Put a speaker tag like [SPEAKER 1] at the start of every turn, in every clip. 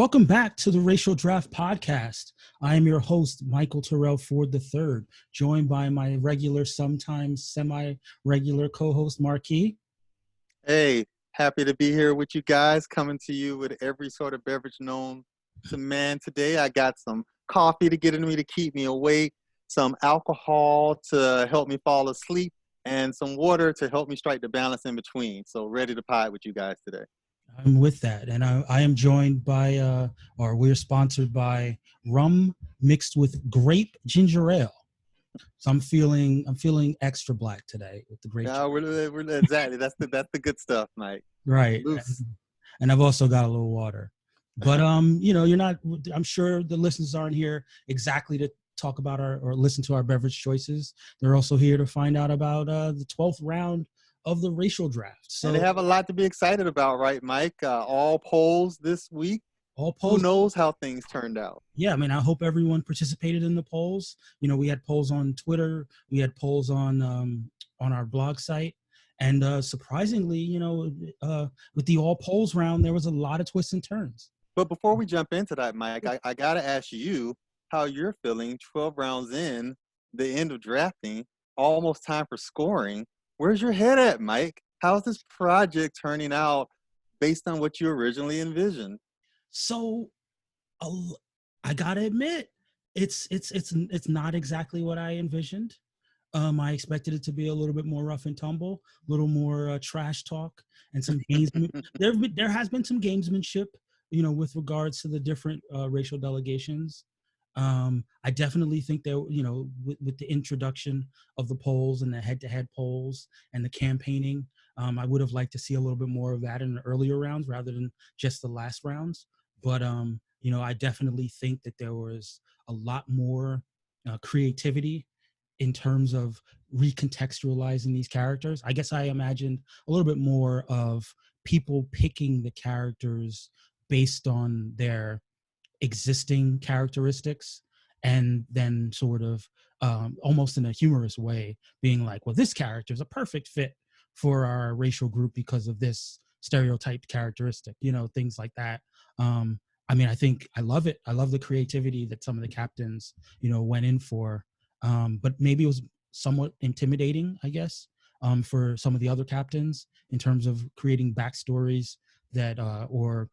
[SPEAKER 1] Welcome back to the Racial Draft Podcast. I am your host, Michael Terrell Ford III, joined by my regular, sometimes semi-regular co-host, Marky.
[SPEAKER 2] Hey, happy to be here with you guys, coming to you with every sort of beverage known to man today. I got some coffee to get in me to keep me awake, some alcohol to help me fall asleep, and some water to help me strike the balance in between. So ready to pod with you guys today.
[SPEAKER 1] I'm with that, and I am joined by, or we're sponsored by rum mixed with grape ginger ale. So I'm feeling extra black today with the grape.
[SPEAKER 2] Yeah, we're exactly that's the good stuff, Mike.
[SPEAKER 1] Right,
[SPEAKER 2] Loose.
[SPEAKER 1] and I've also got a little water. But you're not. I'm sure the listeners aren't here exactly to talk about or listen to our beverage choices. They're also here to find out about the 12th round of the racial draft.
[SPEAKER 2] And they
[SPEAKER 1] So
[SPEAKER 2] have a lot to be excited about, right, Mike? All polls this week.
[SPEAKER 1] all
[SPEAKER 2] Who
[SPEAKER 1] polls.
[SPEAKER 2] knows how things turned out?
[SPEAKER 1] Yeah, I mean, I hope everyone participated in the polls. We had polls on Twitter, we had polls on our blog site, and surprisingly, with the all polls round, there was a lot of twists and turns.
[SPEAKER 2] But before we jump into that, Mike, I got to ask you how you're feeling 12 rounds in, the end of drafting, almost time for scoring. Where's your head at, Mike? How's this project turning out based on what you originally envisioned?
[SPEAKER 1] So I gotta admit, it's not exactly what I envisioned. I expected it to be a little bit more rough and tumble, a little more trash talk, and some games. There has been some gamesmanship, with regards to the different racial delegations. I definitely think that with the introduction of the polls and the head-to-head polls and the campaigning, I would have liked to see a little bit more of that in the earlier rounds rather than just the last rounds. But I definitely think that there was a lot more creativity in terms of recontextualizing these characters. I guess I imagined a little bit more of people picking the characters based on their existing characteristics and then sort of almost in a humorous way being like, well, this character is a perfect fit for our racial group because of this stereotyped characteristic, things like that. I mean, I think I love it. I love the creativity that some of the captains, went in for. But maybe it was somewhat intimidating, I guess, for some of the other captains in terms of creating backstories that or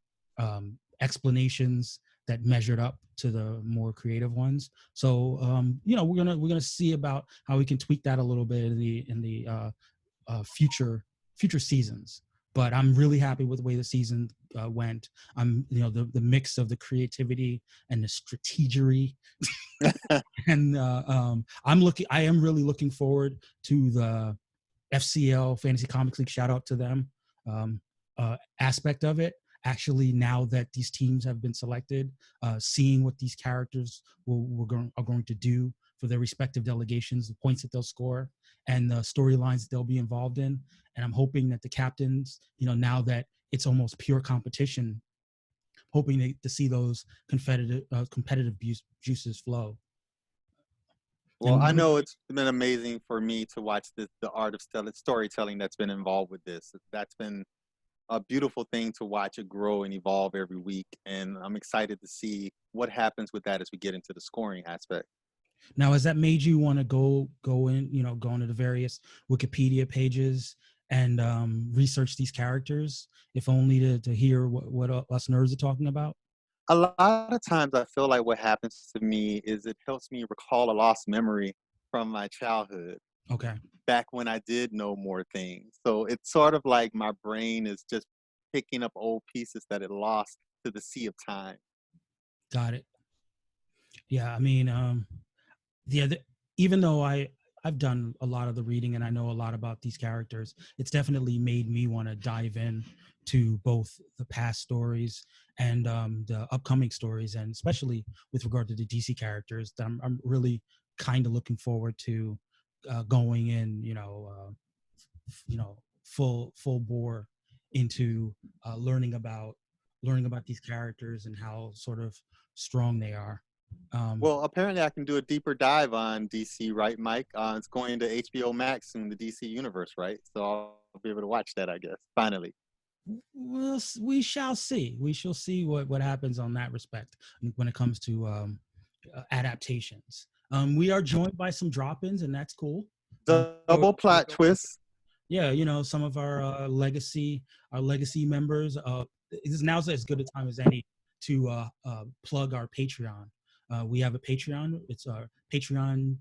[SPEAKER 1] explanations that measured up to the more creative ones. So we're gonna see about how we can tweak that a little bit in the future seasons. But I'm really happy with the way the season went. I'm the mix of the creativity and the strategery, and I am really looking forward to the FCL Fantasy Comics League. Shout out to them. Aspect of it. Actually, now that these teams have been selected, seeing what these characters are going to do for their respective delegations, the points that they'll score, and the storylines that they'll be involved in. And I'm hoping that the captains, now that it's almost pure competition, hoping to see those competitive juices flow.
[SPEAKER 2] Well, I know it's been amazing for me to watch the art of storytelling that's been involved with this. That's been a beautiful thing to watch it grow and evolve every week. And I'm excited to see what happens with that as we get into the scoring aspect.
[SPEAKER 1] Now, has that made you want to go into the various Wikipedia pages and research these characters, if only to hear what us nerds are talking about?
[SPEAKER 2] A lot of times I feel like what happens to me is it helps me recall a lost memory from my childhood,
[SPEAKER 1] Okay.
[SPEAKER 2] back when I did know more things. So it's sort of like my brain is just picking up old pieces that it lost to the sea of time.
[SPEAKER 1] Got it. Yeah, I mean, even though I've done a lot of the reading and I know a lot about these characters, it's definitely made me want to dive in to both the past stories and the upcoming stories, and especially with regard to the DC characters. I'm really kind of looking forward to going in, full bore into learning about these characters and how sort of strong they are.
[SPEAKER 2] Well, apparently I can do a deeper dive on DC, right, Mike? It's going to HBO Max soon, the DC universe, right? So I'll be able to watch that, I guess, finally.
[SPEAKER 1] Well, we shall see. We shall see what happens on that respect when it comes to adaptations. We are joined by some drop-ins, and that's cool.
[SPEAKER 2] Double plot twist.
[SPEAKER 1] Yeah, some of our legacy members. This is now as good a time as any to plug our Patreon. We have a Patreon. It's our Patreon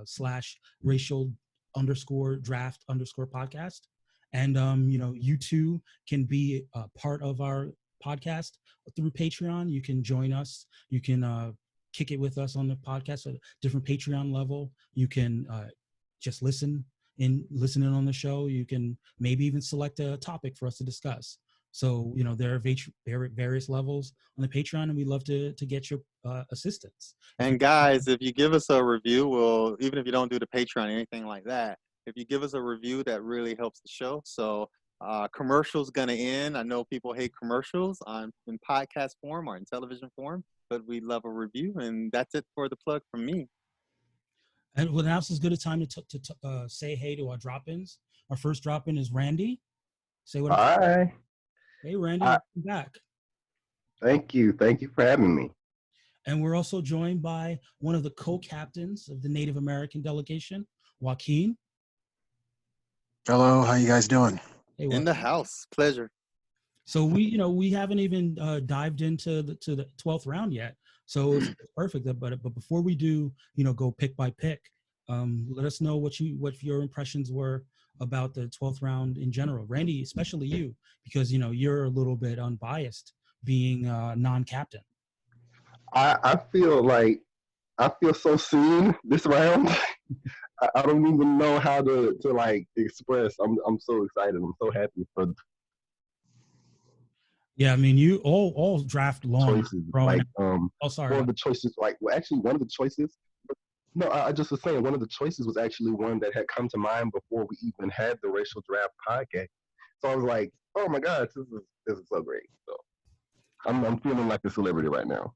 [SPEAKER 1] slash racial underscore draft underscore podcast. And you too can be a part of our podcast through Patreon. You can join us. You can kick it with us on the podcast at a different Patreon level. You can just listening on the show. You can maybe even select a topic for us to discuss. So there are various levels on the Patreon, and we'd love to get your assistance.
[SPEAKER 2] And guys, if you give us a review, well, even if you don't do the Patreon or anything like that, if you give us a review, that really helps the show. So commercials gonna end. I know people hate commercials in podcast form or in television form, but we love a review, and that's it for the plug from me.
[SPEAKER 1] And well, now's as good a time to say hey to our drop-ins. Our first drop-in is Randy. Say what up.
[SPEAKER 3] Hi.
[SPEAKER 1] Hey, Randy, welcome back.
[SPEAKER 3] Thank you. Thank you for having me.
[SPEAKER 1] And we're also joined by one of the co-captains of the Native American delegation, Joaquin.
[SPEAKER 4] Hello, how you guys doing?
[SPEAKER 1] Hey,
[SPEAKER 2] in the house. Pleasure.
[SPEAKER 1] So we haven't even dived into the 12th round yet. So it's perfect. But before we do, go pick by pick, let us know what your impressions were about the 12th round in general. Randy, especially you, because you're a little bit unbiased being non-captain.
[SPEAKER 3] I feel so seen this round. I don't even know how to like express. I'm so excited. I'm so happy for
[SPEAKER 1] Yeah, I mean, you all draft long.
[SPEAKER 3] choices.
[SPEAKER 1] One
[SPEAKER 3] of the choices, actually one of the choices. No, I just was saying one of the choices was actually one that had come to mind before we even had the racial draft podcast. So I was like, oh my gosh, this is so great. So I'm feeling like a celebrity right now.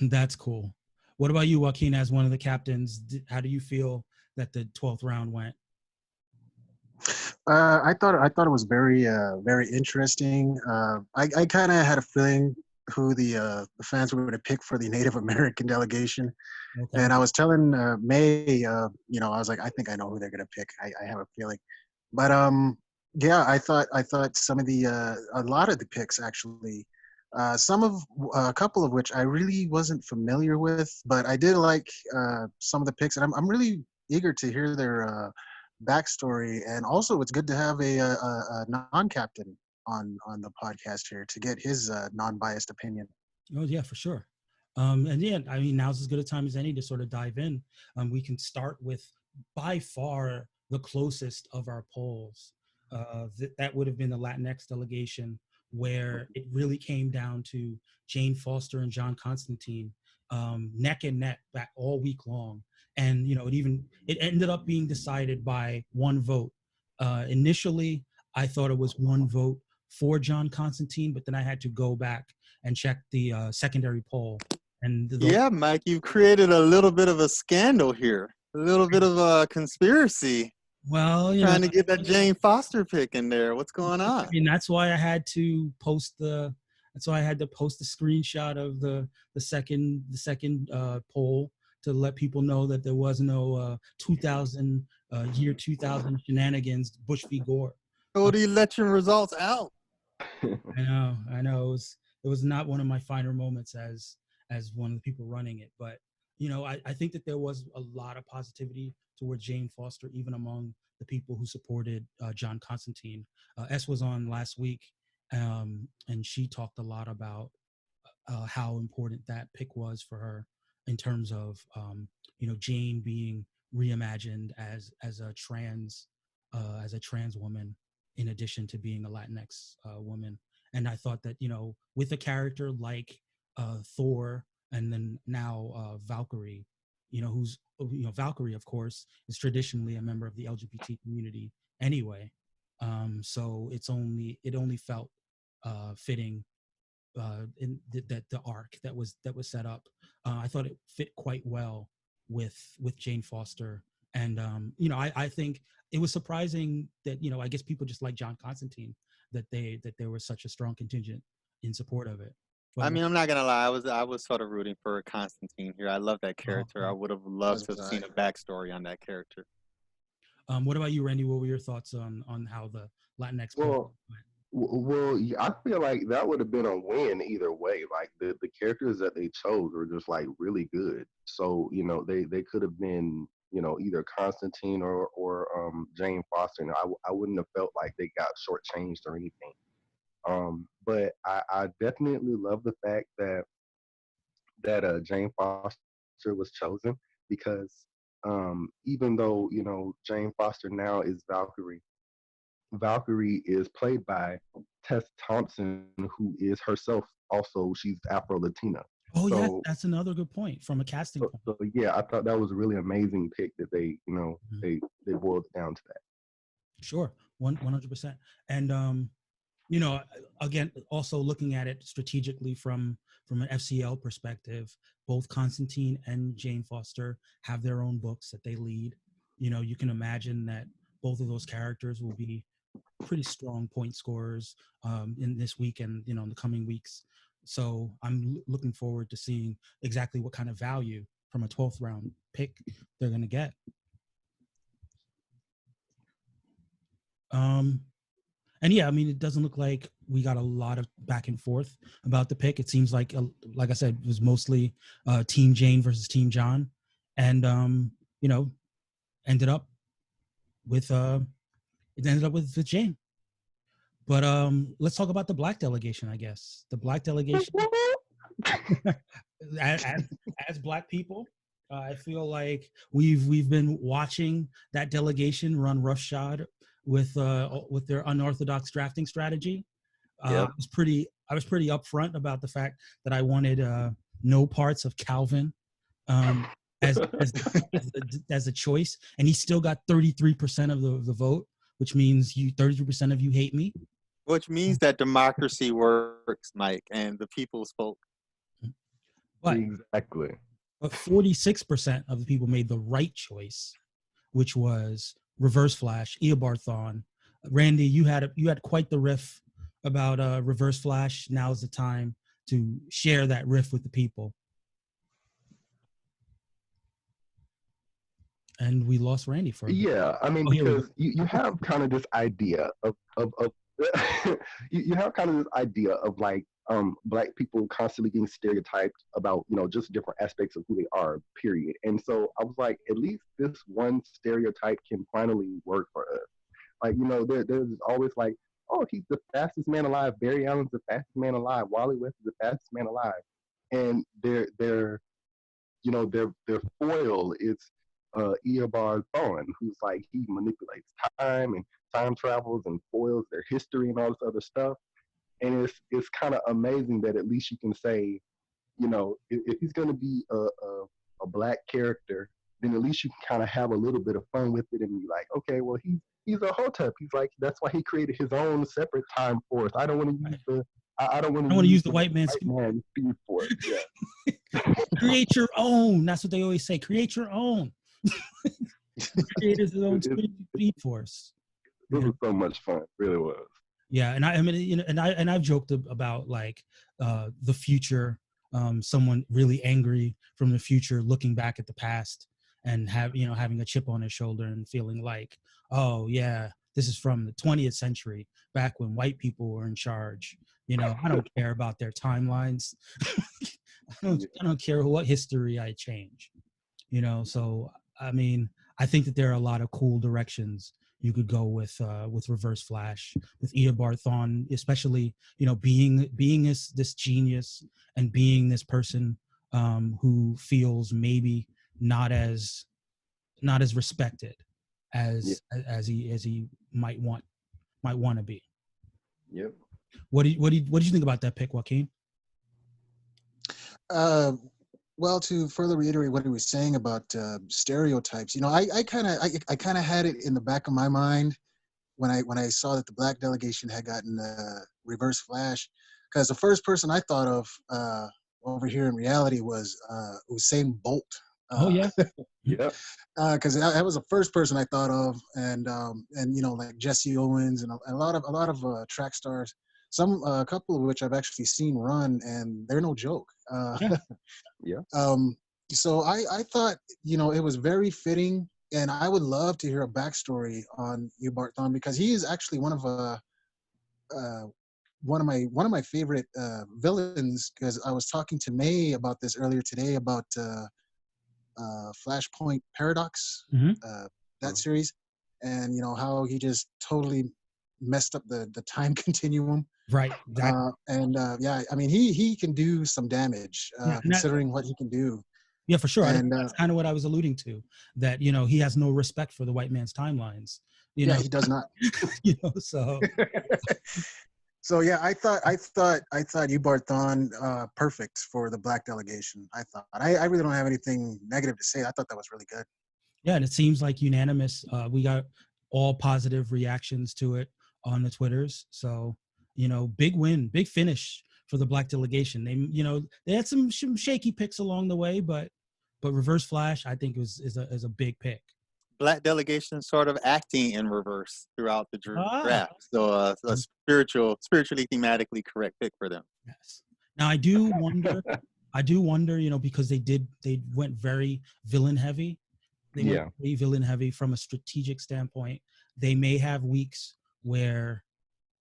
[SPEAKER 1] That's cool. What about you, Joaquin, as one of the captains? How do you feel that the 12th round went?
[SPEAKER 4] I thought it was very very interesting. I kind of had a feeling who the fans were going to pick for the Native American delegation, and I was telling May, I was like, I think I know who they're going to pick. I have a feeling, but yeah, I thought some of a lot of the picks actually. A couple of which I really wasn't familiar with, but I did like some of the picks, and I'm really eager to hear their backstory. And also, it's good to have a non-captain on the podcast here to get his non-biased opinion.
[SPEAKER 1] Oh yeah, for sure. And yeah, I mean, now's as good a time as any to sort of dive in. We can start with by far the closest of our polls. That would have been the Latinx delegation, where it really came down to Jane Foster and John Constantine, neck and neck back all week long. And it ended up being decided by one vote. Initially, I thought it was one vote for John Constantine, but then I had to go back and check the secondary poll. And
[SPEAKER 2] yeah, Mike, you've created a little bit of a scandal here, a little bit of a conspiracy.
[SPEAKER 1] Well,
[SPEAKER 2] trying to get that Jane Foster pick in there. What's going on?
[SPEAKER 1] I mean, that's why I had to post the screenshot of the second poll to let people know that there was no 2000 shenanigans, Bush v. Gore.
[SPEAKER 2] Oh, the election results out.
[SPEAKER 1] I know. It was not one of my finer moments as one of the people running it, but I think that there was a lot of positivity towards Jane Foster, even among the people who supported John Constantine. S was on last week, and she talked a lot about how important that pick was for her in terms of Jane being reimagined as a trans woman, in addition to being a Latinx woman. And I thought that with a character like Thor, and then now Valkyrie, who's Valkyrie, of course, is traditionally a member of the LGBT community anyway. So it only felt fitting in the arc that was set up. I thought it fit quite well with Jane Foster, and I think it was surprising that I guess people just like John Constantine, that there was such a strong contingent in support of it.
[SPEAKER 2] I
[SPEAKER 1] But
[SPEAKER 2] mean, I'm not gonna lie. I was sort of rooting for Constantine here. I love that character. I
[SPEAKER 1] okay.
[SPEAKER 2] would have loved
[SPEAKER 4] As
[SPEAKER 2] to have
[SPEAKER 4] was
[SPEAKER 2] seen
[SPEAKER 4] I.
[SPEAKER 2] a backstory on that character.
[SPEAKER 1] What about you, Randy? What were your thoughts on how the Latinx poll
[SPEAKER 3] Well,
[SPEAKER 1] went?
[SPEAKER 3] well, yeah, I feel like that would have been a win either way. Like the characters that they chose were just like really good. So they could have been either Constantine or Jane Foster. And I wouldn't have felt like they got shortchanged or anything. But I definitely love the fact that Jane Foster was chosen because even though Jane Foster now is Valkyrie. Valkyrie is played by Tess Thompson, who is herself also she's Afro Latina.
[SPEAKER 1] Oh yeah,
[SPEAKER 3] So,
[SPEAKER 1] that's another good point from a casting point.
[SPEAKER 3] so yeah, I thought that was a really amazing pick that they
[SPEAKER 1] Mhm.
[SPEAKER 3] they boiled it down to that.
[SPEAKER 1] Sure, 100%. And again, also looking at it strategically from an FCL perspective, both Constantine and Jane Foster have their own books that they lead. You can imagine that both of those characters will be pretty strong point scorers in this week and in the coming weeks. So I'm looking forward to seeing exactly what kind of value from a 12th round pick they're going to get. And yeah, I mean, it doesn't look like we got a lot of back and forth about the pick. It seems like I said, it was mostly Team Jane versus Team John, and ended up with it ended up with Jane. But let's talk about the black delegation. I guess the black delegation, as, as black people, I feel like we've been watching that delegation run roughshod with their unorthodox drafting strategy.
[SPEAKER 3] Yep.
[SPEAKER 1] I was pretty upfront about the fact that I wanted no parts of Calvin um, as a choice, and he still got 33% of the vote, which means 33% of you hate me.
[SPEAKER 2] Which means that democracy works, Mike, and the people spoke.
[SPEAKER 1] But
[SPEAKER 3] Exactly.
[SPEAKER 1] 46% of the people made the right choice, which was Reverse Flash, Eobarthon. Randy, you had quite the riff about Reverse Flash. Now's the time to share that riff with the people. And we lost Randy for a bit.
[SPEAKER 3] Yeah, I mean,
[SPEAKER 1] Oh, here we go.
[SPEAKER 3] because you have kind of this idea of you have kind of this idea of like black people constantly getting stereotyped about just different aspects of who they are, period. And so I was like, at least this one stereotype can finally work for us. Like there's always like, oh, he's the fastest man alive, Barry Allen's the fastest man alive, Wally West is the fastest man alive, and their foil is Eobard Thawne, who's like he manipulates time and time travels and foils their history and all this other stuff. And it's kind of amazing that at least you can say, if he's going to be a black character, then at least you can kind of have a little bit of fun with it and be like, okay, well he's a hotep. He's like that's why he created his own separate time force. I don't want to use the I don't want
[SPEAKER 1] to
[SPEAKER 3] to use
[SPEAKER 1] use the white man's
[SPEAKER 3] speed force. Yeah.
[SPEAKER 1] Create your own. That's what they always say. Create your own. Create his own speed force.
[SPEAKER 3] It was so much fun. It really was.
[SPEAKER 1] Yeah, and I mean, I've joked about like the future, someone really angry from the future looking back at the past and having a chip on his shoulder and feeling like, oh yeah, this is from the 20th century, back when white people were in charge. I don't care about their timelines. I don't care what history I change. So I mean, I think that there are a lot of cool directions you could go with Reverse Flash, with Eobard Thawne, especially being this genius and being this person who feels maybe not as respected as he might want to be.
[SPEAKER 3] Yep.
[SPEAKER 1] What did you think about that pick, Joaquin?
[SPEAKER 4] Well, to further reiterate what he was saying about stereotypes, I kind of had it in the back of my mind when I saw that the black delegation had gotten Reverse Flash, because the first person I thought of over here in reality was Usain Bolt,
[SPEAKER 1] Oh yeah.
[SPEAKER 3] Yeah.
[SPEAKER 4] Because that was the first person I thought of, and like Jesse Owens and a lot of track stars. A couple of which I've actually seen run, and they're no joke.
[SPEAKER 1] Yeah.
[SPEAKER 3] Yeah.
[SPEAKER 4] Um, so I thought it was very fitting, and I would love to hear a backstory on Ewbart Thawne because he is actually uh, one of my favorite villains. Because I was talking to May about this earlier today about Flashpoint Paradox,
[SPEAKER 1] Hmm.
[SPEAKER 4] that series, and how he just totally messed up the time continuum.
[SPEAKER 1] Right. Exactly.
[SPEAKER 4] Yeah, I mean he can do some damage
[SPEAKER 1] Yeah. And that,
[SPEAKER 4] considering what he can do.
[SPEAKER 1] yeah, for sure. I think
[SPEAKER 4] And
[SPEAKER 1] that's kind of what I was alluding to. That he has no respect for the white man's timelines. You
[SPEAKER 4] yeah,
[SPEAKER 1] know.
[SPEAKER 4] he does not.
[SPEAKER 1] So
[SPEAKER 4] So yeah, I thought Ewbart Thawne perfect for the black delegation. I really don't have anything negative to say. I thought that was really good.
[SPEAKER 1] yeah, and it seems like unanimous. We got all positive reactions to it on the Twitters. So big win, big finish for the black delegation. They had some shaky picks along the way, but Reverse Flash, I think, is a big pick.
[SPEAKER 2] Black delegation sort of acting in reverse throughout the
[SPEAKER 1] Ah,
[SPEAKER 2] draft. So a spiritually thematically correct pick for them.
[SPEAKER 1] yes. Now I do wonder, because they went very villain heavy. They went
[SPEAKER 3] Yeah.
[SPEAKER 1] very villain heavy from a strategic standpoint. They may have weeks where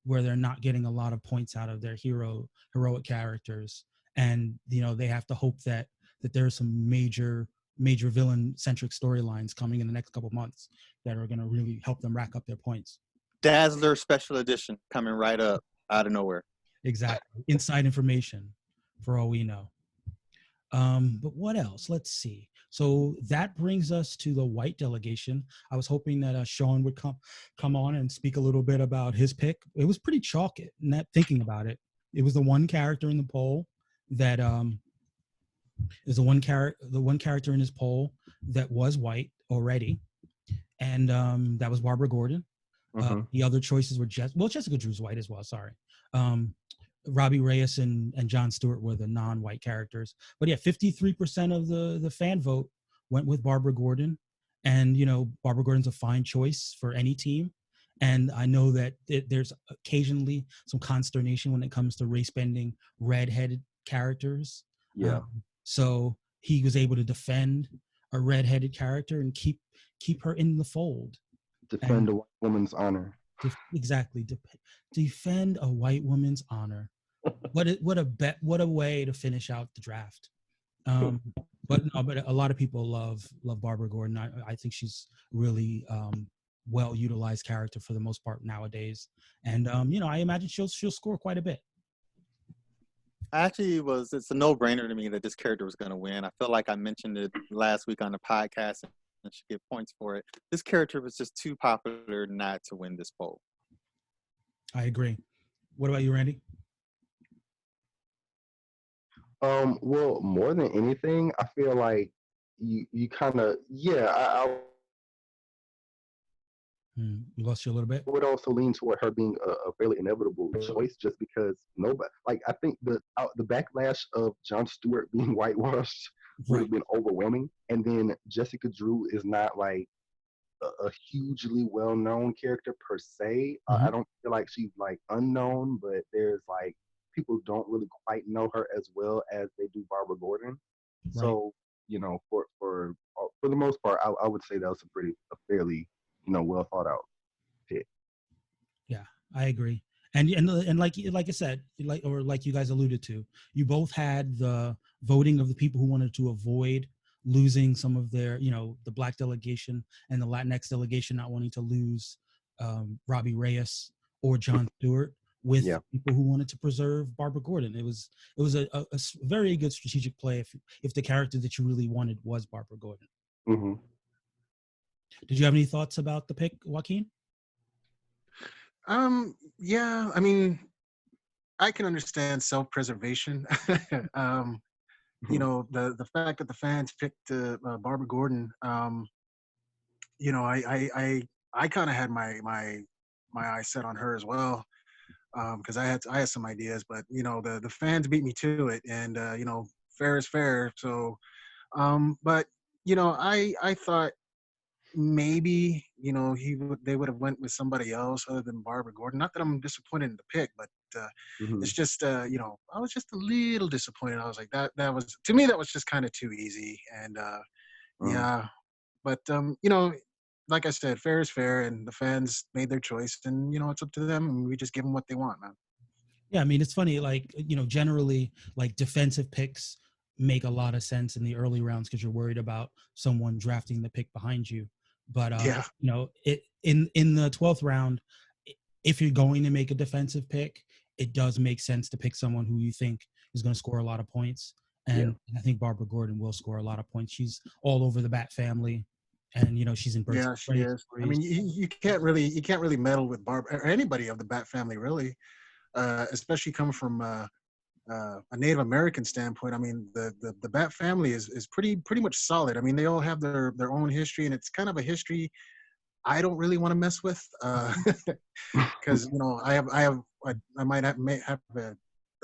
[SPEAKER 1] they're not getting a lot of points out of their heroic characters, and they have to hope that there's some major villain centric storylines coming in the next couple months that are going to really help them rack up their points.
[SPEAKER 2] Dazzler special edition coming right up out of nowhere.
[SPEAKER 1] Exactly. Inside information for all we know. But what else? Let's see. So that brings us to the white delegation. I was hoping that Shaun would come on and speak a little bit about his pick. It was pretty chalk. Not thinking about it, it was the one character in the poll that is the one character in his poll that was white already, and that was Barbara Gordon. The other choices were Jessica Drew's white as well. Sorry. Robbie Reyes and Jon Stewart were the non-white characters. But yeah, 53% of the fan vote went with Barbara Gordon. And, Barbara Gordon's a fine choice for any team. And I know that there's occasionally some consternation when it comes to race-bending redheaded characters.
[SPEAKER 3] Yeah.
[SPEAKER 1] So he was able to defend a redheaded character and keep her in the fold.
[SPEAKER 3] Defend a white woman's honor.
[SPEAKER 1] Exactly. Defend a white woman's honor. What a way to finish out the draft. But a lot of people love Barbara Gordon. I think she's really well utilized character for the most part nowadays. And I imagine she'll score quite a bit.
[SPEAKER 2] It's a no-brainer to me that this character was going to win. I feel like I mentioned it last week on the podcast and should get points for it. This character was just too popular not to win this poll.
[SPEAKER 1] I agree. What about you, Randy?
[SPEAKER 3] Well, more than anything, I feel like you kind of I
[SPEAKER 1] You lost you a little bit.
[SPEAKER 3] would also lean toward her being a fairly inevitable choice, just because nobody I think the backlash of Jon Stewart being whitewashed would have been overwhelming, and then Jessica Drew is not like a hugely well-known character per se. I don't feel like she's like unknown, but there's like people don't really quite know her as well as they do Barbara Gordon.
[SPEAKER 1] Right.
[SPEAKER 3] So for the most part, I would say that was a fairly well thought out pick.
[SPEAKER 1] Yeah, I agree. And like I said, like you guys alluded to, you both had the voting of the people who wanted to avoid losing some of their, the black delegation and the Latinx delegation not wanting to lose Robbie Reyes or Jon Stewart, with people who wanted to preserve Barbara Gordon. It was a very good strategic play if the character that you really wanted was Barbara Gordon.
[SPEAKER 3] Mm-hmm.
[SPEAKER 1] Did you have any thoughts about the pick, Joaquin?
[SPEAKER 4] Yeah, I mean, I can understand self-preservation. The fact that the fans picked Barbara Gordon, I kind of had my eyes set on her as well, because I had some ideas, but the fans beat me to it, and fair is fair. So, but I thought maybe they would have went with somebody else other than Barbara Gordon. Not that I'm disappointed in the pick, but
[SPEAKER 3] Hmm.
[SPEAKER 4] it's just I was just a little disappointed. I was like that was, to me, that was just kind of too easy. And yeah, but like I said, fair is fair, and the fans made their choice, and it's up to them, and we just give them what they want, man.
[SPEAKER 1] Yeah, I mean, it's funny, like, generally, like, defensive picks make a lot of sense in the early rounds because you're worried about someone drafting the pick behind you. But
[SPEAKER 4] Yeah,
[SPEAKER 1] it in the 12th round, if you're going to make a defensive pick, it does make sense to pick someone who you think is going to score a lot of points.
[SPEAKER 3] Yeah.
[SPEAKER 1] And I think Barbara Gordon will score a lot of points. She's all over the Bat family, and she's in Birds
[SPEAKER 4] yeah,
[SPEAKER 1] of
[SPEAKER 4] she
[SPEAKER 1] Prey
[SPEAKER 4] is. I
[SPEAKER 1] stories.
[SPEAKER 4] mean, you can't really meddle with Barb or anybody of the Bat family, really, especially coming from a Native American standpoint. I mean, the Bat family is pretty much solid. I mean, they all have their own history, and it's kind of a history I don't really want to mess with, because I might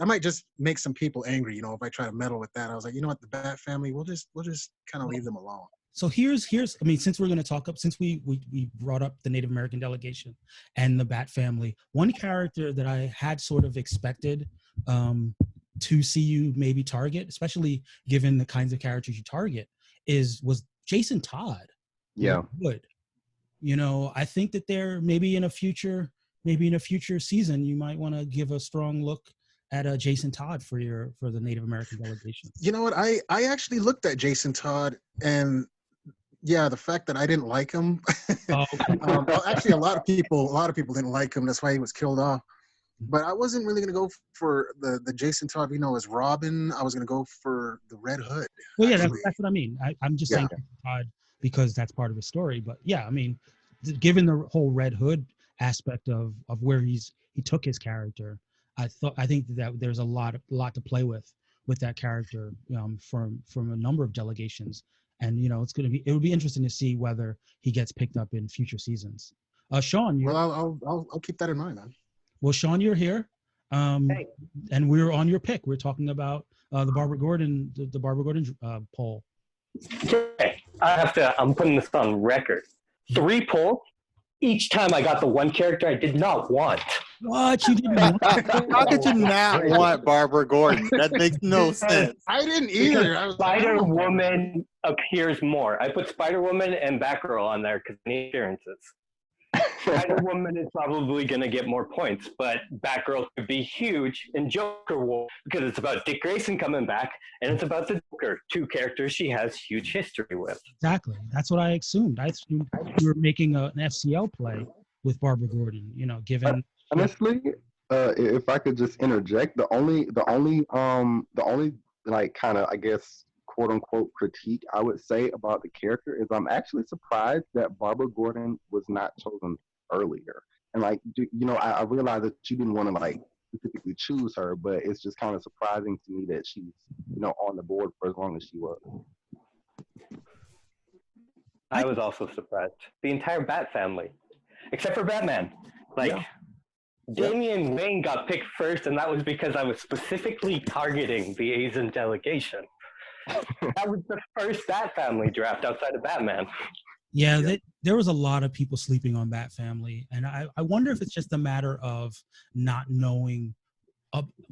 [SPEAKER 4] I might just make some people angry. If I try to meddle with that. I was like, what, the Bat family, we'll just kind of leave them alone.
[SPEAKER 1] So here's I mean, since we're going to talk up, since we brought up the Native American delegation and the Bat family, one character that I had sort of expected to see you maybe target, especially given the kinds of characters you target, was Jason Todd.
[SPEAKER 3] Yeah.
[SPEAKER 1] Good. I think that there maybe in a future season you might want to give a strong look at Jason Todd for the Native American delegation.
[SPEAKER 4] You know what? I actually looked at Jason Todd, and yeah, the fact that I didn't like him.
[SPEAKER 1] Oh, okay.
[SPEAKER 4] Actually, a lot of people didn't like him. That's why he was killed off. But I wasn't really going to go for the Jason Todd, as Robin. I was going to go for the Red Hood.
[SPEAKER 1] Well, yeah, that's
[SPEAKER 4] actually.
[SPEAKER 1] what I mean. I'm just
[SPEAKER 4] Yeah.
[SPEAKER 1] saying Todd because that's part of his story. But yeah, I mean, given the whole Red Hood aspect of where he took his character, I think that there's a lot to play with that character from a number of delegations, and it would be interesting to see whether he gets picked up in future seasons. Shaun,
[SPEAKER 4] Well, I'll keep that in mind, man.
[SPEAKER 1] well, Shaun, you're here,
[SPEAKER 5] Hey.
[SPEAKER 1] and we're on your pick. We're talking about the Barbara Gordon poll.
[SPEAKER 5] Okay, I'm putting this on record. 3 polls. Each time I got the one character I did not want.
[SPEAKER 1] What, you didn't want?
[SPEAKER 2] How could you not want Barbara Gordon? That makes no sense.
[SPEAKER 4] I didn't either. I was like,
[SPEAKER 5] Spider Woman appears more. I put Spider Woman and Batgirl on there because I need appearances. Spider Woman is probably going to get more points, but Batgirl could be huge, and Joker will, because it's about Dick Grayson coming back, and it's about the Joker, 2 characters she has huge history with.
[SPEAKER 1] Exactly. That's what I assumed. I assumed you were making an FCL play with Barbara Gordon. Given
[SPEAKER 3] Honestly, if I could just interject, the only like kind of, I guess, quote unquote critique I would say about the character is I'm actually surprised that Barbara Gordon was not chosen earlier. And like, I realize that you didn't want to like specifically choose her, but it's just kind of surprising to me that she's on the board for as long as she was.
[SPEAKER 5] I was also surprised. The entire Bat family, except for Batman. Like,
[SPEAKER 3] Yeah.
[SPEAKER 5] Damian Wayne got picked first, and that was because I was specifically targeting the Asian delegation. That was the first Bat family draft outside of Batman.
[SPEAKER 1] Yeah, there was a lot of people sleeping on Bat family, and I wonder if it's just a matter of not knowing,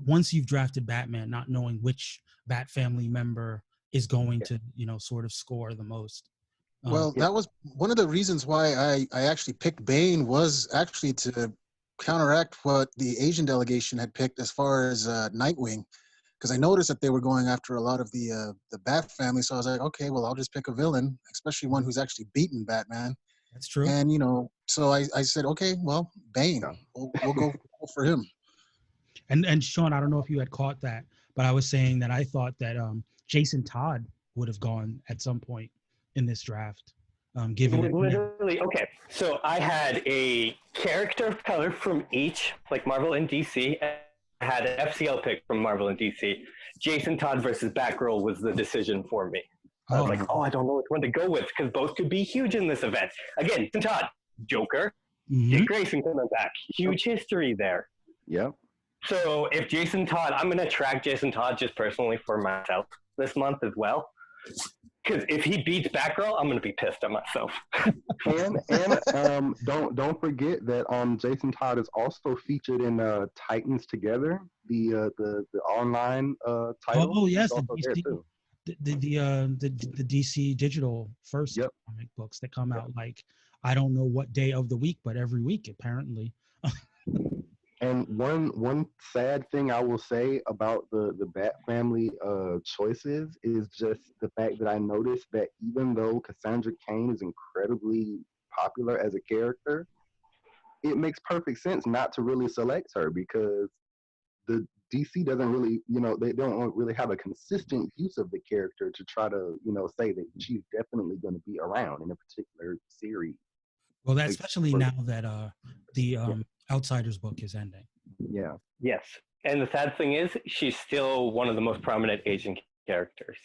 [SPEAKER 1] once you've drafted Batman, not knowing which Bat family member is going to sort of score the most.
[SPEAKER 4] well, that was one of the reasons why I actually picked Bane, was actually to counteract what the Asian delegation had picked as far as Nightwing, because I noticed that they were going after a lot of the Bat family. So I was like, okay, well, I'll just pick a villain, especially one who's actually beaten Batman.
[SPEAKER 1] That's true.
[SPEAKER 4] And so I said, okay, well, Bane, we'll go for him.
[SPEAKER 1] And Shaun, I don't know if you had caught that, but I was saying that I thought that Jason Todd would have gone at some point in this draft, given that,
[SPEAKER 5] Literally, okay. So I had a character of color from each, like Marvel and DC, and I had an FCL pick from Marvel and DC. Jason Todd versus Batgirl was the decision for me. I was like, I don't know which one to go with, because both could be huge in this event. Again, Jason Todd, Joker, Dick Grayson coming back. Huge history there.
[SPEAKER 3] Yep.
[SPEAKER 5] So if Jason Todd, I'm going to track Jason Todd just personally for myself this month as well. Because if he beats Batgirl, I'm gonna be pissed at myself.
[SPEAKER 3] And don't forget that Jason Todd is also featured in Titans Together, the online title.
[SPEAKER 1] Oh yes,
[SPEAKER 3] He's also there too.
[SPEAKER 1] the DC digital first
[SPEAKER 3] Yep.
[SPEAKER 1] comic books that come out like I don't know what day of the week, but every week apparently.
[SPEAKER 3] And one sad thing I will say about the Bat family choices is just the fact that I noticed that even though Cassandra Cain is incredibly popular as a character, it makes perfect sense not to really select her because the DC doesn't really, they don't really have a consistent use of the character to try to, say that she's definitely going to be around in a particular series.
[SPEAKER 1] Well, that's especially now that the
[SPEAKER 3] Yeah.
[SPEAKER 1] Outsiders book is ending.
[SPEAKER 3] Yeah.
[SPEAKER 5] Yes. And the sad thing is, she's still one of the most prominent Asian characters.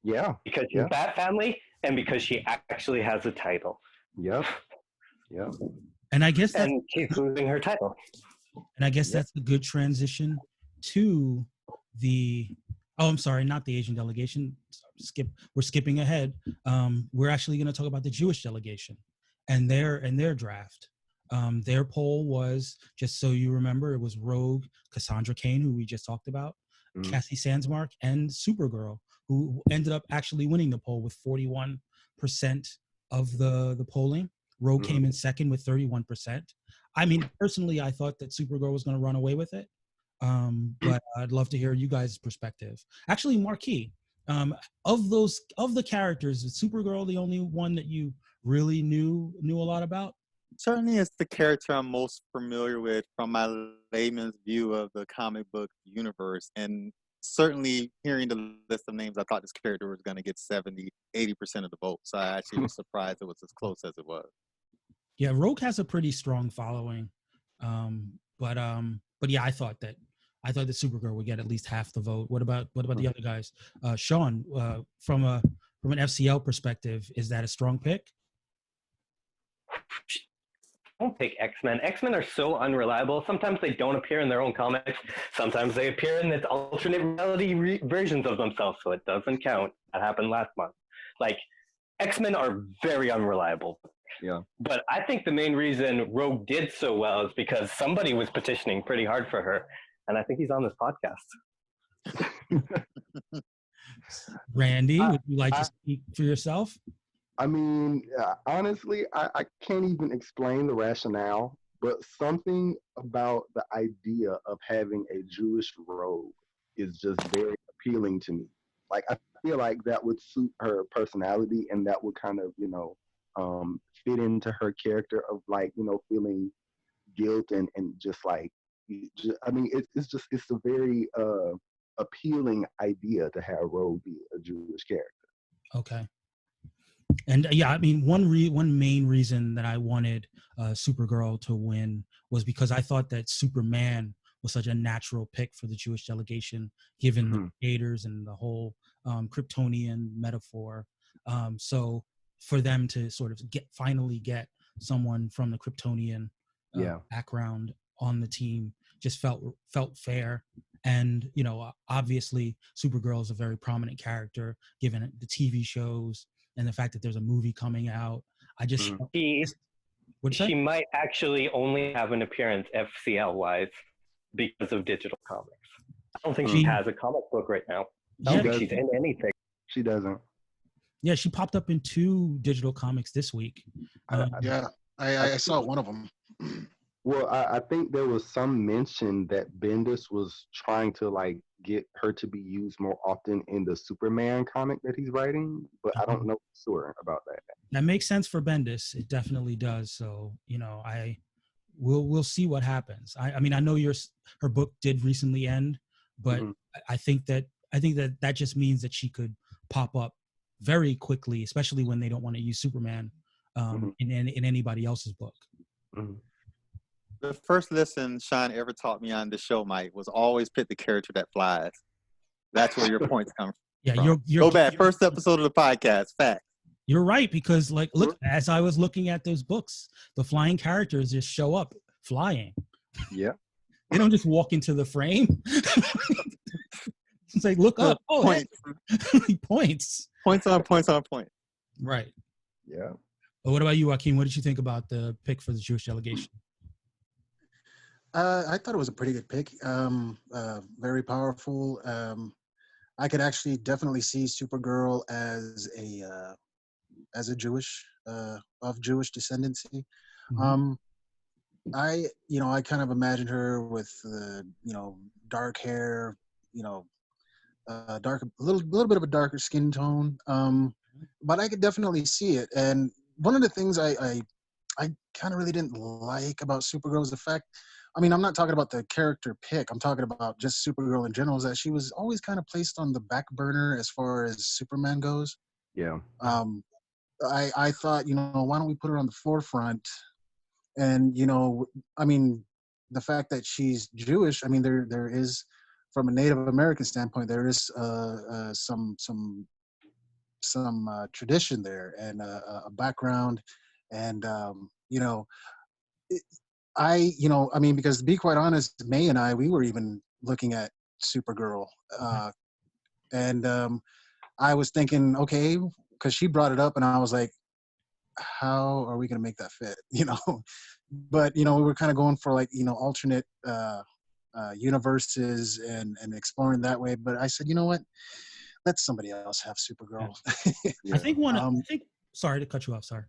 [SPEAKER 3] Yeah.
[SPEAKER 5] Because she's Bat Family and because she actually has a title.
[SPEAKER 3] Yep. Yep.
[SPEAKER 1] And I guess that's,
[SPEAKER 5] And she's losing her title.
[SPEAKER 1] and I guess that's a good transition to the I'm sorry, not the Asian delegation. We're skipping ahead. We're actually going to talk about the Jewish delegation and their draft. Their poll was, just so you remember, it was Rogue, Cassandra Cain, who we just talked about, Cassie Sandsmark, and Supergirl, who ended up actually winning the poll with 41% of the polling. Rogue came in second with 31%. I mean, personally, I thought that Supergirl was going to run away with it. But I'd love to hear you guys' perspective. Actually, Marky, of the characters, is Supergirl the only one that you really knew a lot about?
[SPEAKER 2] Certainly it's the character I'm most familiar with from my layman's view of the comic book universe. And certainly hearing the list of names, I thought this character was going to get 70, 80% of the vote. So I actually was surprised it was as close as it was.
[SPEAKER 1] Yeah, Rogue has a pretty strong following. But yeah, I thought that Supergirl would get at least half the vote. What about the other guys? Shaun, from an FCL perspective, is that a strong pick?
[SPEAKER 5] Don't pick X-Men. X-Men are so unreliable. Sometimes they don't appear in their own comics. Sometimes they appear in its alternate reality versions of themselves, so it doesn't count. That happened last month. Like, X-Men are very unreliable.
[SPEAKER 3] Yeah.
[SPEAKER 5] But I think the main reason Rogue did so well is because somebody was petitioning pretty hard for her, and I think he's on this podcast.
[SPEAKER 1] Randy, would you like to speak for yourself?
[SPEAKER 3] I mean, honestly, I can't even explain the rationale, but something about the idea of having a Jewish Rogue is just very appealing to me. Like, I feel like that would suit her personality, and that would kind of, fit into her character of, like, feeling guilt and just like, I mean, it's a very appealing idea to have Rogue be a Jewish character.
[SPEAKER 1] Okay. And yeah, I mean, one main reason that I wanted Supergirl to win was because I thought that Superman was such a natural pick for the Jewish delegation, given the creators and the whole Kryptonian metaphor. So for them to sort of finally get someone from the Kryptonian background on the team just felt fair. And, obviously Supergirl is a very prominent character given the TV shows and the fact that there's a movie coming out. I just
[SPEAKER 5] she might actually only have an appearance FCL wise because of digital comics. I don't think she has a comic book right now. I don't think she's in anything.
[SPEAKER 3] She doesn't.
[SPEAKER 1] Yeah, she popped up in 2 digital comics this week.
[SPEAKER 4] I saw one of them.
[SPEAKER 3] Well, I think there was some mention that Bendis was trying to like get her to be used more often in the Superman comic that he's writing, but I don't know for sure about that.
[SPEAKER 1] That makes sense for Bendis. It definitely does. So, we'll see what happens. I mean, I know her book did recently end, but I think that just means that she could pop up very quickly, especially when they don't want to use Superman in anybody else's book.
[SPEAKER 2] The first lesson Shaun ever taught me on the show, Mike, was always pick the character that flies. That's where your points come from.
[SPEAKER 1] Yeah,
[SPEAKER 2] Go back. First episode of the podcast. Fact.
[SPEAKER 1] You're right, because look, as I was looking at those books, the flying characters just show up flying.
[SPEAKER 3] Yeah.
[SPEAKER 1] They don't just walk into the frame. It's like, look up. Oh, points. Points.
[SPEAKER 2] Points on points on points.
[SPEAKER 1] Right.
[SPEAKER 3] Yeah.
[SPEAKER 1] But what about you, Joaquin? What did you think about the pick for the Jewish delegation?
[SPEAKER 4] I thought it was a pretty good pick. Very powerful. I could actually definitely see Supergirl as a Jewish of Jewish descendancy.
[SPEAKER 1] Mhm.
[SPEAKER 4] I kind of imagined her with dark hair, dark, little bit of a darker skin tone. But I could definitely see it. And one of the things I kind of really didn't like about Supergirl is the fact. I mean, I'm not talking about the character pick. I'm talking about just Supergirl in general. Is that she was always kind of placed on the back burner as far as Superman goes.
[SPEAKER 3] Yeah.
[SPEAKER 4] Um, I thought, why don't we put her on the forefront? And I mean, the fact that she's Jewish, I mean, there is, from a Native American standpoint, there is some tradition there and a background, and it, I mean, because to be quite honest, May and I, we were even looking at Supergirl, and I was thinking, okay, because she brought it up, and I was like, how are we going to make that fit? But we were kind of going for like alternate universes and exploring that way. But I said, you know what? Let somebody else have Supergirl.
[SPEAKER 3] Yeah.
[SPEAKER 1] I think sorry to cut you off. Sorry.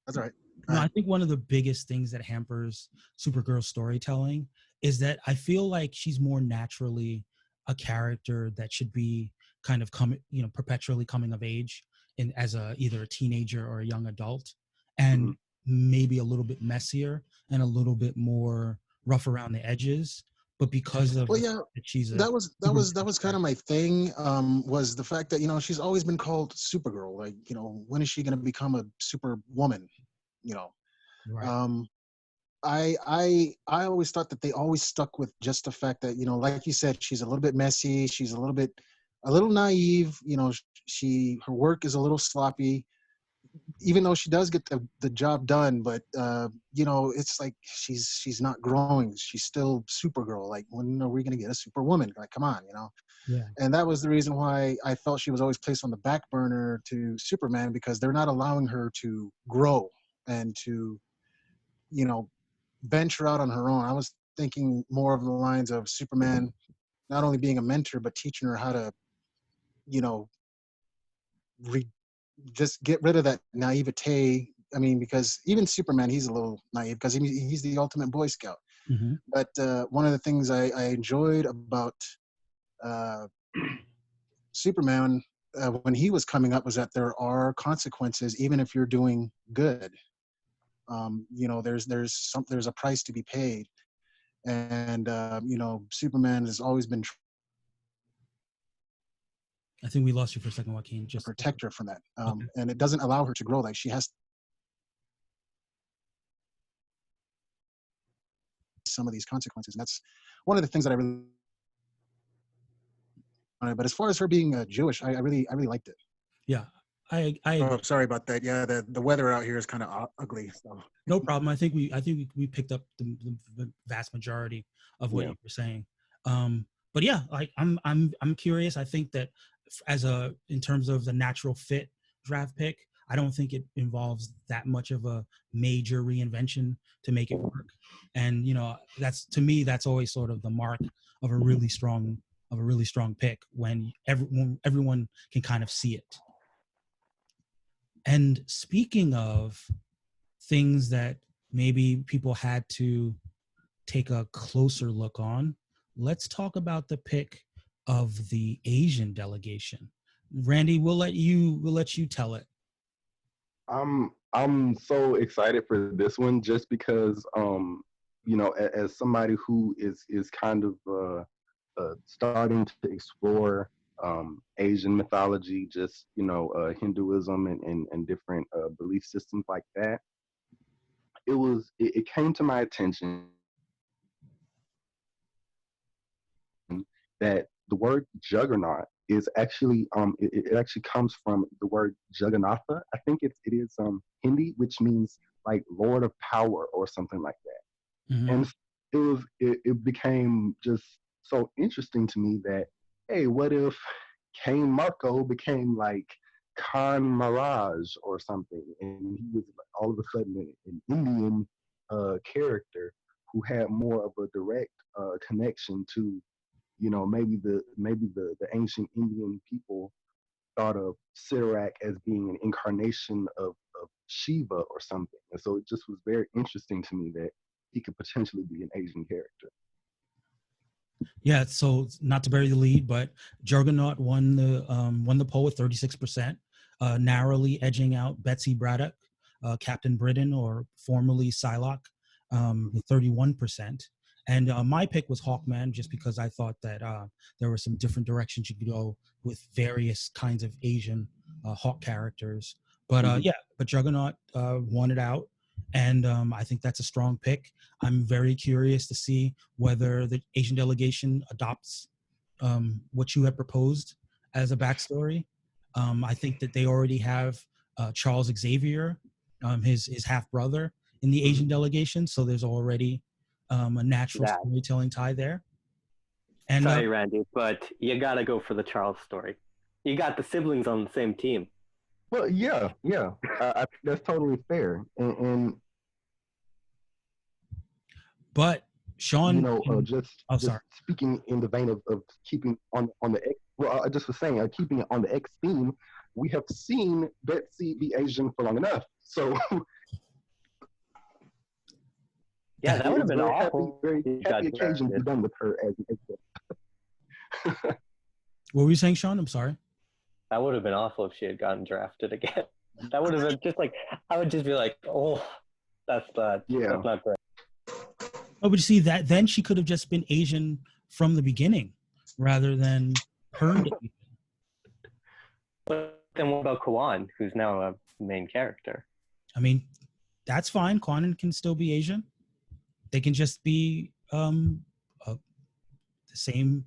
[SPEAKER 4] That's all right.
[SPEAKER 1] No, I think one of the biggest things that hampers Supergirl's storytelling is that I feel like she's more naturally a character that should be kind of perpetually coming of age in as either a teenager or a young adult, and maybe a little bit messier and a little bit more rough around the edges. But because of
[SPEAKER 4] Well,
[SPEAKER 1] the
[SPEAKER 4] yeah,
[SPEAKER 1] fact that she's
[SPEAKER 4] that was kind of my thing. Was the fact that she's always been called Supergirl. Like when is she going to become a Superwoman?
[SPEAKER 1] right.
[SPEAKER 4] I always thought that they always stuck with just the fact that like you said, she's a little bit messy, she's a little naive. Her work is a little sloppy, even though she does get the job done. But it's like she's not growing. She's still Supergirl. Like, when are we gonna get a Superwoman? Like, come on.
[SPEAKER 1] Yeah.
[SPEAKER 4] And that was the reason why I felt she was always placed on the back burner to Superman, because they're not allowing her to grow and to venture out on her own. I was thinking more of the lines of Superman not only being a mentor, but teaching her how to, you know, just get rid of that naivete. I mean, because even Superman, he's a little naive because he's the ultimate Boy Scout.
[SPEAKER 1] Mm-hmm.
[SPEAKER 4] But one of the things I enjoyed about Superman when he was coming up was that there are consequences, even if you're doing good. There's a price to be paid, and Superman has always been
[SPEAKER 1] I think we lost you for a second, Joaquin.
[SPEAKER 4] a
[SPEAKER 1] Just
[SPEAKER 4] protector from that,
[SPEAKER 1] okay.
[SPEAKER 4] and it doesn't allow her to grow. Like, she has some of these consequences, and that's one of the things that I really. But as far as her being Jewish, I really liked it.
[SPEAKER 1] Yeah, I
[SPEAKER 4] Oh, sorry about that. Yeah, the weather out here is kind of ugly. So.
[SPEAKER 1] no problem. I think we picked up the vast majority of what
[SPEAKER 3] Yeah.
[SPEAKER 1] you were saying. But yeah, like I'm curious. I think that in terms of the natural fit draft pick, I don't think it involves that much of a major reinvention to make it work. And that's, to me, that's always sort of the mark of a really strong pick, when everyone can kind of see it. And speaking of things that maybe people had to take a closer look on, let's talk about the pick of the Asian delegation. Randy, we'll let you tell it.
[SPEAKER 3] I'm so excited for this one, just because as somebody who is kind of starting to explore Asian mythology, just Hinduism and different belief systems like that. It came to my attention that the word juggernaut is actually it actually comes from the word Jagannatha. I think it is Hindi, which means like Lord of Power or something like that.
[SPEAKER 1] Mm-hmm.
[SPEAKER 3] And it became just so interesting to me that, hey, what if Cain Marco became like Khan Mirage or something, and he was all of a sudden an Indian character who had more of a direct connection to, maybe the ancient Indian people thought of Sirak as being an incarnation of Shiva or something. And so it just was very interesting to me that he could potentially be an Asian character.
[SPEAKER 1] Yeah, so not to bury the lead, but Juggernaut won the poll with 36%, narrowly edging out Betsy Braddock, Captain Britain, or formerly Psylocke, with 31%. And my pick was Hawkman, just because I thought that there were some different directions you could go with various kinds of Asian Hawk characters. But but Juggernaut won it out, and I think that's a strong pick. I'm very curious to see whether the Asian delegation adopts what you have proposed as a backstory. I think that they already have Charles Xavier, his half brother, in the Asian delegation, so there's already a natural storytelling tie there. And
[SPEAKER 5] sorry, Randy, but you gotta go for the Charles story. You got the siblings on the same team.
[SPEAKER 3] Well, yeah, I think that's totally fair. And
[SPEAKER 1] but Shaun,
[SPEAKER 3] just
[SPEAKER 1] sorry.
[SPEAKER 3] Speaking in the vein of keeping on the X, well, I just was saying, keeping it on the X theme, we have seen Betsy be Asian for long enough, so.
[SPEAKER 5] Yeah, that would have been awful.
[SPEAKER 3] Very happy occasion to be done with her as an X.
[SPEAKER 1] What were you saying, Shaun? I'm sorry.
[SPEAKER 5] That would have been awful if she had gotten drafted again. That would have been just like, I would just be like, oh, that's bad.
[SPEAKER 3] Yeah.
[SPEAKER 5] That's not great.
[SPEAKER 1] Oh, but you see that then she could have just been Asian from the beginning, rather than turned Asian.
[SPEAKER 5] But then what about Kawan, who's now a main character?
[SPEAKER 1] I mean, that's fine. Kwanan can still be Asian. They can just be the same.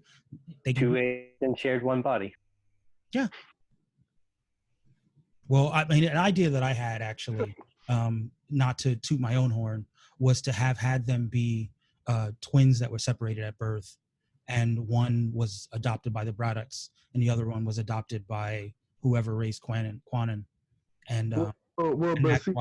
[SPEAKER 1] They can,
[SPEAKER 5] two Asians shared one body.
[SPEAKER 1] Yeah. Well, I mean, an idea that I had actually, not to toot my own horn, was to have had them be twins that were separated at birth, and one was adopted by the Braddocks, and the other one was adopted by whoever raised Kwanan. And
[SPEAKER 3] but see,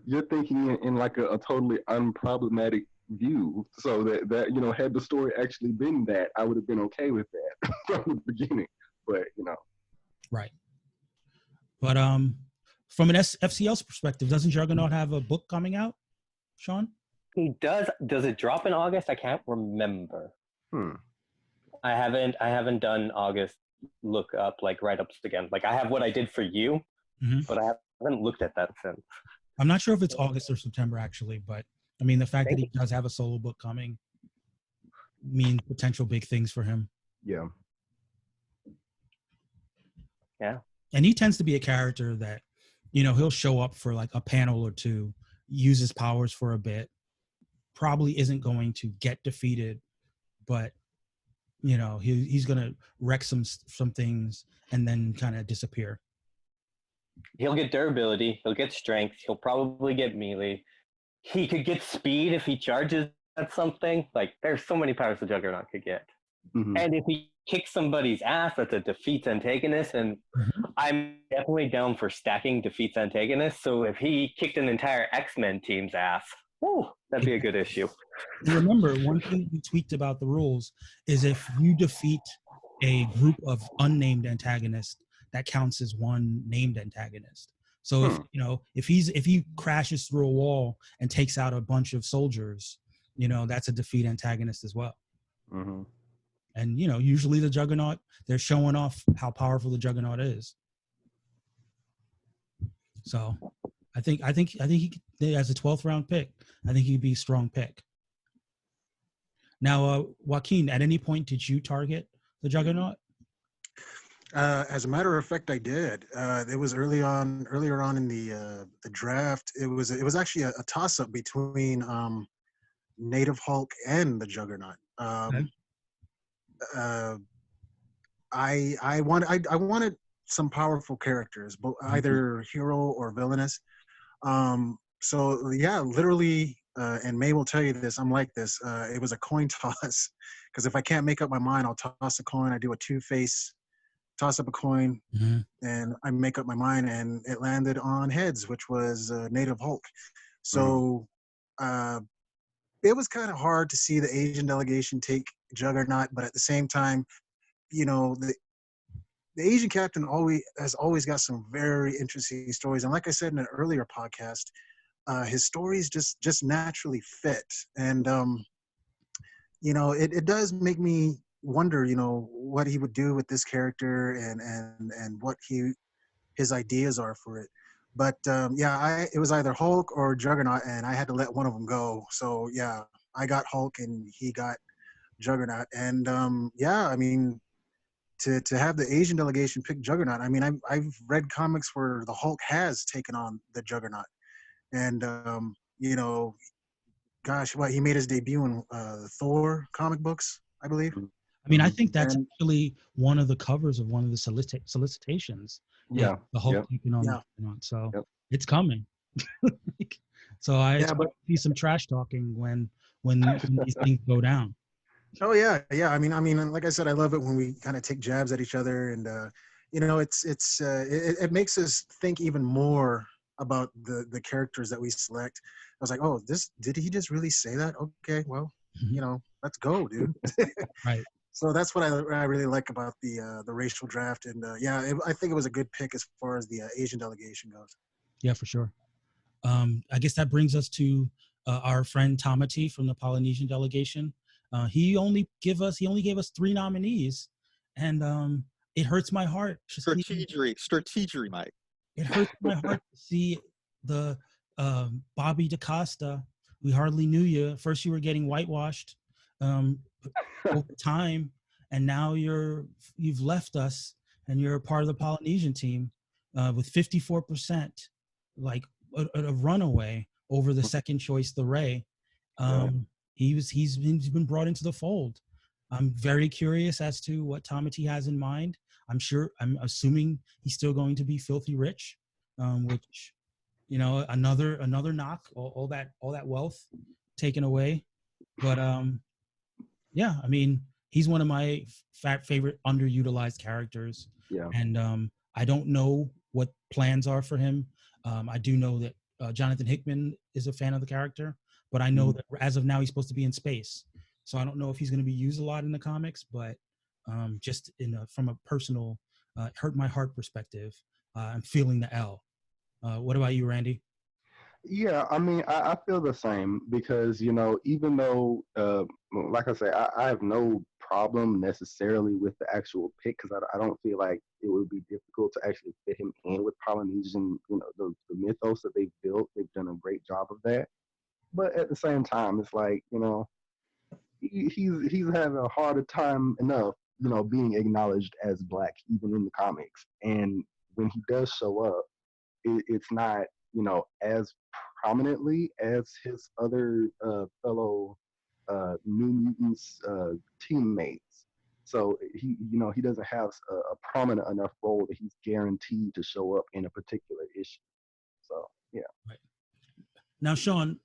[SPEAKER 3] you're thinking in like a totally unproblematic view. So that had the story actually been that, I would have been okay with that from the beginning. But
[SPEAKER 1] right. But from an FCL's perspective, doesn't Juggernaut have a book coming out, Shaun?
[SPEAKER 5] He does. Does it drop in August? I can't remember. I haven't done August look up, like write-ups again. Like I have what I did for you, but I haven't looked at that since.
[SPEAKER 1] I'm not sure if it's August or September actually, but I mean the fact that he does have a solo book coming means potential big things for him.
[SPEAKER 3] Yeah.
[SPEAKER 5] Yeah.
[SPEAKER 1] And he tends to be a character that, he'll show up for like a panel or two, use his powers for a bit, probably isn't going to get defeated, but he's going to wreck some things and then kind of disappear.
[SPEAKER 5] He'll get durability. He'll get strength. He'll probably get melee. He could get speed if he charges at something. Like there's so many powers the Juggernaut could get. And if he kicks somebody's ass, that's a defeats antagonist. And I'm definitely down for stacking defeats antagonists. So if he kicked an entire X-Men team's ass, that'd be a good issue.
[SPEAKER 1] Remember, one thing we tweaked about the rules is if you defeat a group of unnamed antagonists, that counts as one named antagonist. So if he crashes through a wall and takes out a bunch of soldiers, that's a defeat antagonist as well. And usually the Juggernaut, they're showing off how powerful the Juggernaut is. So I think he as a 12th round pick, I think he'd be a strong pick. Now, Joaquin, at any point did you target the Juggernaut?
[SPEAKER 4] As a matter of fact, I did. It was earlier on in the draft. It was actually a toss up between Native Hulk and the Juggernaut. I wanted some powerful characters, but either hero or villainous. So yeah, literally, and May will tell you this. I'm like this. It was a coin toss because if I can't make up my mind, I'll toss a coin. I do a Two-Face toss up a coin,
[SPEAKER 1] Mhm.
[SPEAKER 4] and I make up my mind, and it landed on heads, which was Native Hulk. So it was kind of hard to see the Asian delegation take Juggernaut, but at the same time, you know, the Asian captain always got some very interesting stories. And like I said in an earlier podcast, his stories just naturally fit. And you know, it does make me wonder, you know, what he would do with this character and what his ideas are for it. But yeah, it was either Hulk or Juggernaut, and I had to let one of them go. So yeah, I got Hulk and he got Juggernaut. And yeah, I mean, to have the Asian delegation pick Juggernaut, I mean, I've read comics where the Hulk has taken on the Juggernaut, and you know, gosh, what he made his debut in Thor comic books, I believe.
[SPEAKER 1] I mean, I think that's
[SPEAKER 4] And
[SPEAKER 1] actually one of the covers of one of the solicitations.
[SPEAKER 3] Yeah.
[SPEAKER 1] The Hulk
[SPEAKER 3] Yep.
[SPEAKER 1] taking on
[SPEAKER 4] Yeah.
[SPEAKER 1] the Juggernaut. So
[SPEAKER 3] Yep.
[SPEAKER 1] it's coming. So I
[SPEAKER 3] Yeah,
[SPEAKER 1] expect to see some trash talking when these things go down.
[SPEAKER 4] oh yeah, yeah. I mean, like I said, I love it when we kind of take jabs at each other, and you know, it makes us think even more about the characters that we select. I was like, oh, did he just really say that? Okay, well, you know, let's go, dude.
[SPEAKER 1] Right.
[SPEAKER 4] So that's what I really like about the racial draft, and yeah, I think it was a good pick as far as the Asian delegation goes.
[SPEAKER 1] Yeah, for sure. I guess that brings us to our friend Tamati from the Polynesian delegation. He only gave us 3 nominees, and it hurts my heart to see.
[SPEAKER 2] Strategery, Mike.
[SPEAKER 1] It hurts my heart to see the Bobby DaCosta. We hardly knew you. First, you were getting whitewashed over time, and now you've left us, and you're a part of the Polynesian team with 54%, like a runaway over the second choice, the Ray. He's been brought into the fold. I'm very curious as to what Tamati has in mind. I'm assuming he's still going to be filthy rich, which, you know, another knock, all that wealth taken away. But yeah, I mean, he's one of my favorite underutilized characters.
[SPEAKER 3] Yeah.
[SPEAKER 1] And I don't know what plans are for him. I do know that Jonathan Hickman is a fan of the character, but I know that as of now he's supposed to be in space. So I don't know if he's going to be used a lot in the comics, but just from a personal hurt my heart perspective, I'm feeling the L. What about you, Randy?
[SPEAKER 3] Yeah, I mean, I feel the same because, you know, even though, like I say, I have no problem necessarily with the actual pick because I don't feel like it would be difficult to actually fit him in with Polynesian, you know, the mythos that they've built. They've done a great job of that. But at the same time, it's like, you know, he's having a harder time enough, you know, being acknowledged as black, even in the comics. And when he does show up, it's not, you know, as prominently as his other fellow New Mutants teammates. So he, you know, he doesn't have a prominent enough role that he's guaranteed to show up in a particular issue. So yeah.
[SPEAKER 1] Right. Now, Shaun,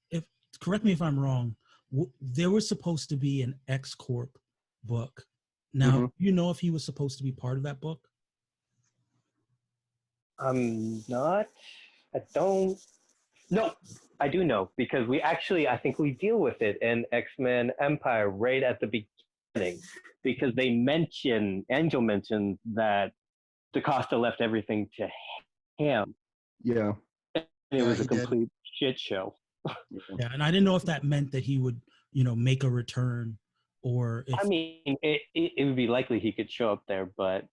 [SPEAKER 1] correct me if I'm wrong. There was supposed to be an X Corp book. Now, do you know if he was supposed to be part of that book?
[SPEAKER 5] I'm not. I don't. No, I do know because I think we deal with it in X-Men Empire right at the beginning because Angel mentioned that DaCosta left everything to him.
[SPEAKER 3] Yeah.
[SPEAKER 5] And it was a complete shit show.
[SPEAKER 1] Yeah, and I didn't know if that meant that he would, you know, make a return or if...
[SPEAKER 5] I mean, it would be likely he could show up there, but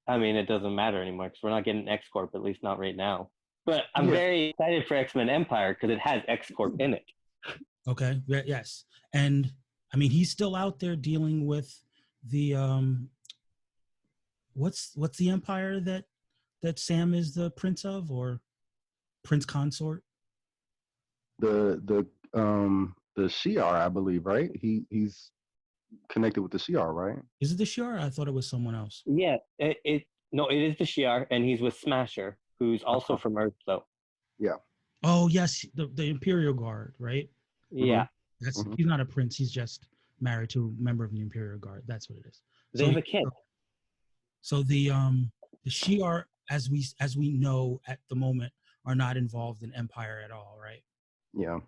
[SPEAKER 5] I mean, it doesn't matter anymore because we're not getting X-Corp, at least not right now. But I'm very excited for X-Men Empire because it has X-Corp in it.
[SPEAKER 1] Okay, yes. And, I mean, he's still out there dealing with the, what's the empire that Sam is the prince of, or prince consort?
[SPEAKER 3] The Shi'ar, I believe, right? He's connected with the Shi'ar, right?
[SPEAKER 1] Is it the Shi'ar? I thought it was someone else.
[SPEAKER 5] Yeah, it is the Shi'ar, and he's with Smasher, who's also from Earth, though.
[SPEAKER 3] Yeah.
[SPEAKER 1] Oh yes, the Imperial Guard, right?
[SPEAKER 5] Yeah.
[SPEAKER 1] He's not a prince. He's just married to a member of the Imperial Guard. That's what it is.
[SPEAKER 5] They have a kid.
[SPEAKER 1] So the Shi'ar, as we know at the moment, are not involved in Empire at all, right?
[SPEAKER 3] Yeah.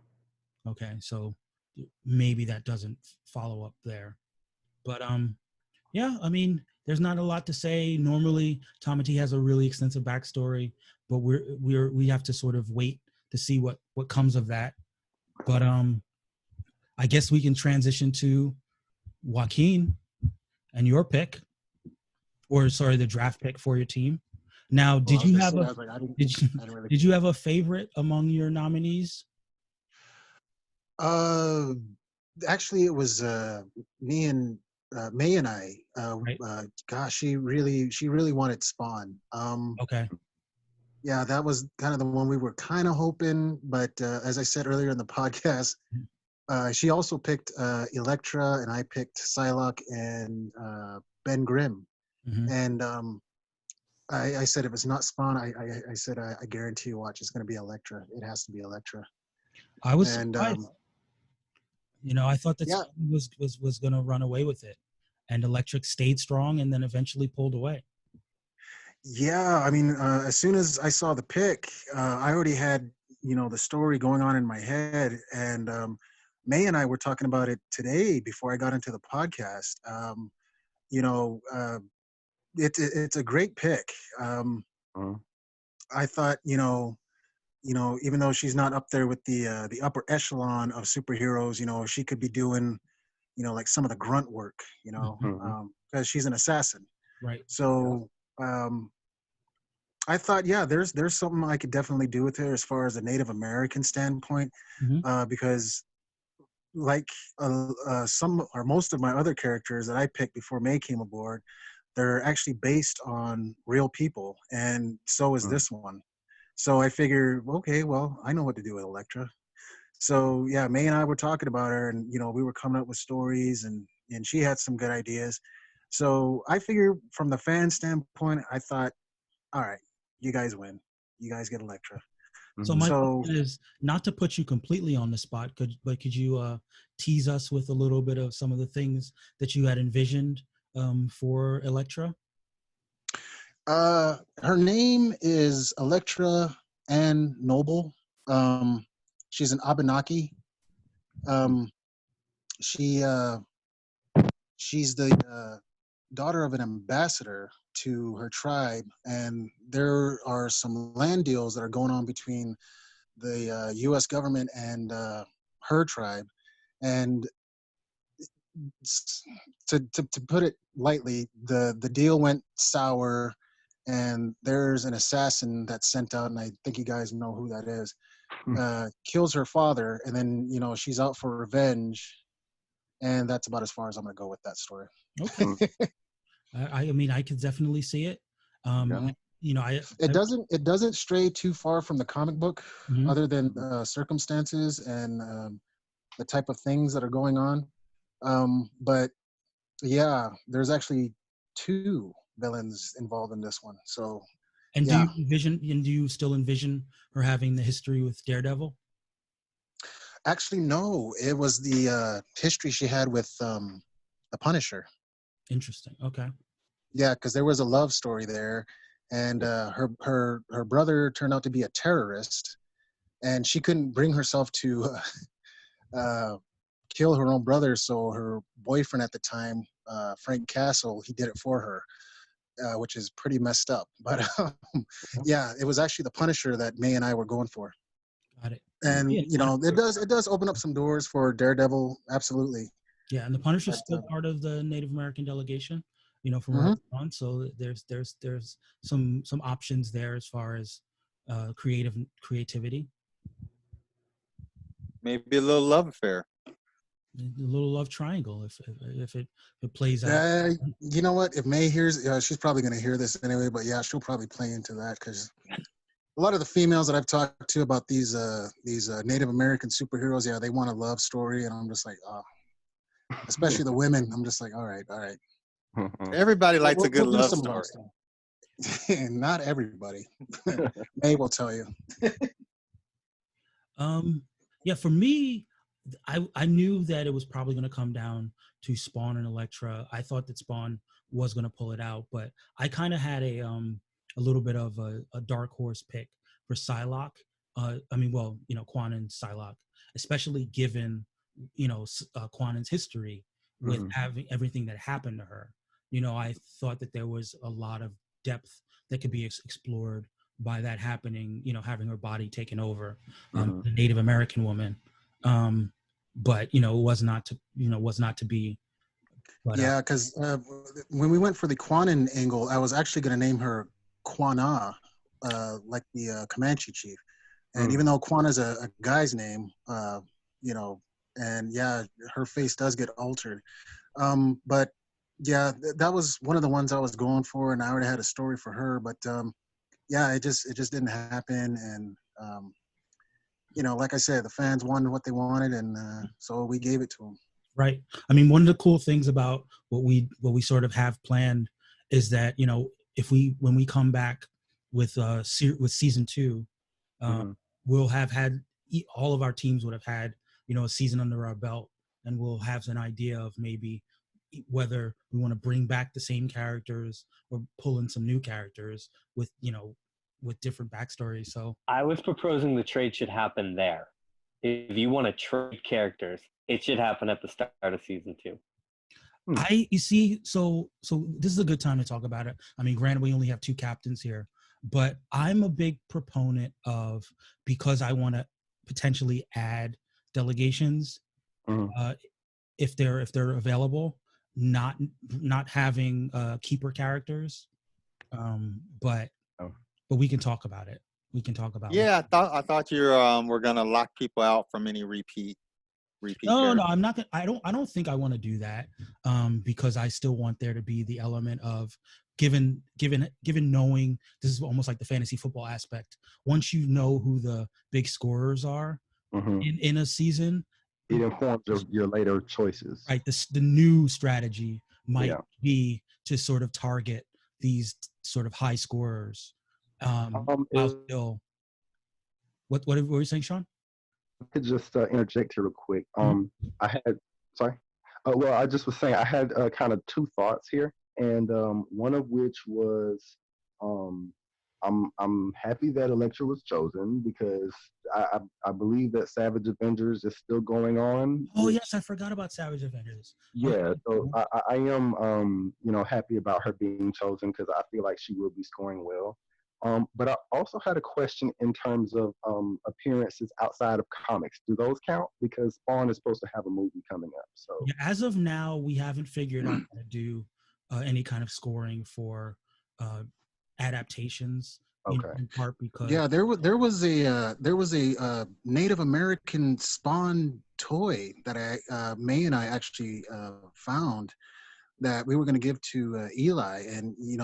[SPEAKER 1] Okay, so maybe that doesn't follow up there. But yeah, I mean, there's not a lot to say. Normally, Tamati has a really extensive backstory, but we have to sort of wait to see what comes of that. But I guess we can transition to Joaquin and your pick, or sorry, the draft pick for your team. Now,
[SPEAKER 4] Well, I
[SPEAKER 1] did
[SPEAKER 4] was
[SPEAKER 1] you
[SPEAKER 4] gonna
[SPEAKER 1] have
[SPEAKER 4] say,
[SPEAKER 1] a
[SPEAKER 4] I was like,
[SPEAKER 1] did you
[SPEAKER 4] I didn't really.
[SPEAKER 1] did you have a favorite among your nominees?
[SPEAKER 4] Uh, Actually, it was me and May and I.
[SPEAKER 1] Right.
[SPEAKER 4] Gosh, she really wanted Spawn.
[SPEAKER 1] Okay.
[SPEAKER 4] Yeah, that was kind of the one we were kind of hoping, but as I said earlier in the podcast, she also picked Elektra, and I picked Psylocke and Ben Grimm.
[SPEAKER 1] Mm-hmm.
[SPEAKER 4] And I said if it's not Spawn, I said I guarantee you, watch, it's going to be Elektra. It has to be Elektra.
[SPEAKER 1] I was
[SPEAKER 4] And
[SPEAKER 1] surprised. I thought that
[SPEAKER 4] yeah,
[SPEAKER 1] Spawn was going to run away with it, and Electric stayed strong, and then eventually pulled away.
[SPEAKER 4] yeah. I mean, as soon as I saw the pick, I already had the story going on in my head, and May and I were talking about it today before I got into the podcast. You know, it's a great pick.
[SPEAKER 3] Uh,
[SPEAKER 4] I thought, even though she's not up there with the upper echelon of superheroes, she could be doing, like some of the grunt work,
[SPEAKER 1] Mhm.
[SPEAKER 4] because she's an assassin.
[SPEAKER 1] Right.
[SPEAKER 4] So um, I thought, yeah, there's something I could definitely do with her as far as a Native American standpoint,
[SPEAKER 1] Mhm.
[SPEAKER 4] because like some or most of my other characters that I picked before May came aboard, they're actually based on real people, and so is this one. So I figure, okay, well, I know what to do with Elektra. So yeah, May and I were talking about her, and we were coming up with stories, and she had some good ideas. So I figure, from the fan standpoint, I thought, all right, you guys win. You guys get Elektra.
[SPEAKER 1] So
[SPEAKER 3] mhm.
[SPEAKER 1] my
[SPEAKER 4] So
[SPEAKER 1] question is not to put you completely on the spot, could you tease us with a little bit of some of the things that you had envisioned for Elektra?
[SPEAKER 4] her name is Elektra Ann Noble. Um, she's an Abenaki. Um, she she's the daughter of an ambassador to her tribe, and there are some land deals that are going on between the U.S. government and her tribe. And to put it lightly, the deal went sour, and there's an assassin that's sent out, and I think you guys know who that is. Kills her father, and then she's out for revenge, and that's about as far as I'm gonna go with that story.
[SPEAKER 1] Okay. I mean, I could definitely see it.
[SPEAKER 3] Yeah.
[SPEAKER 4] It doesn't stray too far from the comic book,
[SPEAKER 1] Mhm.
[SPEAKER 4] other than circumstances and the type of things that are going on. But yeah, there's actually two villains involved in this one. So
[SPEAKER 1] And
[SPEAKER 4] yeah,
[SPEAKER 1] do you still envision her having the history with Daredevil?
[SPEAKER 4] actually no, it was the history she had with the Punisher.
[SPEAKER 1] Interesting. Okay.
[SPEAKER 4] Yeah, because there was a love story there, and her brother turned out to be a terrorist, and she couldn't bring herself to uh, kill her own brother. So her boyfriend at the time, Frank Castle, he did it for her, which is pretty messed up. But yeah, it was actually the Punisher that May and I were going for.
[SPEAKER 1] Got it.
[SPEAKER 4] And
[SPEAKER 1] Yeah.
[SPEAKER 4] it does open up some doors for Daredevil, absolutely.
[SPEAKER 1] Yeah, and the Punisher's
[SPEAKER 4] But
[SPEAKER 1] still part of the Native American delegation, from
[SPEAKER 4] mhm.
[SPEAKER 1] early on. So there's some options there as far as creativity.
[SPEAKER 2] Maybe a little love affair.
[SPEAKER 1] A little love triangle if it plays out.
[SPEAKER 4] You know what? If May hears, she's probably going to hear this anyway. But yeah, she'll probably play into that, because a lot of the females that I've talked to about these Native American superheroes, yeah, they want a love story, and I'm just like, oh, especially the women. I'm just like, all right, all right.
[SPEAKER 2] Everybody likes a good
[SPEAKER 4] We'll do
[SPEAKER 2] love
[SPEAKER 4] some love
[SPEAKER 2] story.
[SPEAKER 4] stuff. Not everybody. May will tell you.
[SPEAKER 1] Yeah, for me, I knew that it was probably going to come down to Spawn and Elektra. I thought that Spawn was going to pull it out. But I kind of had a little bit of a dark horse pick for Psylocke. Quan and Psylocke, especially given Quanen's history with having everything that happened to her. I thought that there was a lot of depth that could be explored by that happening, having her body taken over, the Native American woman. But it was not to be. But,
[SPEAKER 4] yeah, because when we went for the Quanon angle, I was actually going to name her Quana, like the Comanche chief. And even though Quana is a guy's name, and yeah, her face does get altered. But yeah, that was one of the ones I was going for, and I already had a story for her. But yeah, it just didn't happen. And like I said, the fans wanted what they wanted, and so we gave it to them.
[SPEAKER 1] Right. I mean, one of the cool things about what we sort of have planned is that when we come back with season 2, we'll have had all of our teams would have had a season under our belt, and we'll have an idea of maybe whether we want to bring back the same characters or pull in some new characters with different backstories. So
[SPEAKER 5] I was proposing the trade should happen there. If you want to trade characters, it should happen at the start of season 2.
[SPEAKER 1] So this is a good time to talk about it. I mean, granted, we only have 2 captains here, but I'm a big proponent of, because I want to potentially add delegations, if they're available, not having keeper characters, but we can talk about it. We can talk about it.
[SPEAKER 2] Yeah, I thought you were gonna lock people out from any repeat.
[SPEAKER 1] No, I'm not gonna. I don't think I want to do that, because I still want there to be the element of given knowing, this is almost like the fantasy football aspect. Once you know who the big scorers are in a season,
[SPEAKER 3] it informs your later choices.
[SPEAKER 1] Right. The new strategy might be to sort of target these sort of high scorers. Still, what were you saying, Shaun?
[SPEAKER 3] I could just interject here real quick. I just was saying I had kind of 2 thoughts here, and one of which was I'm happy that Elektra was chosen, because I believe that Savage Avengers is still going on.
[SPEAKER 1] Oh yes, I forgot about Savage Avengers.
[SPEAKER 3] Yeah, so I am happy about her being chosen, because I feel like she will be scoring well. But I also had a question in terms of appearances outside of comics. Do those count? Because Spawn is supposed to have a movie coming up. So
[SPEAKER 1] yeah, as of now, we haven't figured out how to do any kind of scoring for adaptations.
[SPEAKER 3] Okay.
[SPEAKER 1] In part because
[SPEAKER 4] there was a Native American Spawn toy that May and I actually found, that we were going to give to Eli, and he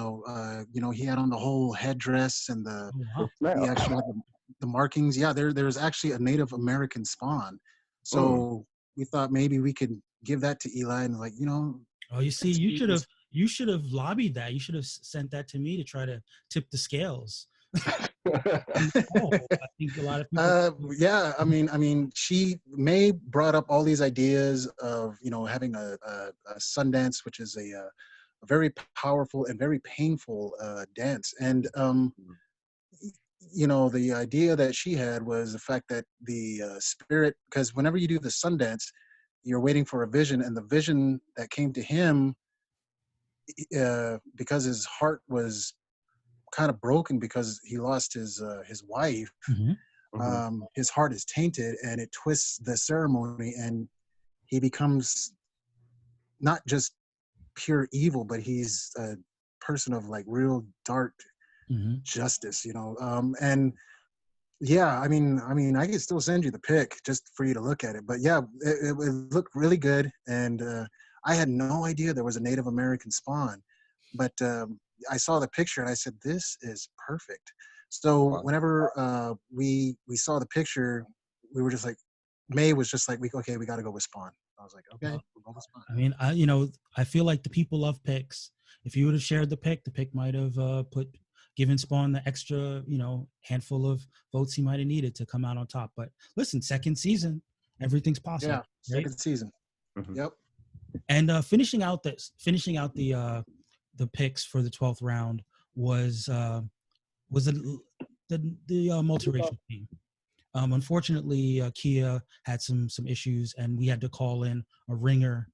[SPEAKER 4] had on the whole headdress and he actually had the markings. Yeah, there's actually a Native American Spawn, so we thought maybe we could give that to Eli, and
[SPEAKER 1] Oh, you see, you should have lobbied that. You should have sent that to me to try to tip the scales. I think a lot of people.
[SPEAKER 4] Yeah, I mean, May brought up all these ideas of having a Sundance, which is a very powerful and very painful dance, and the idea that she had was the fact that the spirit, because whenever you do the Sundance, you're waiting for a vision, and the vision that came to him, because his heart was kind of broken because he lost his wife. His heart is tainted, and it twists the ceremony, and he becomes not just pure evil, but he's a person of like real dark justice, and yeah, I mean I can still send you the pic just for you to look at it, but yeah, it looked really good, and I had no idea there was a Native American Spawn, but I saw the picture and I said, this is perfect. So whenever we saw the picture, we were just like, May was just like, we got to go with Spawn. I was like, okay, we'll go with Spawn.
[SPEAKER 1] I mean, I feel like the people love picks. If you would have shared the pick might have given Spawn the extra, handful of votes he might have needed to come out on top. But listen, second season, everything's possible.
[SPEAKER 4] Yeah, second season. Yep.
[SPEAKER 1] And finishing out the the picks for the 12th round was the multiracial team. Unfortunately, Kia had some issues, and we had to call in a ringer.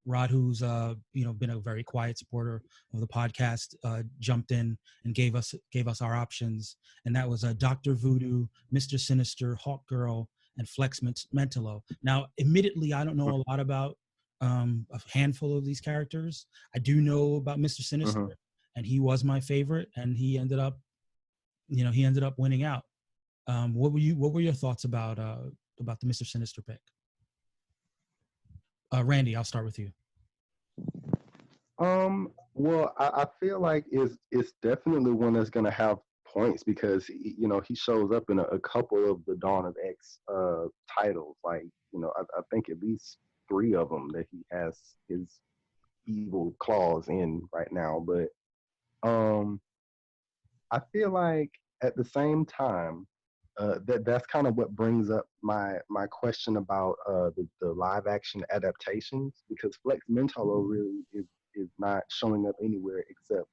[SPEAKER 1] Rod, who's been a very quiet supporter of the podcast, jumped in and gave us our options, and that was Dr. Voodoo, Mr. Sinister, Hawk Girl, and Flex Mentalo. Now, admittedly, I don't know a lot about a handful of these characters. I do know about Mr. Sinister, and he was my favorite, and he ended up winning out. What were your thoughts about the Mr. Sinister pick? Randy, I'll start with you.
[SPEAKER 3] Well, I feel like it's definitely one that's gonna have points because he shows up in a couple of the Dawn of X titles. Like I think at least 3 of them that he has his evil claws in right now. But I feel like at the same time, that's kind of what brings up my question about the live action adaptations, because Flex Mentalo really is not showing up anywhere except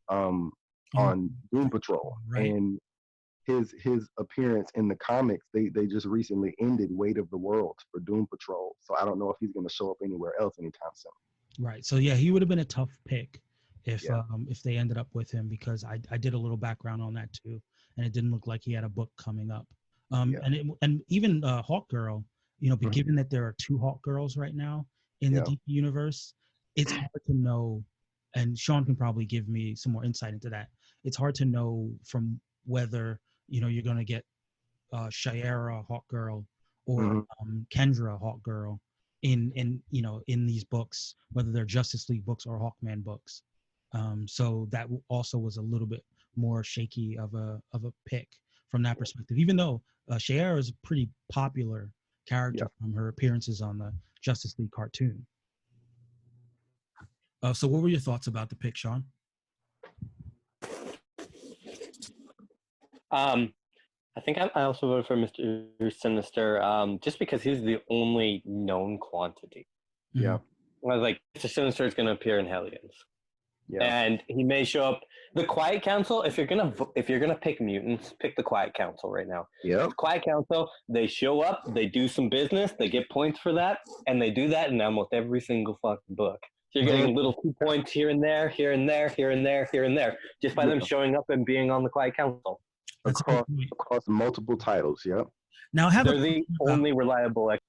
[SPEAKER 3] on Doom Patrol,
[SPEAKER 1] right.
[SPEAKER 3] And his appearance in the comics, they just recently ended Weight of the World for Doom Patrol, so I don't know if he's going to show up anywhere else anytime soon.
[SPEAKER 1] Right. So yeah, he would have been a tough pick if they ended up with him, because I did a little background on that too, and it didn't look like he had a book coming up. And even Hawk Girl, but given that there are 2 Hawk Girls right now in the DC universe, it's hard to know, and Shaun can probably give me some more insight into that. It's hard to know from whether you're going to get Shiera Hawk Girl or Kendra Hawk Girl in these books, whether they're Justice League books or Hawkman books. So that also was a little bit more shaky of a pick from that perspective, even though Shiera is a pretty popular character from her appearances on the Justice League cartoon. So what were your thoughts about the pick, Shaun?
[SPEAKER 5] I think I also voted for Mr. Sinister, just because he's the only known quantity.
[SPEAKER 3] Yeah.
[SPEAKER 5] I was like, Mr. Sinister is going to appear in Hellions.
[SPEAKER 3] Yeah.
[SPEAKER 5] And he may show up. The Quiet Council, if you're gonna pick mutants, pick the Quiet Council right now.
[SPEAKER 3] Yeah.
[SPEAKER 5] Quiet Council, they show up, they do some business, they get points for that, and they do that in almost every single fucking book. So you're getting little 2 points here and there, here and there, here and there, here and there, just by them showing up and being on the Quiet Council.
[SPEAKER 3] Across multiple titles,
[SPEAKER 1] Now
[SPEAKER 5] they're the only reliable.
[SPEAKER 1] I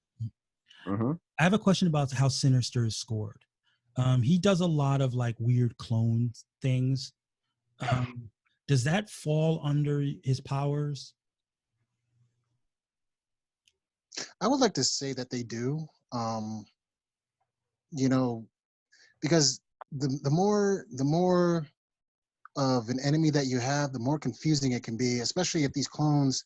[SPEAKER 1] have a question about how Sinister is scored. He does a lot of like weird clone things. Does that fall under his powers?
[SPEAKER 4] I would like to say that they do. Because the more of an enemy that you have, the more confusing it can be, especially if these clones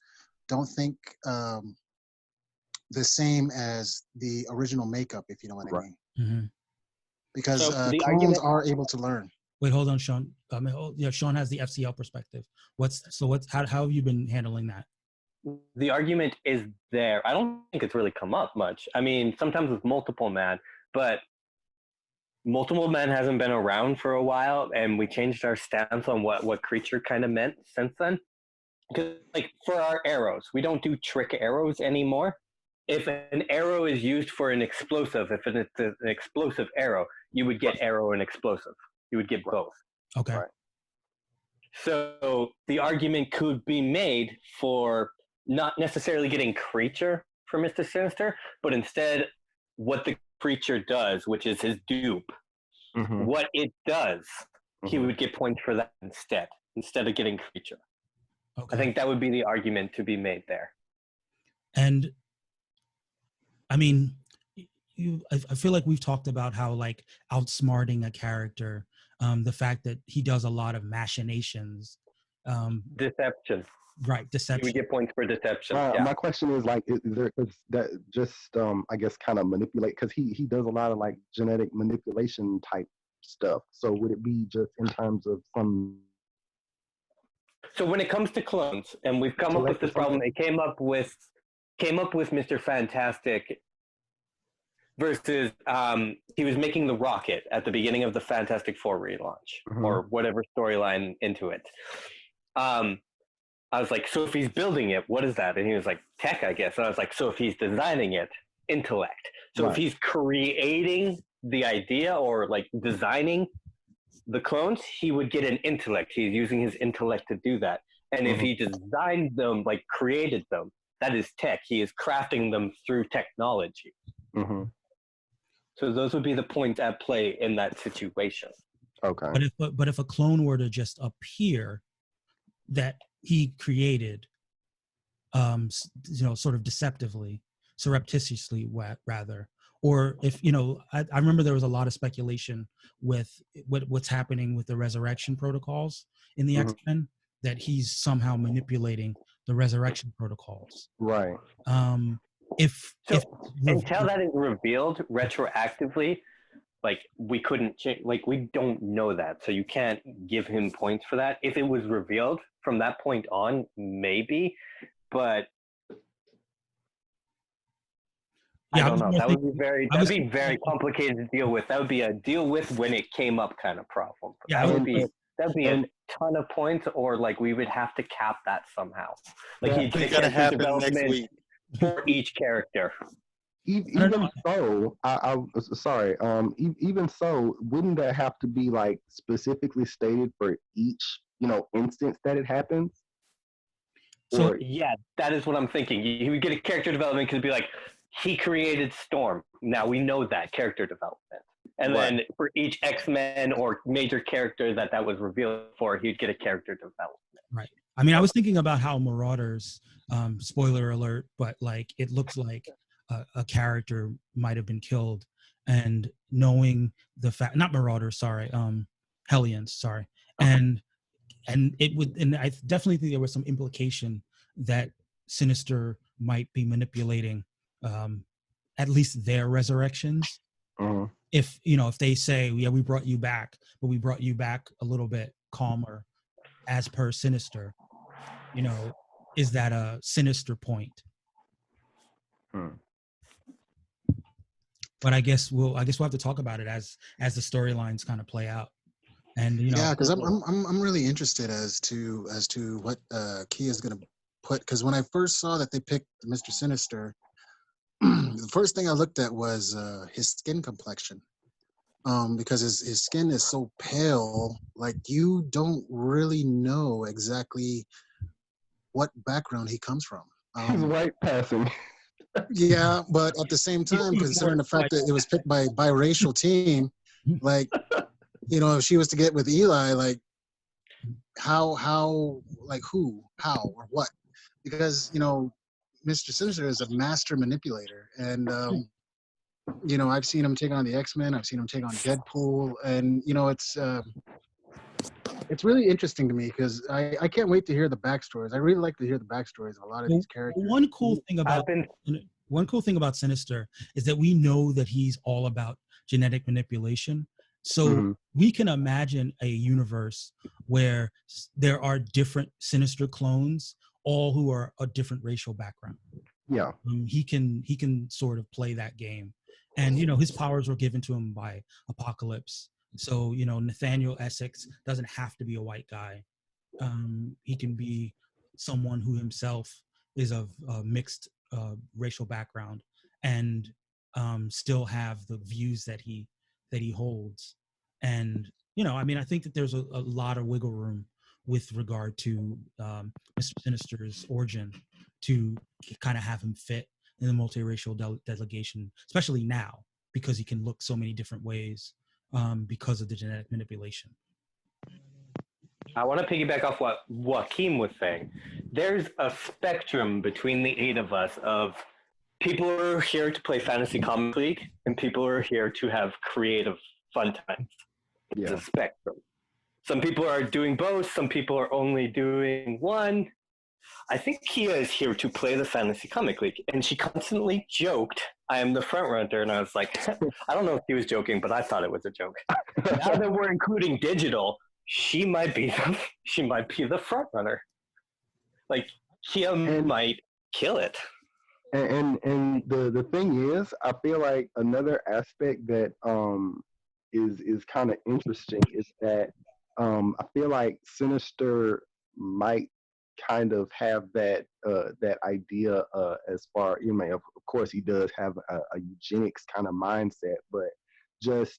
[SPEAKER 4] don't think the same as the original makeup, if you know what I mean.
[SPEAKER 1] Mm-hmm.
[SPEAKER 4] Because clones are able to learn.
[SPEAKER 1] Wait, hold on, Shaun. Shaun has the FCL perspective. How have you been handling that?
[SPEAKER 5] The argument is there. I don't think it's really come up much. I mean, sometimes with Multiple Man, but Multiple Man hasn't been around for a while, and we changed our stance on what creature kind of meant since then. Because, like, for our arrows, we don't do trick arrows anymore. If an arrow is used for an explosive, if it's an explosive arrow, you would get arrow and explosive. You would get both.
[SPEAKER 1] Okay.
[SPEAKER 5] Right. So the argument could be made for not necessarily getting creature for Mr. Sinister, but instead what the creature does, which is his dupe, what it does, he would get points for that instead of getting creature. Okay. I think that would be the argument to be made there.
[SPEAKER 1] And I mean, I feel like we've talked about how, like, outsmarting a character, the fact that he does a lot of machinations.
[SPEAKER 5] Deception.
[SPEAKER 1] Right, deception.
[SPEAKER 5] You would get points for deception.
[SPEAKER 3] My question is, like, is that just, I guess, kind of manipulate, because he does a lot of, like, genetic manipulation type stuff. So would it be just in terms of some...
[SPEAKER 5] So when it comes to clones, and we've come up with this problem, it came up with Mr. Fantastic. versus he was making the rocket at the beginning of the Fantastic Four relaunch or whatever storyline into it. I was like, so if he's building it, what is that? And he was like, tech, I guess. And I was like, so if he's designing it, intellect. So if he's creating the idea or like designing the clones, he would get an intellect. He's using his intellect to do that. And if he designed them, like created them, that is tech. He is crafting them through technology. So those would be the points at play in that situation.
[SPEAKER 3] Okay.
[SPEAKER 1] But if a clone were to just appear that he created, sort of deceptively, surreptitiously, rather, or if I remember there was a lot of speculation with what's happening with the resurrection protocols in the X-Men, that he's somehow manipulating the resurrection protocols.
[SPEAKER 3] Right.
[SPEAKER 5] Until that is revealed retroactively, like we couldn't change, like we don't know that, so you can't give him points for that. If it was revealed from that point on, maybe, but I don't know. That would be very complicated to deal with. That would be a deal with when it came up kind of problem.
[SPEAKER 1] Yeah,
[SPEAKER 5] that'd be a ton of points, or like we would have to cap that somehow. Like you
[SPEAKER 2] gotta happen next week
[SPEAKER 5] for each character.
[SPEAKER 3] Even so, even so, wouldn't that have to be like specifically stated for each, instance that it happens?
[SPEAKER 5] So yeah, that is what I'm thinking. You would get a character development because it'd be like, he created Storm. Now we know that character development. And then for each X-Men or major character that was revealed for, he'd get a character development.
[SPEAKER 1] Right. I mean, I was thinking about how Marauders, spoiler alert, but like it looks like a character might have been killed, and knowing the fact, not Marauders, sorry, Hellions, sorry, and it would, and I definitely think there was some implication that Sinister might be manipulating at least their resurrections. If they say, yeah, we brought you back, but we brought you back a little bit calmer, as per Sinister, is that a Sinister point? But I guess we'll have to talk about it as the storylines kind of play out. And
[SPEAKER 4] yeah, because I'm really interested as to what Key is going to put, because when I first saw that they picked Mr. Sinister, the first thing I looked at was his skin complexion, because his skin is so pale, like you don't really know exactly what background he comes from.
[SPEAKER 3] He's white passing.
[SPEAKER 4] Yeah, but at the same time, considering the fact that it was picked by biracial team, like, if she was to get with Eli, like, how, like, who, how, or what? Because, Mr. Sinister is a master manipulator. And, I've seen him take on the X-Men. I've seen him take on Deadpool. And, it's really interesting to me because I can't wait to hear the backstories. I really like to hear the backstories of a lot of these characters.
[SPEAKER 1] One cool thing about Sinister is that we know that he's all about genetic manipulation. So we can imagine a universe where there are different Sinister clones, all who are a different racial background.
[SPEAKER 3] Yeah.
[SPEAKER 1] He can sort of play that game. And, his powers were given to him by Apocalypse. So, Nathaniel Essex doesn't have to be a white guy. He can be someone who himself is of a mixed racial background and still have the views that he holds. And, I think that there's a lot of wiggle room with regard to Mr. Sinister's origin to kind of have him fit in the multiracial delegation, especially now, because he can look so many different ways. Because of the genetic manipulation.
[SPEAKER 5] I want to piggyback off what Joaquin was saying. There's a spectrum between the 8 of us of people who are here to play Fantasy Comic League and people who are here to have creative fun times. It's a spectrum. Some people are doing both. Some people are only doing one. I think Kia is here to play the Fantasy Comic League, and she constantly joked, I am the front runner, and I was like, I don't know if she was joking, but I thought it was a joke. Now that we're including digital, she might be the front runner. Like, Kia might kill it.
[SPEAKER 3] And the thing is, I feel like another aspect that is kind of interesting is that I feel like Sinister might kind of have that idea as far, you know, of course he does have a eugenics kind of mindset, but just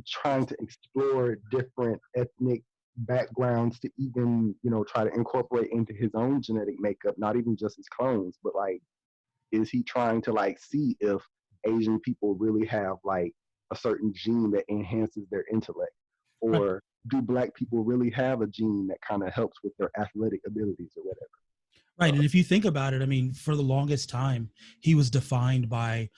[SPEAKER 3] trying to explore different ethnic backgrounds to even, you know, try to incorporate into his own genetic makeup, not even just his clones, but like, is he trying to like see if Asian people really have like a certain gene that enhances their intellect,
[SPEAKER 1] Right.
[SPEAKER 3] or do black people really have a gene that kind of helps with their athletic abilities or whatever?
[SPEAKER 1] Right, and if you think about it, I mean, for the longest time, he was defined by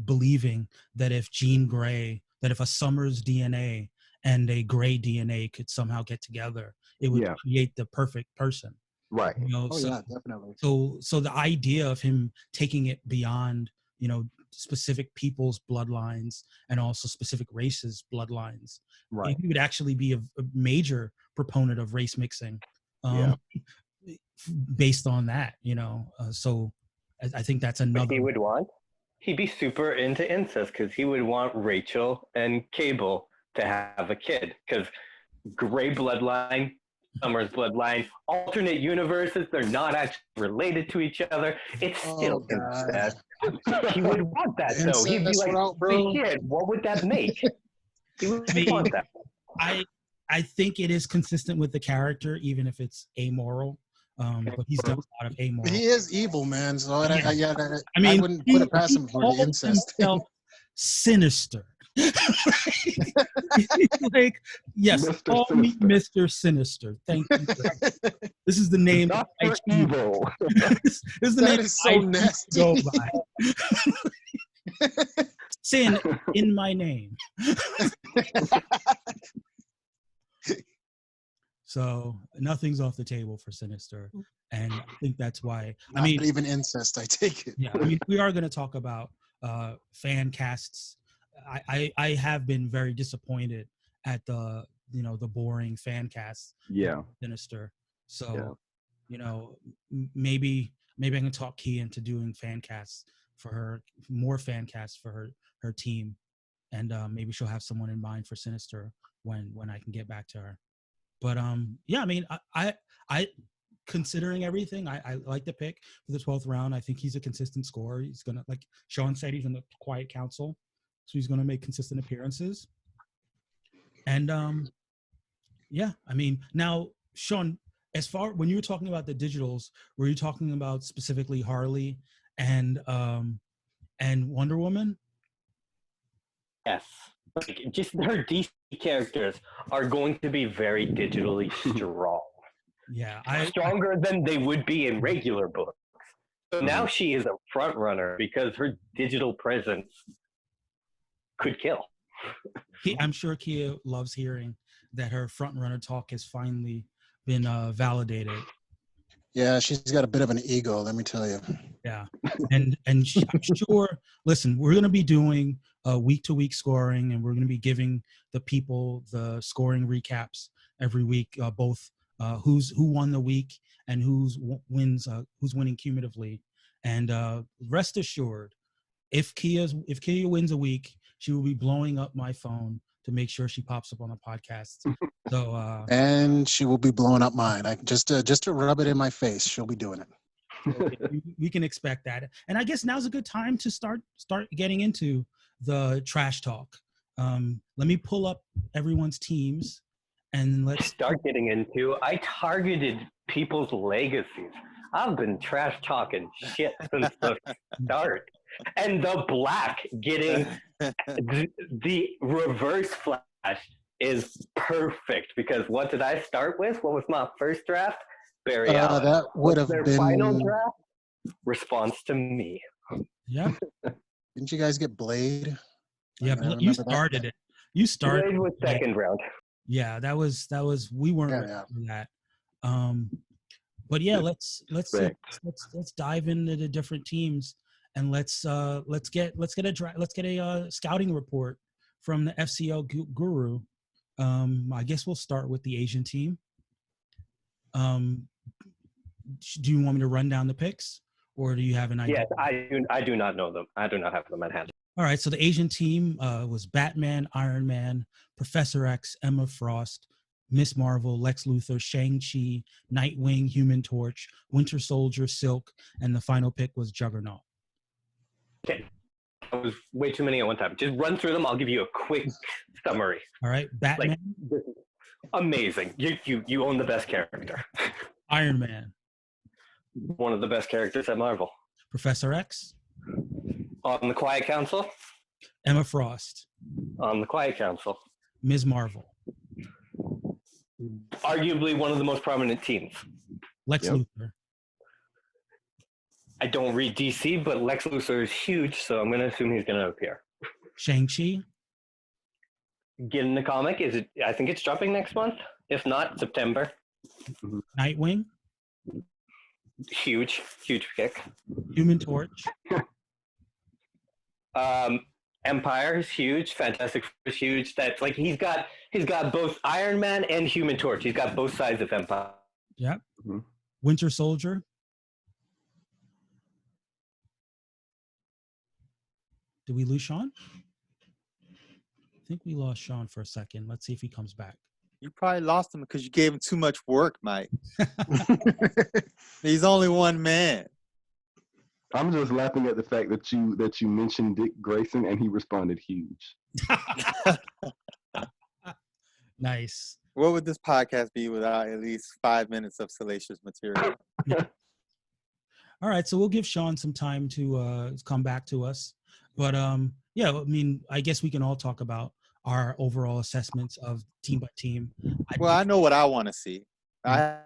[SPEAKER 1] believing that if a Summers DNA and a Gray DNA could somehow get together, it would
[SPEAKER 3] Yeah,
[SPEAKER 1] create the perfect person.
[SPEAKER 3] right.
[SPEAKER 1] You know,
[SPEAKER 4] Oh
[SPEAKER 1] so
[SPEAKER 4] yeah, definitely.
[SPEAKER 1] so the idea of him taking it beyond, you know, specific people's bloodlines and also specific races bloodlines, he
[SPEAKER 3] Right.
[SPEAKER 1] would actually be a major proponent of race mixing.
[SPEAKER 3] Yeah.
[SPEAKER 1] Um, based on that, you know. So I think that's
[SPEAKER 5] What
[SPEAKER 1] another.
[SPEAKER 5] he would want? He'd be super into incest because he would want Rachel and Cable to have a kid. Because Gray bloodline, Summer's bloodline, alternate universes, they're not actually related to each other. It's
[SPEAKER 4] Oh
[SPEAKER 5] still
[SPEAKER 4] God,
[SPEAKER 5] incest. He would want that
[SPEAKER 4] the
[SPEAKER 5] though. He'd be
[SPEAKER 4] incest
[SPEAKER 5] like,
[SPEAKER 4] route,
[SPEAKER 5] holy
[SPEAKER 4] bro.
[SPEAKER 5] shit, what would that make? He would
[SPEAKER 1] I mean,
[SPEAKER 5] want that.
[SPEAKER 1] I I think it is consistent with the character, even if it's amoral. But he's done a lot of amoral.
[SPEAKER 4] He is evil, man. So
[SPEAKER 1] Yeah. I
[SPEAKER 4] I
[SPEAKER 1] mean,
[SPEAKER 4] wouldn't put it past
[SPEAKER 1] he
[SPEAKER 4] him for the
[SPEAKER 1] calls
[SPEAKER 4] incest.
[SPEAKER 1] himself Sinister. He's like, yes,
[SPEAKER 3] Mr.
[SPEAKER 1] call me
[SPEAKER 3] Sinister.
[SPEAKER 1] Mr. Sinister. Thank you. This is the name that I
[SPEAKER 3] Dr.
[SPEAKER 1] choose.
[SPEAKER 3] Evil.
[SPEAKER 1] This is the
[SPEAKER 4] That
[SPEAKER 1] name
[SPEAKER 4] is
[SPEAKER 1] I
[SPEAKER 4] so
[SPEAKER 1] choose to
[SPEAKER 4] nasty.
[SPEAKER 1] go by. Sin in my name. So nothing's off the table for Sinister, and I think that's why. I
[SPEAKER 4] Not
[SPEAKER 1] mean,
[SPEAKER 4] even incest. I take it.
[SPEAKER 1] yeah, I mean, we are going to talk about fan casts. I have been very disappointed at the boring fan casts.
[SPEAKER 3] Yeah.
[SPEAKER 1] Sinister. So
[SPEAKER 3] Yeah.
[SPEAKER 1] maybe I can talk Key into doing fan casts for her, more fan casts for her team, and maybe she'll have someone in mind for Sinister when I can get back to her. But yeah, I mean, I considering everything, I like the pick for the 12th round. I think he's a consistent scorer. He's gonna, like Shaun said, he's in the quiet council, so he's gonna make consistent appearances. And yeah, I mean, now Shaun, as far when you were talking about the digitals, were you talking about specifically Harley and Wonder Woman?
[SPEAKER 5] Yes. Like, just her DC characters are going to be very digitally strong.
[SPEAKER 1] Yeah,
[SPEAKER 5] Stronger than they would be in regular books. So now
[SPEAKER 3] Mhm.
[SPEAKER 5] she is a front runner because her digital presence could kill.
[SPEAKER 1] I'm sure Kia loves hearing that her front runner talk has finally been validated.
[SPEAKER 4] Yeah, she's got a bit of an ego, let me tell you.
[SPEAKER 1] Yeah, and I'm sure. Listen, we're going to be doing week to week scoring, and we're going to be giving the people the scoring recaps every week, both who won the week and who's winning cumulatively. And rest assured, if Kia wins a week, she will be blowing up my phone to make sure she pops up on the podcast. So
[SPEAKER 4] And she will be blowing up mine. Just to rub it in my face, she'll be doing it.
[SPEAKER 1] we can expect that. And I guess now's a good time to start getting into the trash talk. Let me pull up everyone's teams and let's
[SPEAKER 5] start getting into. I targeted people's legacies. I've been trash talking shit since the start. And the black getting the reverse flash is perfect because what did I start with? What was my first draft? Barry Allen.
[SPEAKER 4] That would have
[SPEAKER 5] their
[SPEAKER 4] been
[SPEAKER 5] final draft? Response to me.
[SPEAKER 1] Yeah.
[SPEAKER 4] Didn't you guys get Blade?
[SPEAKER 1] Yeah, you started it. You started
[SPEAKER 5] Blade was second round.
[SPEAKER 1] Yeah, that was we weren't ready for that. But yeah, let's dive into the different teams and let's get a scouting report from the FCL guru. I guess we'll start with the Asian team. Do you want me to run down the picks, or do you have an idea?
[SPEAKER 5] Yes, I do not know them. I do not have them at hand.
[SPEAKER 1] All right, so the Asian team was Batman, Iron Man, Professor X, Emma Frost, Miss Marvel, Lex Luthor, Shang-Chi, Nightwing, Human Torch, Winter Soldier, Silk, and the final pick was Juggernaut.
[SPEAKER 5] Okay. That was way too many at one time. Just run through them. I'll give you a quick summary.
[SPEAKER 1] All right, Batman,
[SPEAKER 5] Like, amazing. You own the best character.
[SPEAKER 1] Iron Man,
[SPEAKER 5] One of the best characters at Marvel.
[SPEAKER 1] Professor X,
[SPEAKER 5] On the Quiet Council.
[SPEAKER 1] Emma Frost,
[SPEAKER 5] On the Quiet Council.
[SPEAKER 1] Ms. Marvel,
[SPEAKER 5] Arguably one of the most prominent teams.
[SPEAKER 1] Lex Luthor,
[SPEAKER 5] I don't read DC, but Lex Luthor is huge, so I'm going to assume he's going to appear.
[SPEAKER 1] Shang-Chi,
[SPEAKER 5] Get in the comic. I think it's dropping next month. If not, September.
[SPEAKER 1] Nightwing,
[SPEAKER 5] Huge pick.
[SPEAKER 1] Human Torch,
[SPEAKER 5] Empire is huge. Fantastic Four is huge. That's like he's got both Iron Man and Human Torch. He's got both sides of Empire.
[SPEAKER 1] yeah, Winter Soldier. Did we lose Shaun? I think we lost Shaun for a second. Let's see if he comes back.
[SPEAKER 2] You probably lost him because you gave him too much work, Mike. He's only one man.
[SPEAKER 3] I'm just laughing at the fact that you mentioned Dick Grayson and he responded huge.
[SPEAKER 1] Nice.
[SPEAKER 2] What would this podcast be without at least 5 minutes of salacious material?
[SPEAKER 1] All right, so we'll give Shaun some time to come back to us. But yeah, I mean, I guess we can all talk about our overall assessments of team by team.
[SPEAKER 2] I know what I want to see. I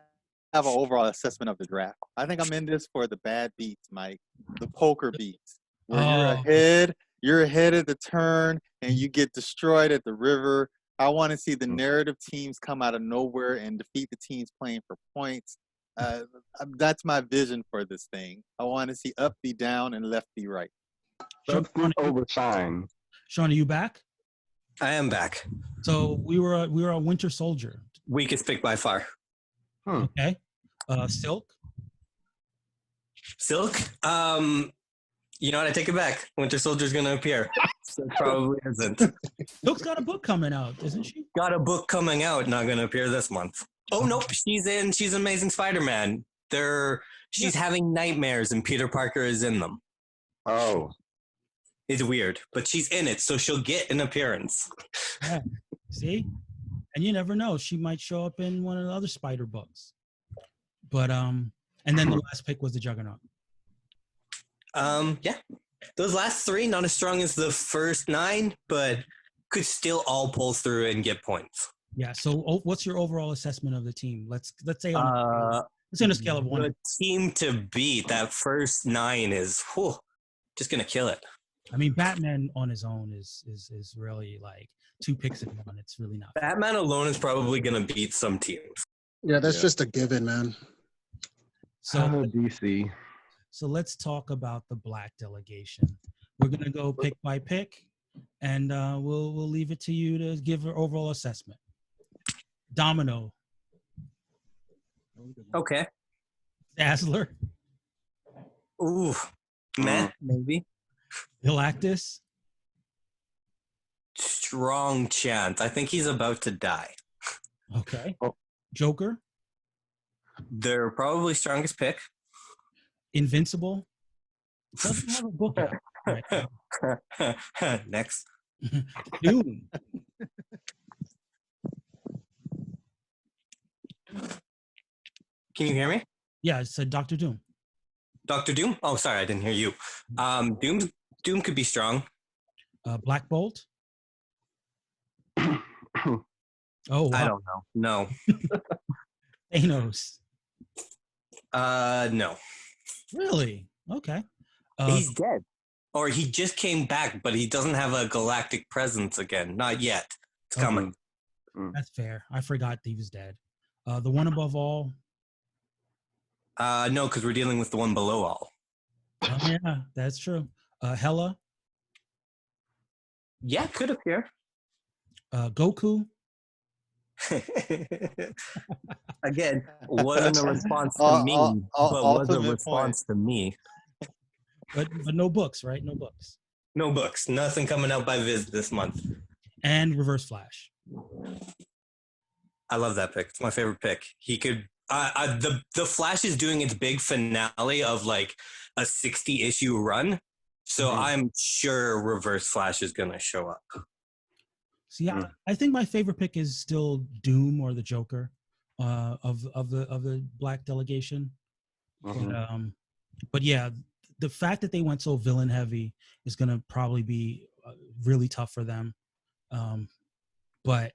[SPEAKER 2] have an overall assessment of the draft. I think I'm in this for the bad beats, Mike. The poker beats. Where you're ahead of the turn and you get destroyed at the river. I want to see the narrative teams come out of nowhere and defeat the teams playing for points. That's my vision for this thing. I want to see up be down and left be right.
[SPEAKER 3] Substance over shine.
[SPEAKER 1] Shaun, are you back?
[SPEAKER 6] I am back.
[SPEAKER 1] So we were a Winter Soldier.
[SPEAKER 6] Weakest pick by far.
[SPEAKER 1] Okay. Silk.
[SPEAKER 6] Silk. You know what? I take it back. Winter Soldier's going to appear. So probably isn't.
[SPEAKER 1] Silk's got a book coming out, isn't she?
[SPEAKER 6] Got a book coming out. Not going to appear this month. Oh nope. She's Amazing Spider-Man. She's having nightmares and Peter Parker is in them.
[SPEAKER 3] Oh.
[SPEAKER 6] It's weird, but she's in it, so she'll get an appearance.
[SPEAKER 1] Yeah. See? And you never know. She might show up in one of the other Spider books. But and then the last pick was the Juggernaut.
[SPEAKER 6] Yeah. Those last three, not as strong as the first 9, but could still all pull through and get points.
[SPEAKER 1] Yeah. So what's your overall assessment of the team? Let's say on a scale of 1.
[SPEAKER 6] The team to beat, that first 9 is just gonna kill it.
[SPEAKER 1] I mean, Batman on his own is really like 2 picks in 1. It's really not.
[SPEAKER 6] Batman alone is probably gonna beat some teams.
[SPEAKER 4] Yeah, that's just a given, man.
[SPEAKER 1] So
[SPEAKER 3] DC.
[SPEAKER 1] So let's talk about the black delegation. We're gonna go pick by pick, and we'll leave it to you to give an overall assessment. Domino.
[SPEAKER 6] Okay.
[SPEAKER 1] Dazzler.
[SPEAKER 6] Ooh, meh, maybe.
[SPEAKER 1] Galactus.
[SPEAKER 6] Strong chance. I think he's about to die.
[SPEAKER 1] Okay. Joker.
[SPEAKER 6] They're probably strongest pick.
[SPEAKER 1] Invincible. Doesn't have a book out right now.
[SPEAKER 6] Next.
[SPEAKER 1] Doom.
[SPEAKER 6] Can you hear me?
[SPEAKER 1] Yeah, it said Dr. Doom.
[SPEAKER 6] Dr. Doom? Oh, sorry, I didn't hear you. Doom could be strong.
[SPEAKER 1] Black Bolt. Oh, wow.
[SPEAKER 6] I don't know. No.
[SPEAKER 1] Thanos.
[SPEAKER 6] No.
[SPEAKER 1] Really? Okay.
[SPEAKER 6] He's dead. Or he just came back, but he doesn't have a galactic presence again. Not yet. It's coming.
[SPEAKER 1] That's fair. I forgot he was dead. The one above all.
[SPEAKER 6] No, because we're dealing with the one below all.
[SPEAKER 1] Oh, yeah, that's true. Hela.
[SPEAKER 6] Yeah, could appear.
[SPEAKER 1] Goku.
[SPEAKER 6] Again, wasn't a response to me, but was a response to me.
[SPEAKER 1] but no books, right? No books.
[SPEAKER 6] No books. Nothing coming out by Viz this month.
[SPEAKER 1] And Reverse Flash.
[SPEAKER 6] I love that pick. It's my favorite pick. He could. The Flash is doing its big finale of like a 60 issue run, so I'm sure Reverse Flash is gonna show up.
[SPEAKER 1] See, I think my favorite pick is still Doom or the Joker, of the Black Delegation. But yeah, the fact that they went so villain heavy is gonna probably be really tough for them. But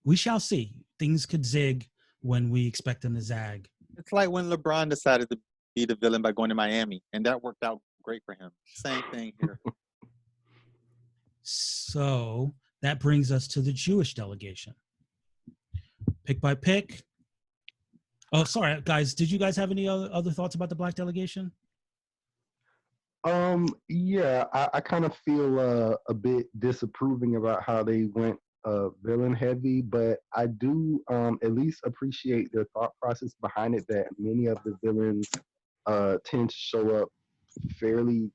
[SPEAKER 1] we shall see. Things could zig when we expect them to zag.
[SPEAKER 2] It's like when LeBron decided to be the villain by going to Miami, and that worked out great for him. Same thing here.
[SPEAKER 1] So that brings us to the Jewish delegation. Pick by pick. Oh, sorry, guys. Did you guys have any other thoughts about the Black delegation?
[SPEAKER 3] Yeah, I kind of feel a bit disapproving about how they went villain heavy, but I do at least appreciate their thought process behind it, that many of the villains tend to show up fairly,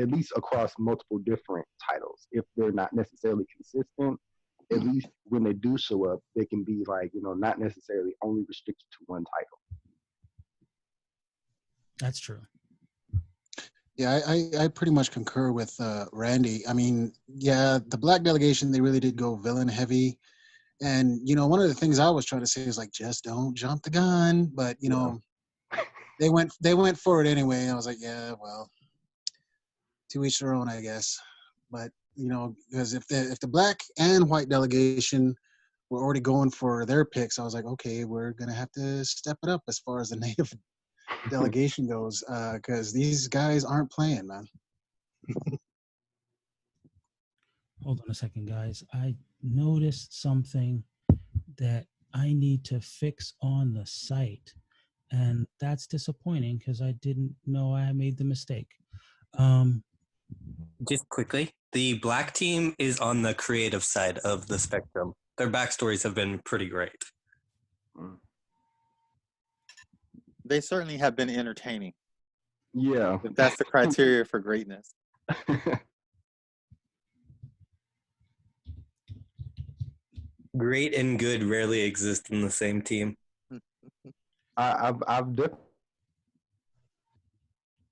[SPEAKER 3] at least across multiple different titles. If they're not necessarily consistent, at least when they do show up, they can be like, not necessarily only restricted to one title.
[SPEAKER 1] That's true.
[SPEAKER 4] Yeah, I pretty much concur with Randy. I mean, yeah, the Black delegation, they really did go villain heavy. And, one of the things I was trying to say is like, just don't jump the gun. But, they went for it anyway. I was like, yeah, well, to each their own, I guess. But, because if the Black and White delegation were already going for their picks, I was like, okay, we're going to have to step it up as far as the Native delegation goes, because these guys aren't playing, man.
[SPEAKER 1] Hold on a second, guys. I noticed something that I need to fix on the site, and that's disappointing because I didn't know I made the mistake.
[SPEAKER 6] Just quickly, the Black team is on the creative side of the spectrum. Their backstories have been pretty great.
[SPEAKER 2] They certainly have been entertaining.
[SPEAKER 3] Yeah.
[SPEAKER 2] If that's the criteria for greatness.
[SPEAKER 6] Great and good rarely exist in the same team.
[SPEAKER 3] I've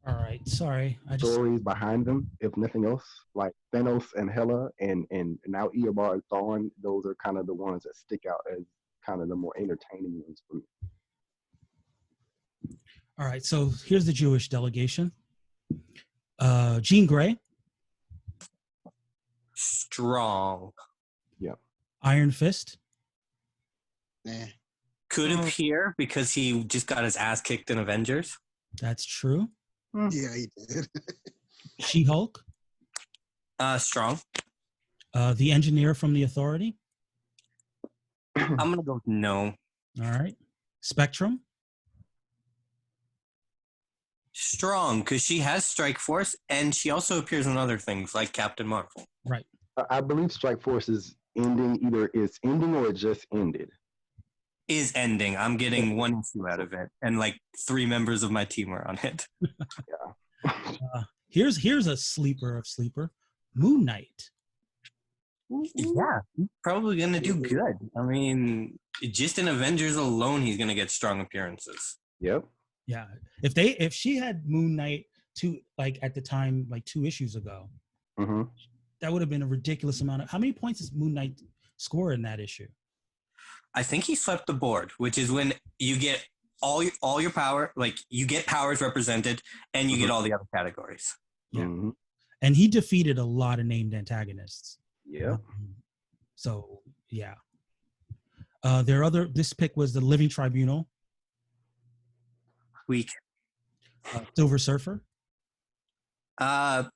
[SPEAKER 1] All right, sorry.
[SPEAKER 3] stories behind them, if nothing else, like Thanos and Hela, and now Eobard and Thawne. Those are kind of the ones that stick out as kind of the more entertaining ones for me.
[SPEAKER 1] All right, so here's the Jewish delegation. Jean Grey.
[SPEAKER 6] Strong.
[SPEAKER 3] Yeah.
[SPEAKER 1] Iron Fist.
[SPEAKER 6] Could appear because he just got his ass kicked in Avengers.
[SPEAKER 1] That's true.
[SPEAKER 4] Yeah, he did.
[SPEAKER 1] She-Hulk.
[SPEAKER 6] Strong.
[SPEAKER 1] The Engineer from the Authority.
[SPEAKER 6] I'm going to go with no.
[SPEAKER 1] All right. Spectrum.
[SPEAKER 6] Strong, because she has Strike Force, and she also appears in other things like Captain Marvel.
[SPEAKER 1] Right.
[SPEAKER 3] I believe Strike Force is ending, either it's ending or it just ended.
[SPEAKER 6] Is ending. I'm getting one issue out of it, and like 3 members of my team are on it.
[SPEAKER 3] Yeah.
[SPEAKER 1] Here's a sleeper of sleeper. Moon Knight.
[SPEAKER 6] Yeah, he's probably going to do good. I mean, just in Avengers alone, he's going to get strong appearances.
[SPEAKER 3] Yep.
[SPEAKER 1] Yeah. If she had Moon Knight at the time, like 2 issues ago, that would have been a ridiculous amount of. How many points does Moon Knight score in that issue?
[SPEAKER 6] I think he swept the board, which is when you get all your power, like you get powers represented, and you get all the other categories.
[SPEAKER 1] Yeah. And he defeated a lot of named antagonists.
[SPEAKER 3] Yeah.
[SPEAKER 1] So yeah. This pick was the Living Tribunal.
[SPEAKER 6] Weak.
[SPEAKER 1] Silver Surfer.
[SPEAKER 6] Gonna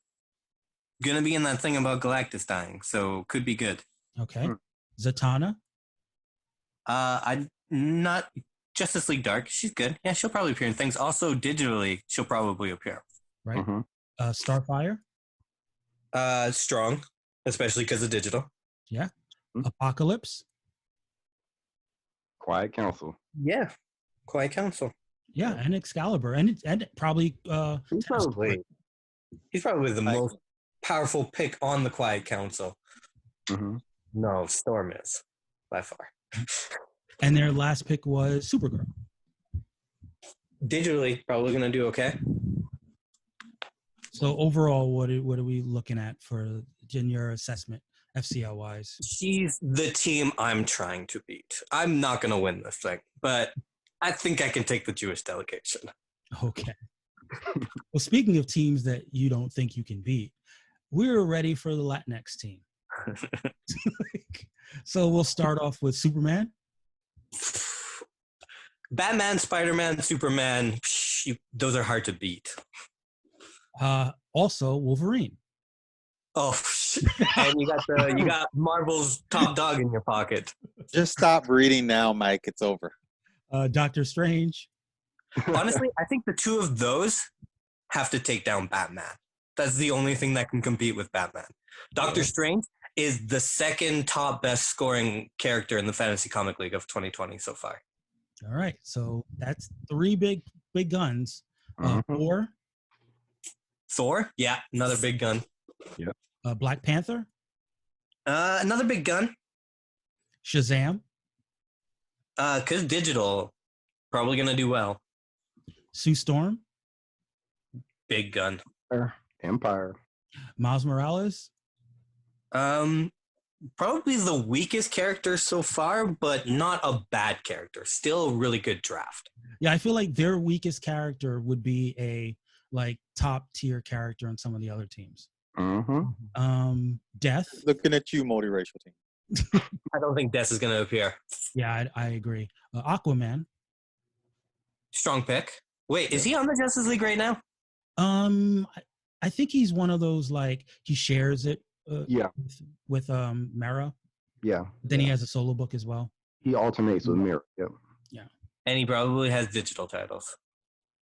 [SPEAKER 6] be in that thing about Galactus dying, so could be good.
[SPEAKER 1] Okay. Zatanna.
[SPEAKER 6] I'm not Justice League Dark. She's good. Yeah, she'll probably appear in things. Also, digitally, she'll probably appear.
[SPEAKER 1] Right. Starfire.
[SPEAKER 6] Strong, especially because of digital.
[SPEAKER 1] Yeah. Apocalypse.
[SPEAKER 3] Quiet Council.
[SPEAKER 6] Yeah. Quiet Council.
[SPEAKER 1] Yeah, and Excalibur, and probably
[SPEAKER 6] He's probably the most powerful pick on the Quiet Council.
[SPEAKER 3] Mm-hmm.
[SPEAKER 6] No, Storm is by far.
[SPEAKER 1] And their last pick was Supergirl.
[SPEAKER 6] Digitally, probably gonna do okay.
[SPEAKER 1] So overall, what are we looking at for in your assessment, FCL wise?
[SPEAKER 6] She's the team I'm trying to beat. I'm not gonna win this thing, but I think I can take the Jewish delegation.
[SPEAKER 1] Okay. Well, speaking of teams that you don't think you can beat, we're ready for the Latinx team. So we'll start off with Superman.
[SPEAKER 6] Batman, Spider-Man, Superman, those are hard to beat.
[SPEAKER 1] Also Wolverine.
[SPEAKER 6] Oh, and you got Marvel's top dog in your pocket.
[SPEAKER 2] Just stop reading now, Mike. It's over.
[SPEAKER 1] Doctor Strange.
[SPEAKER 6] Honestly, I think the two of those have to take down Batman. That's the only thing that can compete with Batman. Doctor Strange is the second top best scoring character in the Fantasy Comic League of 2020 so far.
[SPEAKER 1] All right, so that's three big guns.
[SPEAKER 6] Thor, yeah, another big gun.
[SPEAKER 3] Yeah.
[SPEAKER 1] Black Panther.
[SPEAKER 6] Another big gun.
[SPEAKER 1] Shazam.
[SPEAKER 6] Cause digital, probably gonna do well.
[SPEAKER 1] Sue Storm.
[SPEAKER 6] Big gun.
[SPEAKER 3] Empire.
[SPEAKER 1] Miles Morales.
[SPEAKER 6] Probably the weakest character so far, but not a bad character. Still a really good draft.
[SPEAKER 1] Yeah, I feel like their weakest character would be a like top tier character on some of the other teams.
[SPEAKER 3] Mm-hmm.
[SPEAKER 1] Death.
[SPEAKER 2] Looking at you, multiracial team.
[SPEAKER 6] I don't think Death is going to appear.
[SPEAKER 1] Yeah, I agree. Aquaman.
[SPEAKER 6] Strong pick. Wait, is he on the Justice League right now?
[SPEAKER 1] I think he's one of those like he shares it. With Mara.
[SPEAKER 3] Yeah.
[SPEAKER 1] Then he has a solo book as well.
[SPEAKER 3] He alternates with Mira. Yep.
[SPEAKER 1] Yeah.
[SPEAKER 6] And he probably has digital titles.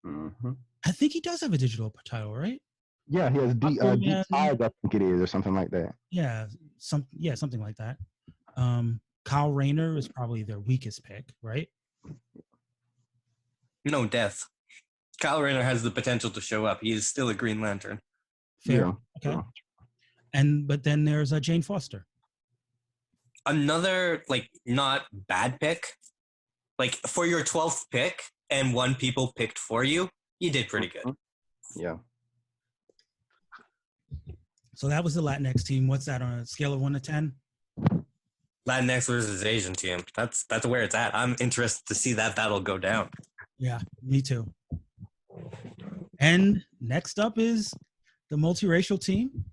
[SPEAKER 3] Mm-hmm.
[SPEAKER 1] I think he does have a digital title, right?
[SPEAKER 3] Yeah, he has Deep Tides, I think it is, or something like that.
[SPEAKER 1] Yeah, something like that. Kyle Rayner is probably their weakest pick, right?
[SPEAKER 6] No, Death. Kyle Rayner has the potential to show up. He is still a Green Lantern.
[SPEAKER 1] Fair.
[SPEAKER 3] Yeah.
[SPEAKER 1] Okay.
[SPEAKER 3] Yeah.
[SPEAKER 1] But then there's Jane Foster.
[SPEAKER 6] Another like not bad pick. Like for your 12th pick and one people picked for you, you did pretty good.
[SPEAKER 3] Yeah.
[SPEAKER 1] So that was the Latinx team. What's that on a scale of 1 to 10?
[SPEAKER 6] Latinx versus Asian team. That's where it's at. I'm interested to see that battle go down.
[SPEAKER 1] Yeah, me too. And next up is the multiracial team.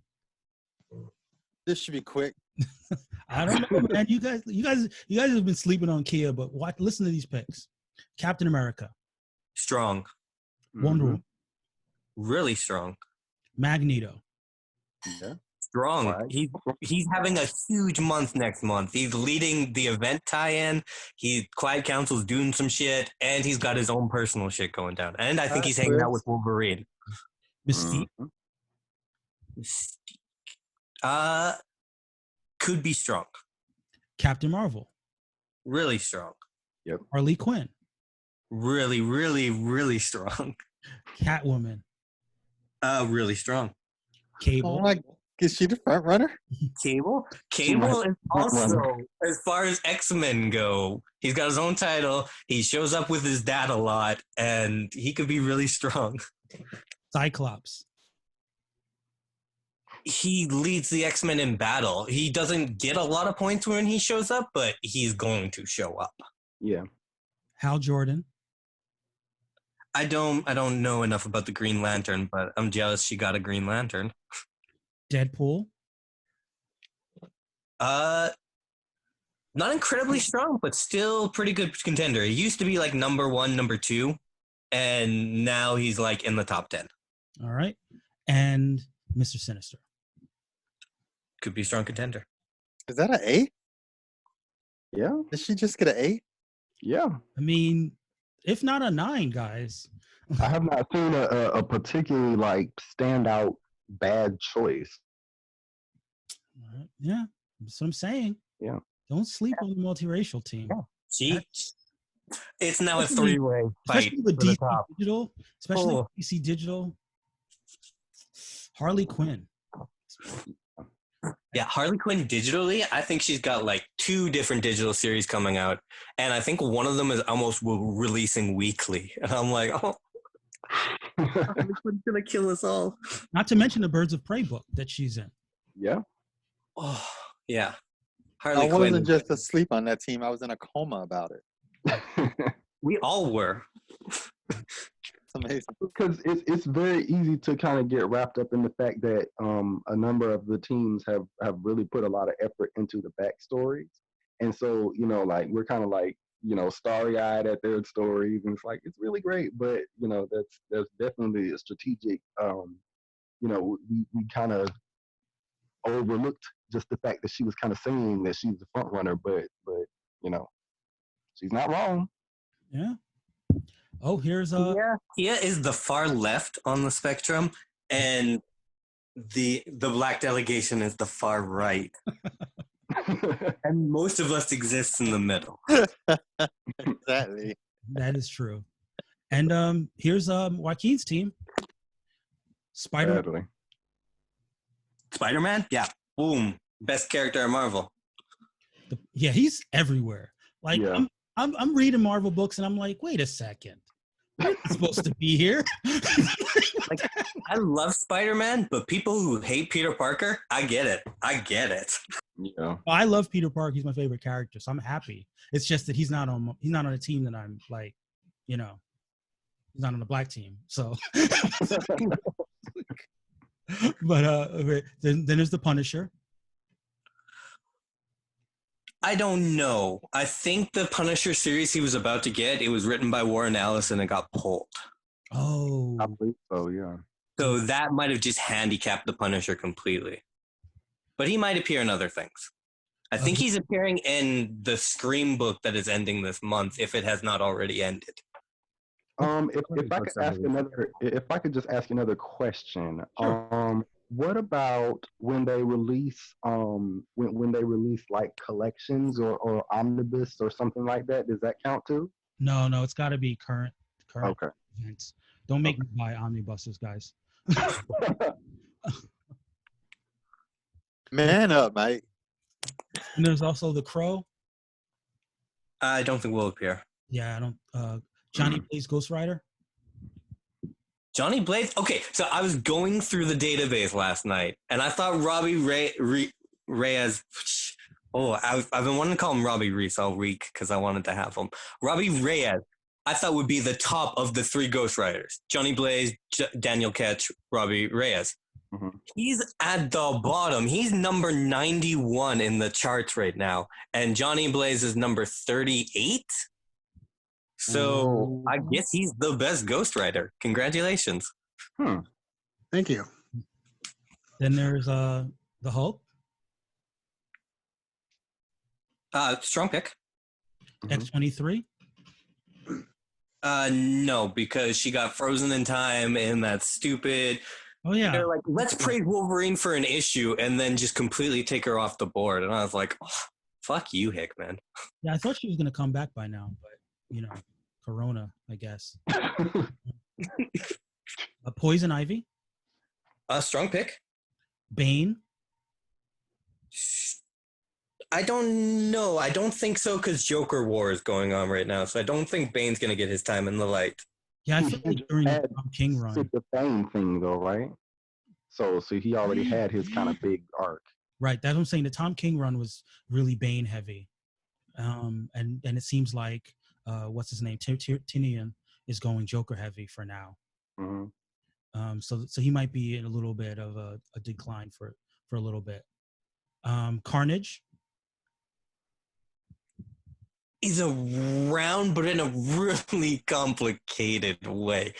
[SPEAKER 2] This should be quick.
[SPEAKER 1] I don't know, man. You guys have been sleeping on Kia, but listen to these picks. Captain America.
[SPEAKER 6] Strong.
[SPEAKER 1] Wonder Woman.
[SPEAKER 6] Really strong.
[SPEAKER 1] Magneto.
[SPEAKER 3] Yeah.
[SPEAKER 6] Strong.
[SPEAKER 3] Right.
[SPEAKER 6] He's having a huge month next month. He's leading the event tie-in. Quiet Council's doing some shit, and he's got his own personal shit going down. And I think he's hanging out with Wolverine.
[SPEAKER 1] Mystique.
[SPEAKER 6] Could be strong.
[SPEAKER 1] Captain Marvel.
[SPEAKER 6] Really strong.
[SPEAKER 3] Yep.
[SPEAKER 1] Harley Quinn.
[SPEAKER 6] Really, really, really strong.
[SPEAKER 1] Catwoman.
[SPEAKER 6] Really strong.
[SPEAKER 1] Cable.
[SPEAKER 2] Is she the front runner?
[SPEAKER 6] Cable is also, as far as X-Men go, he's got his own title. He shows up with his dad a lot, and he could be really strong.
[SPEAKER 1] Cyclops.
[SPEAKER 6] He leads the X-Men in battle. He doesn't get a lot of points when he shows up, but he's going to show up.
[SPEAKER 3] Yeah.
[SPEAKER 1] Hal Jordan.
[SPEAKER 6] I don't know enough about the Green Lantern, but I'm jealous she got a Green Lantern.
[SPEAKER 1] Deadpool.
[SPEAKER 6] Not incredibly strong, but still pretty good contender. He used to be like number 1, number 2, and now he's like in the top 10.
[SPEAKER 1] All right. And Mr. Sinister.
[SPEAKER 6] Could be a strong contender.
[SPEAKER 2] Is that an A?
[SPEAKER 3] Yeah.
[SPEAKER 2] Did she just get an A?
[SPEAKER 3] Yeah.
[SPEAKER 1] I mean, if not a 9, guys.
[SPEAKER 3] I have not seen a particularly like standout bad choice.
[SPEAKER 1] Yeah, that's what I'm saying.
[SPEAKER 3] Yeah.
[SPEAKER 1] Don't sleep on the multiracial team.
[SPEAKER 6] Yeah. It's now a
[SPEAKER 1] Especially-
[SPEAKER 6] three-way fight
[SPEAKER 1] Especially with
[SPEAKER 6] for the
[SPEAKER 1] DC
[SPEAKER 6] top.
[SPEAKER 1] Digital. Especially
[SPEAKER 6] Oh.
[SPEAKER 1] with DC Digital. Harley Quinn.
[SPEAKER 6] Yeah, Harley Quinn digitally, I think she's got like 2 different digital series coming out, and I think one of them is almost releasing weekly. And I'm like, oh, Harley Quinn's gonna kill us all.
[SPEAKER 1] Not to mention the Birds of Prey book that she's in.
[SPEAKER 3] Yeah.
[SPEAKER 6] Oh, yeah.
[SPEAKER 2] I
[SPEAKER 6] Harley
[SPEAKER 2] wasn't
[SPEAKER 6] Quinn.
[SPEAKER 2] just asleep on that team. I was in a coma about it.
[SPEAKER 6] We all were.
[SPEAKER 2] It's amazing.
[SPEAKER 3] Because it's very easy to kind of get wrapped up in the fact that a number of the teams have really put a lot of effort into the backstories, and so like we're kind of like starry-eyed at their stories, and it's like it's really great, but that's definitely a strategic. We kind of overlooked just the fact that she was kind of saying that she's the front runner, but she's not wrong.
[SPEAKER 1] Yeah. Oh, here's
[SPEAKER 6] Kia is the far left on the spectrum, and the black delegation is the far right. And most of us exist in the middle.
[SPEAKER 2] Exactly.
[SPEAKER 1] that is true. And here's Joaquin's team.
[SPEAKER 3] Sadly.
[SPEAKER 6] Spider-Man? Yeah. Boom. Best character in Marvel.
[SPEAKER 1] Yeah, he's everywhere. Like
[SPEAKER 3] Yeah.
[SPEAKER 1] I'm reading Marvel books and I'm like, wait a second. You're not supposed to be here.
[SPEAKER 6] Like, I love Spider-Man, but people who hate Peter Parker, I get it.
[SPEAKER 3] Yeah.
[SPEAKER 1] I love Peter Parker. He's my favorite character, so I'm happy. It's just that he's not on a team that I'm like, he's not on the black team. So, but okay. Then there's the Punisher.
[SPEAKER 6] I don't know. I think the Punisher series he was about to get, it was written by Warren Ellis and it got pulled.
[SPEAKER 1] Oh,
[SPEAKER 3] I believe so, yeah.
[SPEAKER 6] So that might have just handicapped the Punisher completely. But he might appear in other things. I think he's appearing in the Scream book that is ending this month, if it has not already ended.
[SPEAKER 3] If I could just ask another question.
[SPEAKER 1] Sure.
[SPEAKER 3] What about when they release when they release like collections or omnibus or something like that? Does that count too?
[SPEAKER 1] No, it's got to be current
[SPEAKER 3] Okay.
[SPEAKER 1] events. Don't make me buy omnibuses, guys.
[SPEAKER 2] Man up, mate.
[SPEAKER 1] And there's also the Crow.
[SPEAKER 6] I don't think will appear.
[SPEAKER 1] Yeah, I don't. Johnny plays Ghost Rider.
[SPEAKER 6] Johnny Blaze? Okay, so I was going through the database last night, and I thought Robbie Reyes... I've been wanting to call him Robbie Reese all week because I wanted to have him. Robbie Reyes, I thought would be the top of the 3 Ghost Riders. Johnny Blaze, Daniel Ketch, Robbie Reyes.
[SPEAKER 3] Mm-hmm.
[SPEAKER 6] He's at the bottom. He's number 91 in the charts right now, and Johnny Blaze is number 38. So I guess he's the best Ghost Rider. Congratulations.
[SPEAKER 4] Thank you.
[SPEAKER 1] Then there's the Hulk.
[SPEAKER 6] Strong pick.
[SPEAKER 1] X-23.
[SPEAKER 6] No, because she got frozen in time in that stupid.
[SPEAKER 1] Oh yeah.
[SPEAKER 6] They're like, let's praise Wolverine for an issue, and then just completely take her off the board. And I was like, oh, fuck you, Hickman.
[SPEAKER 1] Yeah, I thought she was gonna come back by now, but Corona, I guess. Poison Ivy.
[SPEAKER 6] Strong pick.
[SPEAKER 1] Bane.
[SPEAKER 6] I don't know. I don't think so because Joker War is going on right now, so I don't think Bane's gonna get his time in the light.
[SPEAKER 1] Yeah, I feel like during the Tom King run.
[SPEAKER 3] It's the Bane thing though, right? So he already had his kind of big arc.
[SPEAKER 1] Right, that's what I'm saying. The Tom King run was really Bane heavy, and it seems like what's his name, Tinian is going Joker heavy for now.
[SPEAKER 3] Mm-hmm.
[SPEAKER 1] So he might be in a little bit of a decline for a little bit. Carnage
[SPEAKER 6] is around, but in a really complicated way.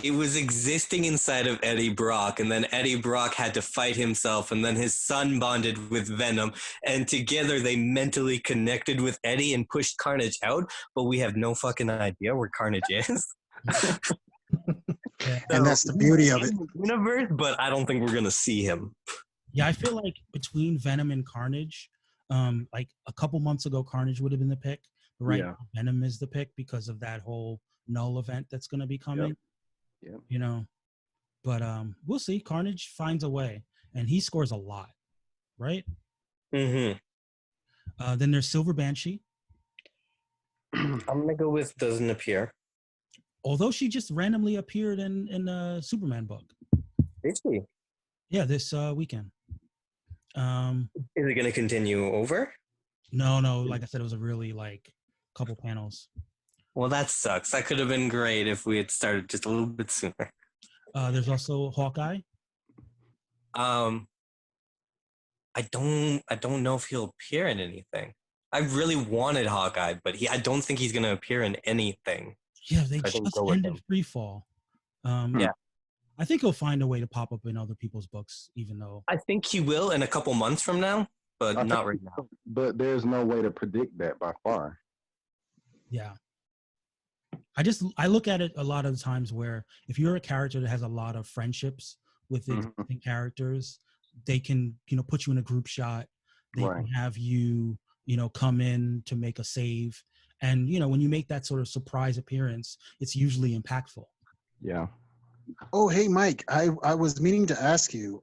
[SPEAKER 6] It was existing inside of Eddie Brock, and then Eddie Brock had to fight himself, and then his son bonded with Venom, and together they mentally connected with Eddie and pushed Carnage out, but we have no fucking idea where Carnage is.
[SPEAKER 4] And that's the beauty of it.
[SPEAKER 6] Universe, but I don't think we're gonna see him.
[SPEAKER 1] Yeah, I feel like between Venom and Carnage, like a couple months ago, Carnage would have been the pick. right
[SPEAKER 3] Yeah.
[SPEAKER 1] now, Venom is the pick because of that whole Null event that's going to be coming.
[SPEAKER 3] Yep.
[SPEAKER 1] You know, but we'll see. Carnage finds a way, and he scores a lot, right?
[SPEAKER 6] Mm-hmm.
[SPEAKER 1] Then there's Silver Banshee.
[SPEAKER 6] I'm gonna go with doesn't appear.
[SPEAKER 1] Although she just randomly appeared in a Superman book.
[SPEAKER 6] Is she?
[SPEAKER 1] Yeah, this weekend.
[SPEAKER 6] Is it gonna continue over?
[SPEAKER 1] No. Like I said, it was a really like couple panels.
[SPEAKER 6] Well, that sucks. That could have been great if we had started just a little bit sooner.
[SPEAKER 1] There's also Hawkeye.
[SPEAKER 6] I don't know if he'll appear in anything. I really wanted Hawkeye, but I don't think he's gonna appear in anything.
[SPEAKER 1] Yeah, they
[SPEAKER 6] I think
[SPEAKER 1] just
[SPEAKER 6] go with
[SPEAKER 1] ended
[SPEAKER 6] him.
[SPEAKER 1] Freefall.
[SPEAKER 6] Yeah.
[SPEAKER 1] I think he'll find a way to pop up in other people's books, even though
[SPEAKER 6] I think he will in a couple months from now, but not right now.
[SPEAKER 3] But there's no way to predict that by far.
[SPEAKER 1] yeah. I look at it a lot of times where if you're a character that has a lot of friendships with existing characters, they can, put you in a group shot. They
[SPEAKER 3] Right.
[SPEAKER 1] can have you, come in to make a save. And, when you make that sort of surprise appearance, it's usually impactful.
[SPEAKER 3] Yeah.
[SPEAKER 4] Oh, hey, Mike, I was meaning to ask you,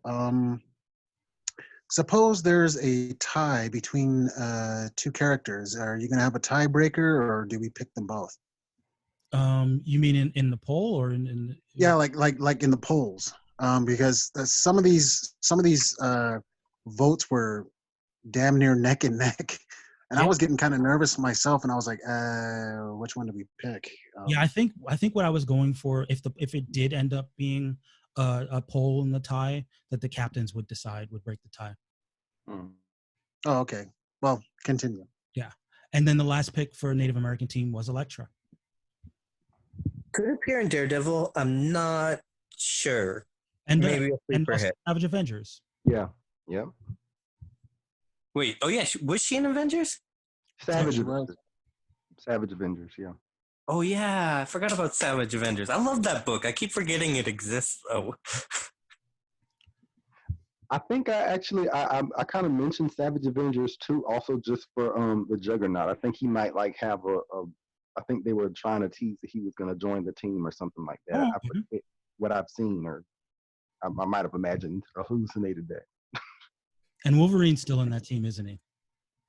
[SPEAKER 4] suppose there's a tie between two characters. Are you going to have a tiebreaker, or do we pick them both?
[SPEAKER 1] You mean in the poll or in
[SPEAKER 4] Yeah, like in the polls, because some of these votes were damn near neck and neck, and I was getting kind of nervous myself, and I was like, which one do we pick?
[SPEAKER 1] Yeah, I think what I was going for, if it did end up being a poll in the tie, that the captains would break the tie.
[SPEAKER 4] Oh, okay. Well, continue.
[SPEAKER 1] Yeah, and then the last pick for Native American team was Elektra.
[SPEAKER 6] Could appear in Daredevil. I'm not sure.
[SPEAKER 1] And
[SPEAKER 6] maybe a
[SPEAKER 1] and
[SPEAKER 6] sleeper
[SPEAKER 1] also
[SPEAKER 6] hit.
[SPEAKER 1] Savage Avengers.
[SPEAKER 3] Yeah. Yep.
[SPEAKER 6] Wait. Oh yeah. Was she in Avengers?
[SPEAKER 3] Savage
[SPEAKER 4] she
[SPEAKER 3] Avengers.
[SPEAKER 4] was.
[SPEAKER 3] Savage Avengers. Yeah.
[SPEAKER 6] Oh yeah. I forgot about Savage Avengers. I love that book. I keep forgetting it exists though.
[SPEAKER 3] I think I kind of mentioned Savage Avengers too, also just for the Juggernaut. I think he might like have I think they were trying to tease that he was going to join the team or something like that. I forget what I've seen, or I might have imagined or hallucinated that.
[SPEAKER 1] And Wolverine's still in that team, isn't he?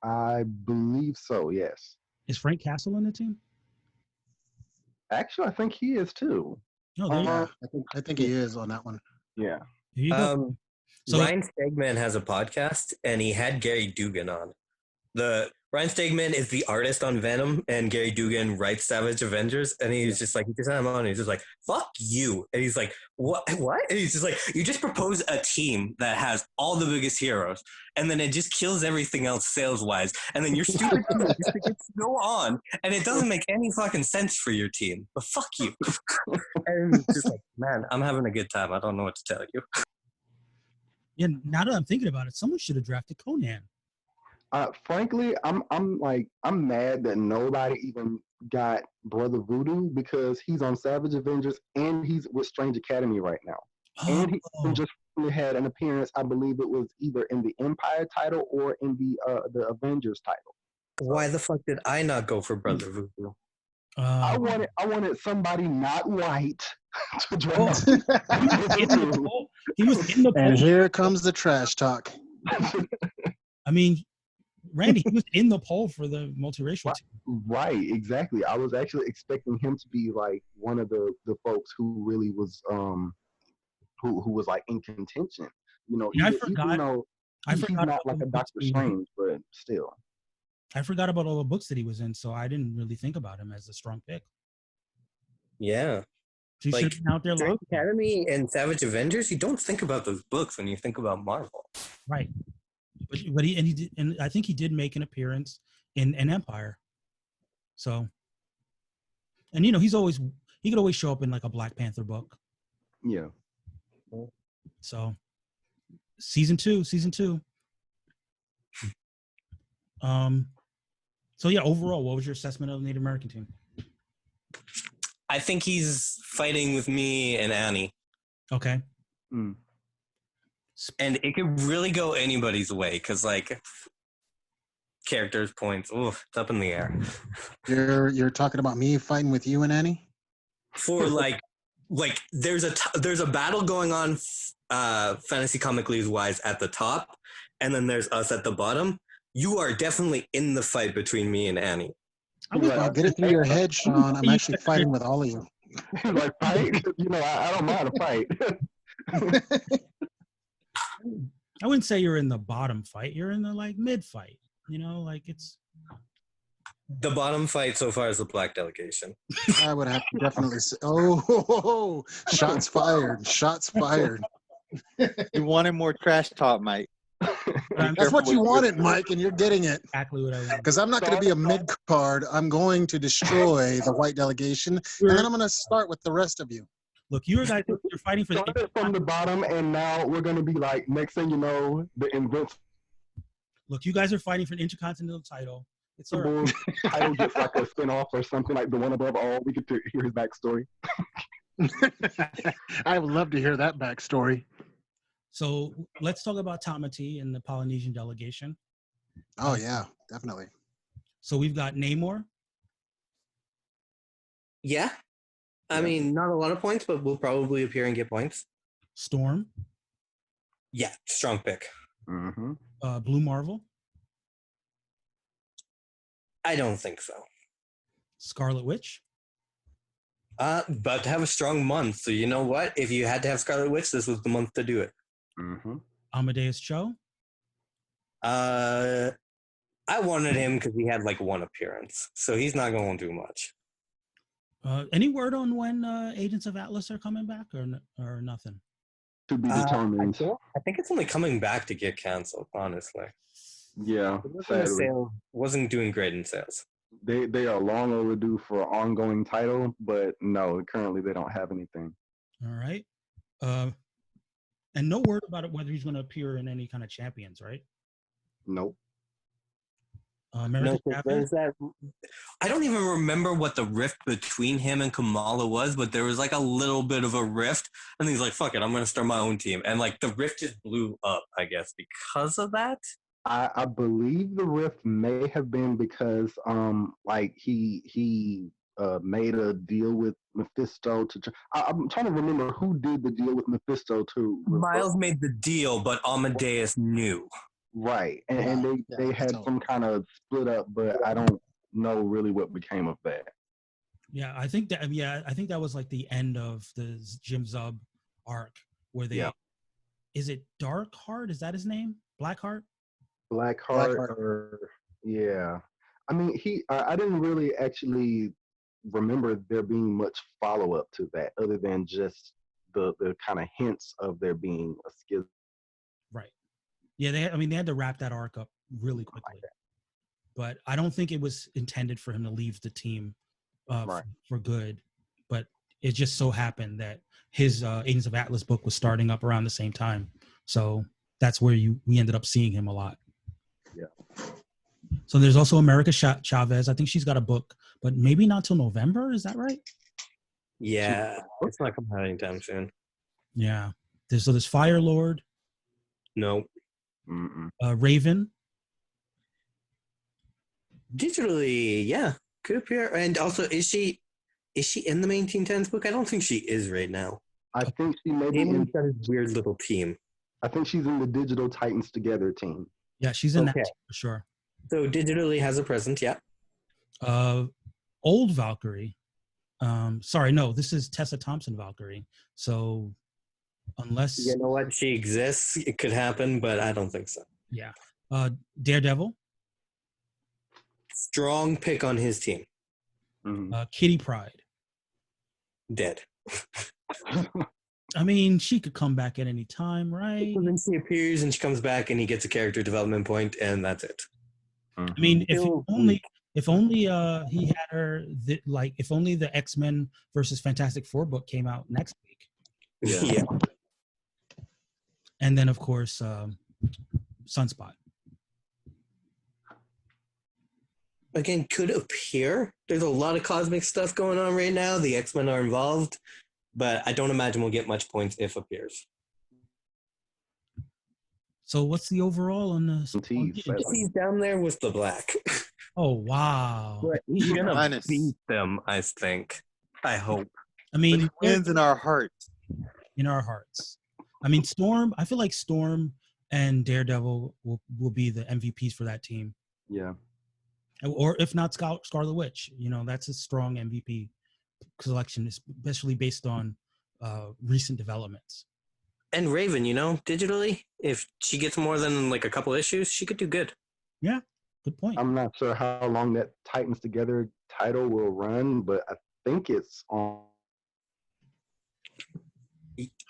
[SPEAKER 3] I believe so. Yes.
[SPEAKER 1] Is Frank Castle in the team?
[SPEAKER 3] Actually, I think he is too.
[SPEAKER 1] No, there you go.
[SPEAKER 4] Yeah, I think he is on that one.
[SPEAKER 3] Yeah.
[SPEAKER 1] There you go. So
[SPEAKER 6] Ryan Stegman has a podcast, and he had Gary Dugan on. Ryan Stegman is the artist on Venom, and Gary Dugan writes Savage Avengers, and he's just like, he just had him on, and he's just like, fuck you. And he's like, what? And he's just like, you just propose a team that has all the biggest heroes, and then it just kills everything else sales-wise, and then your stupid team just gets to go on, and it doesn't make any fucking sense for your team, but fuck you. And just like, man, I'm having a good time. I don't know what to tell you.
[SPEAKER 1] yeah, now that I'm thinking about it, someone should have drafted Conan.
[SPEAKER 3] Frankly, I'm mad that nobody even got Brother Voodoo, because he's on Savage Avengers and he's with Strange Academy right now. And he just had an appearance, I believe it was either in the Empire title or in the Avengers title.
[SPEAKER 6] Why the fuck did I not go for Brother Voodoo?
[SPEAKER 3] I wanted somebody not white to draft.
[SPEAKER 1] He was in the poll.
[SPEAKER 4] And here comes the trash talk.
[SPEAKER 1] I mean, Randy, he was in the poll for the multiracial team.
[SPEAKER 3] Right, exactly. I was actually expecting him to be like one of the folks who really was who was like in contention.
[SPEAKER 1] Yeah, I forgot.
[SPEAKER 3] Even though he's not like a Doctor Strange, but still.
[SPEAKER 1] I forgot about all the books that he was in, so I didn't really think about him as a strong pick.
[SPEAKER 6] Yeah.
[SPEAKER 1] So he should have been out there
[SPEAKER 6] Strange Academy and Savage Avengers, you don't think about those books when you think about Marvel.
[SPEAKER 1] Right. But he did, and I think he did make an appearance in Empire. So, and he could always show up in like a Black Panther book.
[SPEAKER 3] Yeah.
[SPEAKER 1] So, season two. So yeah, overall, what was your assessment of the Native American team?
[SPEAKER 6] I think he's fighting with me and Annie.
[SPEAKER 1] Okay.
[SPEAKER 6] And it could really go anybody's way, because like characters points. Oof, it's up in the air.
[SPEAKER 4] You're talking about me fighting with you and Annie?
[SPEAKER 6] For like there's a battle going on fantasy comic leagues wise at the top, and then there's us at the bottom. You are definitely in the fight between me and Annie.
[SPEAKER 4] I'll get it through your head, Shaun. I'm actually fighting with all of you.
[SPEAKER 3] Like, fight? I don't mind a fight.
[SPEAKER 1] I wouldn't say you're in the bottom fight. You're in the like mid fight. It's
[SPEAKER 6] The bottom fight so far is the black delegation.
[SPEAKER 4] I would have to definitely say, oh, shots fired. Shots fired.
[SPEAKER 2] You wanted more trash talk, Mike.
[SPEAKER 4] That's what you wanted, Mike, and you're getting it.
[SPEAKER 1] exactly what I want.
[SPEAKER 4] Because I'm not going to be a mid card. I'm going to destroy the white delegation, and then I'm going to start with the rest of you.
[SPEAKER 1] Look, you guys, you're fighting for
[SPEAKER 3] Started from the bottom, and now we're going to be like, next thing you know, the invincible
[SPEAKER 1] Look, you guys are fighting for an intercontinental title. It's all right.
[SPEAKER 3] title gets like a spin-off or something, like the one above all. We get to hear his backstory.
[SPEAKER 4] I would love to hear that backstory.
[SPEAKER 1] So let's talk about Tamati and the Polynesian delegation.
[SPEAKER 4] Oh, yeah, definitely.
[SPEAKER 1] So we've got Namor.
[SPEAKER 6] Yeah. I mean, not a lot of points, but we'll probably appear and get points.
[SPEAKER 1] Storm.
[SPEAKER 6] Yeah, strong pick.
[SPEAKER 3] Mm-hmm.
[SPEAKER 1] Blue Marvel.
[SPEAKER 6] I don't think so.
[SPEAKER 1] Scarlet Witch.
[SPEAKER 6] But to have a strong month. So you know what? If you had to have Scarlet Witch, this was the month to do it.
[SPEAKER 3] Mm-hmm.
[SPEAKER 1] Amadeus Cho.
[SPEAKER 6] I wanted him because he had like one appearance, so he's not going to do much.
[SPEAKER 1] Any word on when Agents of Atlas are coming back or nothing?
[SPEAKER 3] To be determined.
[SPEAKER 6] I think it's only coming back to get canceled, honestly.
[SPEAKER 3] Yeah,
[SPEAKER 6] Wasn't doing great in sales.
[SPEAKER 3] They are long overdue for an ongoing title, but no, currently they don't have anything.
[SPEAKER 1] All right. And no word about it whether he's going to appear in any kind of champions, right?
[SPEAKER 3] Nope.
[SPEAKER 1] American
[SPEAKER 6] there's that. I don't even remember what the rift between him and Kamala was, but there was like a little bit of a rift, and he's like, "Fuck it, I'm gonna start my own team," and like the rift just blew up, I guess, because of that.
[SPEAKER 3] I believe the rift may have been because like he made a deal with Mephisto to. I'm trying to remember who did the deal with Mephisto to.
[SPEAKER 6] Miles made the deal, but Amadeus knew.
[SPEAKER 3] Right, and they had some kind of split up, but I don't know really what became of that.
[SPEAKER 1] Yeah, I think that was like the end of the Jim Zub arc where they. Yeah. Is it Darkheart? Is that his name? Blackheart?
[SPEAKER 3] Blackheart, or yeah. I mean, I didn't really actually remember there being much follow up to that, other than just the kind of hints of there being a schism.
[SPEAKER 1] Right. Yeah, they had to wrap that arc up really quickly. But I don't think it was intended for him to leave the team for good. But it just so happened that his Agents of Atlas book was starting up around the same time. So that's where we ended up seeing him a lot.
[SPEAKER 3] Yeah.
[SPEAKER 1] So there's also America Chavez. I think she's got a book, but maybe not till November. Is that right?
[SPEAKER 6] Yeah, it's not coming out anytime soon.
[SPEAKER 1] Yeah. There's Fire Lord.
[SPEAKER 6] No.
[SPEAKER 1] Raven.
[SPEAKER 6] Digitally, yeah, could appear. And also, is she in the main Teen Titans book? I don't think she is right now.
[SPEAKER 3] I think she may be in
[SPEAKER 6] that weird little team.
[SPEAKER 3] I think she's in the Digital Titans Together team.
[SPEAKER 1] Yeah, she's in that team for sure.
[SPEAKER 6] So digitally has a presence, yeah.
[SPEAKER 1] Old Valkyrie. Sorry, no, this is Tessa Thompson Valkyrie. So unless
[SPEAKER 6] you know what, she exists, it could happen, but I don't think so.
[SPEAKER 1] Yeah. Daredevil.
[SPEAKER 6] Strong pick on his team.
[SPEAKER 1] Kitty Pryde.
[SPEAKER 6] Dead.
[SPEAKER 1] I mean, she could come back at any time, right?
[SPEAKER 6] And then she appears and she comes back and he gets a character development point, and that's it.
[SPEAKER 1] I mean, if only he had her, if only the X-Men versus Fantastic Four book came out next week.
[SPEAKER 6] Yeah.
[SPEAKER 1] And then, of course, Sunspot.
[SPEAKER 6] Again, could appear. There's a lot of cosmic stuff going on right now. The X-Men are involved, but I don't imagine we'll get much points if appears.
[SPEAKER 1] So what's the overall on the?
[SPEAKER 3] Tees, sadly.
[SPEAKER 6] He's down there with the black.
[SPEAKER 1] Oh wow!
[SPEAKER 6] But he's gonna
[SPEAKER 2] Honest.
[SPEAKER 6] beat them, I think. I hope.
[SPEAKER 1] I
[SPEAKER 2] But
[SPEAKER 1] mean,
[SPEAKER 2] he wins in our hearts.
[SPEAKER 1] in our hearts. I mean, Storm. I feel like Storm and Daredevil will be the MVPs for that team,
[SPEAKER 3] Yeah.
[SPEAKER 1] or if not Scarlet Witch. You know, that's a strong MVP selection, especially based on recent developments.
[SPEAKER 6] And Raven, you know, digitally, if she gets more than like a couple issues, she could do good.
[SPEAKER 1] Yeah, good point.
[SPEAKER 3] I'm not sure how long that Titans Together title will run, but I think it's on.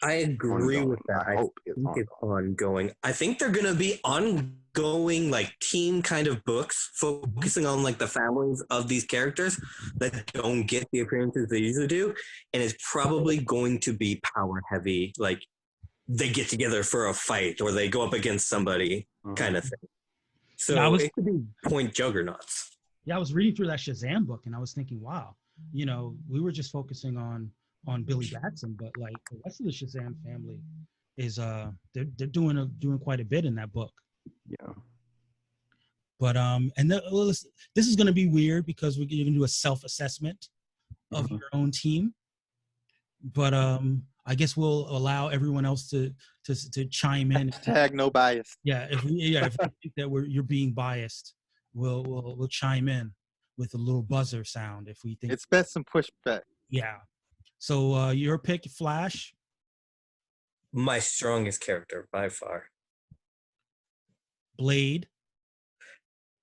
[SPEAKER 6] I agree
[SPEAKER 3] Ongoing.
[SPEAKER 6] with that.
[SPEAKER 3] I hope it's
[SPEAKER 6] think it's ongoing. I think they're gonna be ongoing, like team kind of books, focusing on like the families of these characters that don't get the appearances they usually do, and it's probably going to be power heavy. Like they get together for a fight or they go up against somebody, kind of thing. So
[SPEAKER 1] Yeah,
[SPEAKER 6] it could be point juggernauts.
[SPEAKER 1] Yeah, I was reading through that Shazam book and I was thinking, wow, you know, we were just focusing on Billy Batson, but like the rest of the Shazam family is they're doing quite a bit in that book.
[SPEAKER 3] Yeah.
[SPEAKER 1] But this is going to be weird because we're going to do a self-assessment of your own team. But I guess we'll allow everyone else to chime in.
[SPEAKER 2] Tag no bias.
[SPEAKER 1] Yeah, if we think that you're being biased, we'll chime in with a little buzzer sound if we think
[SPEAKER 2] It's best some pushback.
[SPEAKER 1] Yeah. So your pick, Flash.
[SPEAKER 6] My strongest character by far.
[SPEAKER 1] Blade.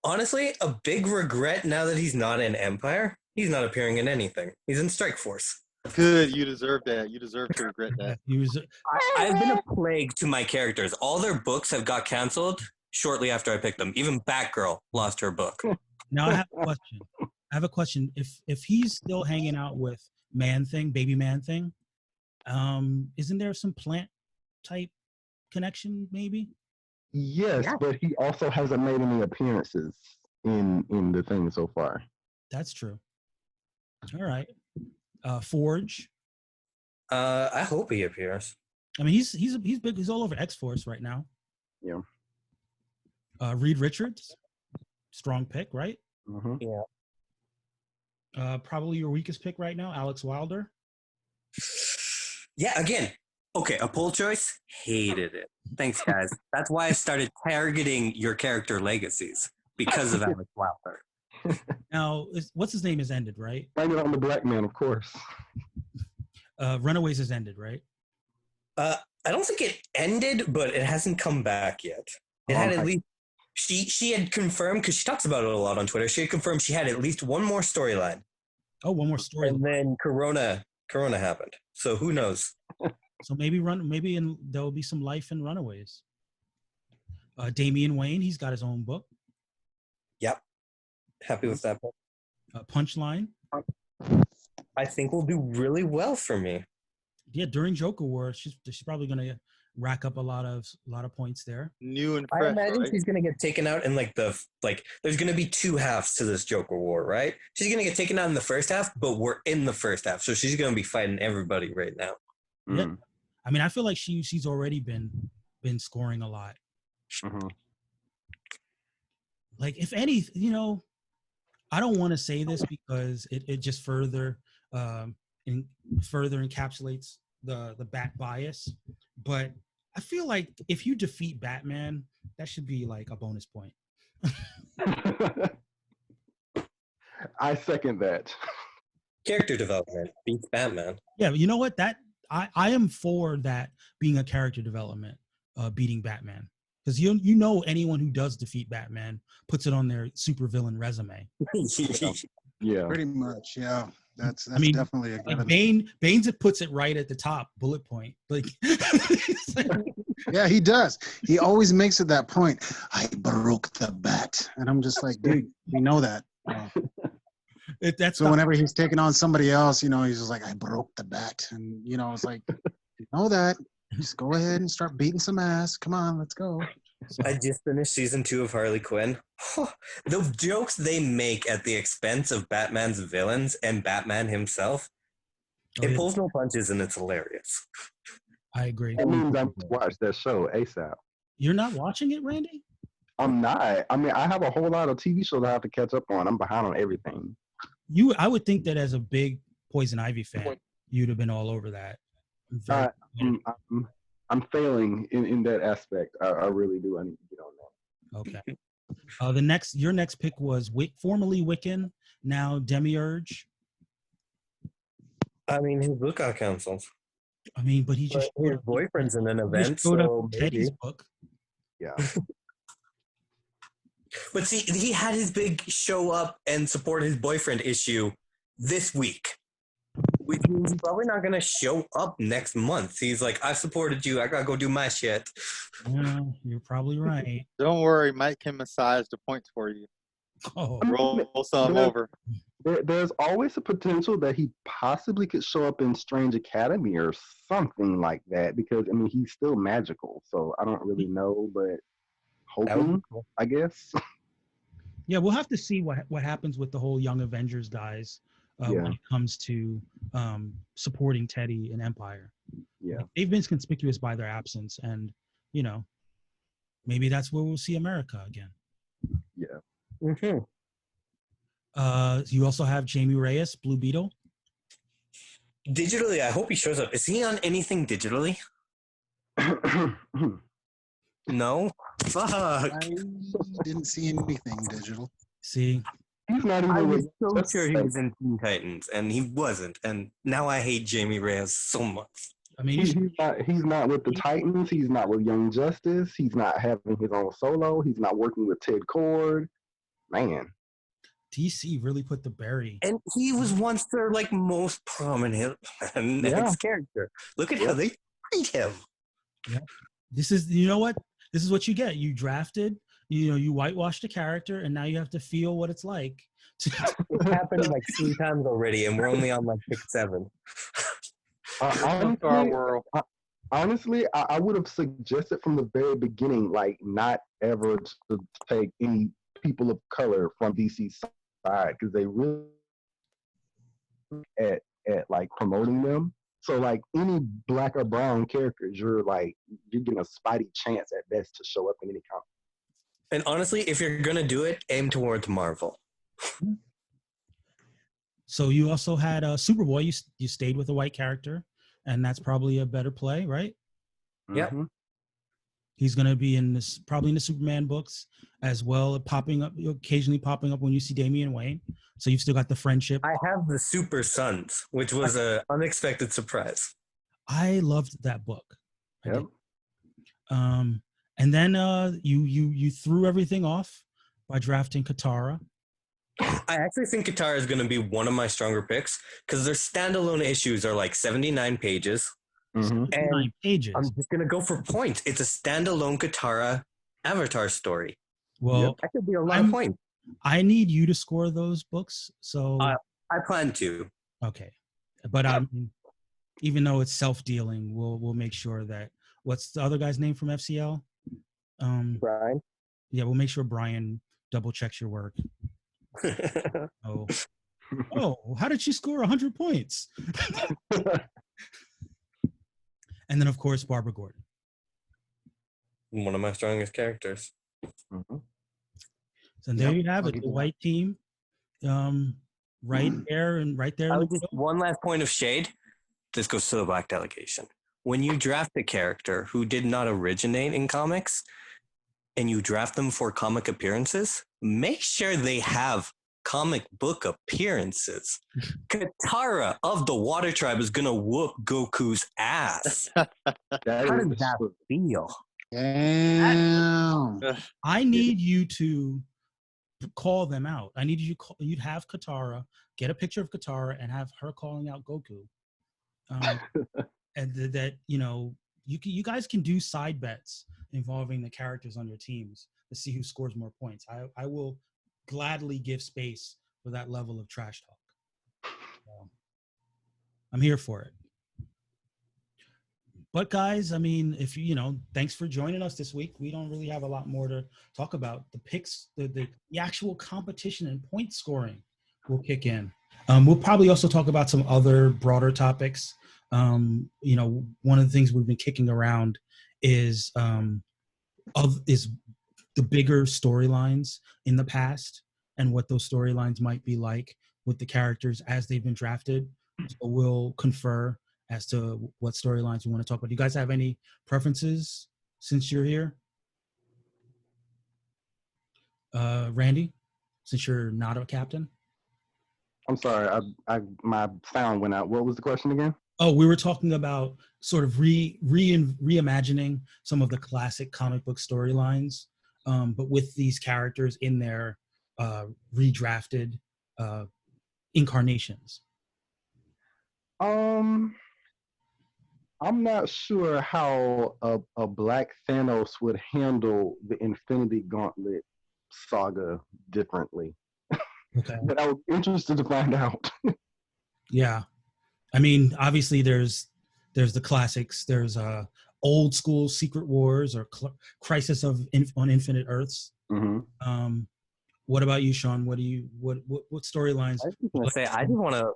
[SPEAKER 6] Honestly, a big regret now that he's not in Empire. He's not appearing in anything. He's in Strike Force.
[SPEAKER 2] Good, you deserve that. You deserve to regret that.
[SPEAKER 6] I've been a plague to my characters. All their books have got canceled shortly after I picked them. Even Batgirl lost her book.
[SPEAKER 1] Now I have a question. If he's still hanging out with Baby Man Thing, isn't there some plant type connection maybe?
[SPEAKER 3] Yes, yeah. But he also hasn't made any appearances in the thing so far.
[SPEAKER 1] That's true. All right. Forge.
[SPEAKER 6] I hope he appears.
[SPEAKER 1] I mean, he's big. He's all over X-Force right now.
[SPEAKER 3] Yeah.
[SPEAKER 1] Reed Richards, strong pick, right?
[SPEAKER 3] Mm-hmm.
[SPEAKER 6] Yeah.
[SPEAKER 1] Probably your weakest pick right now, Alex Wilder.
[SPEAKER 6] Yeah. Again, okay. A poll choice. Hated it. Thanks, guys. That's why I started targeting your character legacies because of Alex Wilder.
[SPEAKER 1] Now, what's his name has ended, right?
[SPEAKER 3] Blame it on the black man, of course.
[SPEAKER 1] Runaways has ended, right?
[SPEAKER 6] I don't think it ended, but it hasn't come back yet. It had at least she had confirmed, because she talks about it a lot on Twitter. She had confirmed she had at least one more storyline.
[SPEAKER 1] Oh, one more storyline.
[SPEAKER 6] And then Corona happened. So who knows?
[SPEAKER 1] So maybe there will be some life in Runaways. Damian Wayne, he's got his own book.
[SPEAKER 6] Yep. Happy with that book.
[SPEAKER 1] Punchline.
[SPEAKER 6] I think will do really well for me.
[SPEAKER 1] Yeah, during Joker War, she's probably gonna rack up a lot of points there.
[SPEAKER 2] New and fresh.
[SPEAKER 6] I imagine
[SPEAKER 2] right?
[SPEAKER 6] she's gonna get taken out in there's gonna be two halves to this Joker War, right? She's gonna get taken out in the first half, but we're in the first half, so she's gonna be fighting everybody right now.
[SPEAKER 1] Yeah, I mean, I feel like she's already been scoring a lot.
[SPEAKER 3] Mm-hmm.
[SPEAKER 1] Like, if any, I don't want to say this because it just further encapsulates the Bat bias, but I feel like if you defeat Batman, that should be like a bonus point.
[SPEAKER 3] I second that.
[SPEAKER 6] Character development beats Batman.
[SPEAKER 1] Yeah, but you know what? That I am for that being a character development, beating Batman. Because anyone who does defeat Batman puts it on their supervillain resume.
[SPEAKER 3] Yeah,
[SPEAKER 4] pretty much. Yeah, that's definitely a good.
[SPEAKER 1] Like Bane's puts it right at the top, bullet point. Like,
[SPEAKER 4] yeah, he does. He always makes it that point. I broke the bat, and I'm just like, dude, we know that. So whenever he's taking on somebody else, he's just like, I broke the bat, and it's like, you know that. Just go ahead and start beating some ass. Come on, let's go.
[SPEAKER 6] I just finished season 2 of Harley Quinn. The jokes they make at the expense of Batman's villains and Batman himself, it pulls no punches and it's hilarious.
[SPEAKER 1] I agree.
[SPEAKER 3] That means I'm to watch that show ASAP.
[SPEAKER 1] You're not watching it, Randy?
[SPEAKER 3] I'm not. I mean, I have a whole lot of TV shows I have to catch up on. I'm behind on everything.
[SPEAKER 1] I would think that as a big Poison Ivy fan, you'd have been all over that.
[SPEAKER 3] I'm failing in that aspect. I really do. I need to get on that.
[SPEAKER 1] Okay. Your next pick was formerly Wiccan, now Demiurge.
[SPEAKER 6] I mean, his lookout councils.
[SPEAKER 1] I mean, but he just
[SPEAKER 6] his boyfriend's in an event,
[SPEAKER 1] showed
[SPEAKER 6] so
[SPEAKER 1] up Teddy's book.
[SPEAKER 3] Yeah.
[SPEAKER 6] But see, he had his big show up and support his boyfriend issue this week, which means he's probably not going to show up next month. He's like, I supported you. I got to go do my shit.
[SPEAKER 1] Yeah, you're probably right.
[SPEAKER 2] Don't worry. Mike can massage the points for you.
[SPEAKER 1] Oh.
[SPEAKER 2] Roll some over.
[SPEAKER 3] There's always a potential that he possibly could show up in Strange Academy or something like that, because, I mean, he's still magical. So I don't really know, but hoping, cool. I guess.
[SPEAKER 1] Yeah, we'll have to see what happens with the whole Young Avengers guys when it comes to supporting Teddy and Empire.
[SPEAKER 3] Yeah.
[SPEAKER 1] They've been conspicuous by their absence, and, you know, maybe that's where we'll see America again.
[SPEAKER 3] Yeah.
[SPEAKER 6] Mm-hmm.
[SPEAKER 1] You also have Jamie Reyes, Blue Beetle.
[SPEAKER 6] Digitally, I hope he shows up. Is he on anything digitally? No? Fuck.
[SPEAKER 4] I didn't see anything digital.
[SPEAKER 1] See?
[SPEAKER 3] He's not even.
[SPEAKER 6] I was so sure he was in Teen Titans, and he wasn't. And now I hate Jamie Reyes so much.
[SPEAKER 1] I mean,
[SPEAKER 3] he's not with the Titans. He's not with Young Justice. He's not having his own solo. He's not working with Ted Cord. Man.
[SPEAKER 1] DC really put the berry.
[SPEAKER 6] And he was once their like most prominent next character. Look at how they treat him.
[SPEAKER 1] Yeah. This is, you know what? This is what you get. You drafted, you whitewashed a character, and now you have to feel what it's like.
[SPEAKER 6] It happened like 3 times already, and we're only on like pick 7.
[SPEAKER 3] Honestly, I would have suggested from the very beginning, like, not ever to take any people of color from DC's side, because they really at like promoting them. So like any black or brown characters, you're getting a spidey chance at best to show up in any comic.
[SPEAKER 6] And honestly, if you're gonna do it, aim towards Marvel.
[SPEAKER 1] So you also had Superboy. You stayed with a white character, and that's probably a better play, right?
[SPEAKER 6] Yeah.
[SPEAKER 3] Mm-hmm.
[SPEAKER 1] He's gonna be probably in the Superman books as well, occasionally popping up when you see Damian Wayne. So you've still got the friendship.
[SPEAKER 6] I have the Super Sons, which was an unexpected surprise.
[SPEAKER 1] I loved that book.
[SPEAKER 3] Yep.
[SPEAKER 1] And then you threw everything off by drafting Katara.
[SPEAKER 6] I actually think Katara is going to be one of my stronger picks because their standalone issues are like 79 pages.
[SPEAKER 3] Mm-hmm.
[SPEAKER 6] And
[SPEAKER 1] pages.
[SPEAKER 6] I'm just going to go for points. It's a standalone Katara Avatar story.
[SPEAKER 1] Well,
[SPEAKER 6] that could be a lot of points.
[SPEAKER 1] I need you to score those books. So
[SPEAKER 6] I plan to.
[SPEAKER 1] Okay. But even though it's self-dealing, we'll make sure that, what's the other guy's name from FCL?
[SPEAKER 5] Brian.
[SPEAKER 1] Yeah, we'll make sure Brian double checks your work. Oh, how did you score 100 points? And then, of course, Barbara Gordon.
[SPEAKER 6] One of my strongest characters.
[SPEAKER 3] Mm-hmm.
[SPEAKER 1] So there you have it, the white team, right there.
[SPEAKER 6] Just one last point of shade. This goes to the black delegation. When you draft a character who did not originate in comics and you draft them for comic appearances, make sure they have comic book appearances. Katara of the Water Tribe is going to whoop Goku's ass. How does that feel?
[SPEAKER 4] Damn.
[SPEAKER 1] I need you to call them out. I need you'd have Katara, get a picture of Katara and have her calling out Goku. And that, you guys can do side bets involving the characters on your teams to see who scores more points. I will gladly give space for that level of trash talk. I'm here for it. But guys, I mean, if thanks for joining us this week. We don't really have a lot more to talk about. The picks, the actual competition and point scoring will kick in. We'll probably also talk about some other broader topics. One of the things we've been kicking around is is the bigger storylines in the past and what those storylines might be like with the characters as they've been drafted. So we'll confer as to what storylines we want to talk about. Do you guys have any preferences since you're here? Randy, since you're not a captain?
[SPEAKER 3] I'm sorry, I my sound went out. What was the question again?
[SPEAKER 1] Oh, we were talking about sort of reimagining some of the classic comic book storylines, but with these characters in their redrafted incarnations.
[SPEAKER 3] I'm not sure how a Black Thanos would handle the Infinity Gauntlet saga differently.
[SPEAKER 1] Okay.
[SPEAKER 3] But I was interested to find out.
[SPEAKER 1] Yeah. I mean, obviously there's the classics. There's old school Secret Wars or Crisis on Infinite Earths.
[SPEAKER 3] Mm-hmm.
[SPEAKER 1] What about you, Shaun? What storylines?
[SPEAKER 6] I was just gonna say, I just want to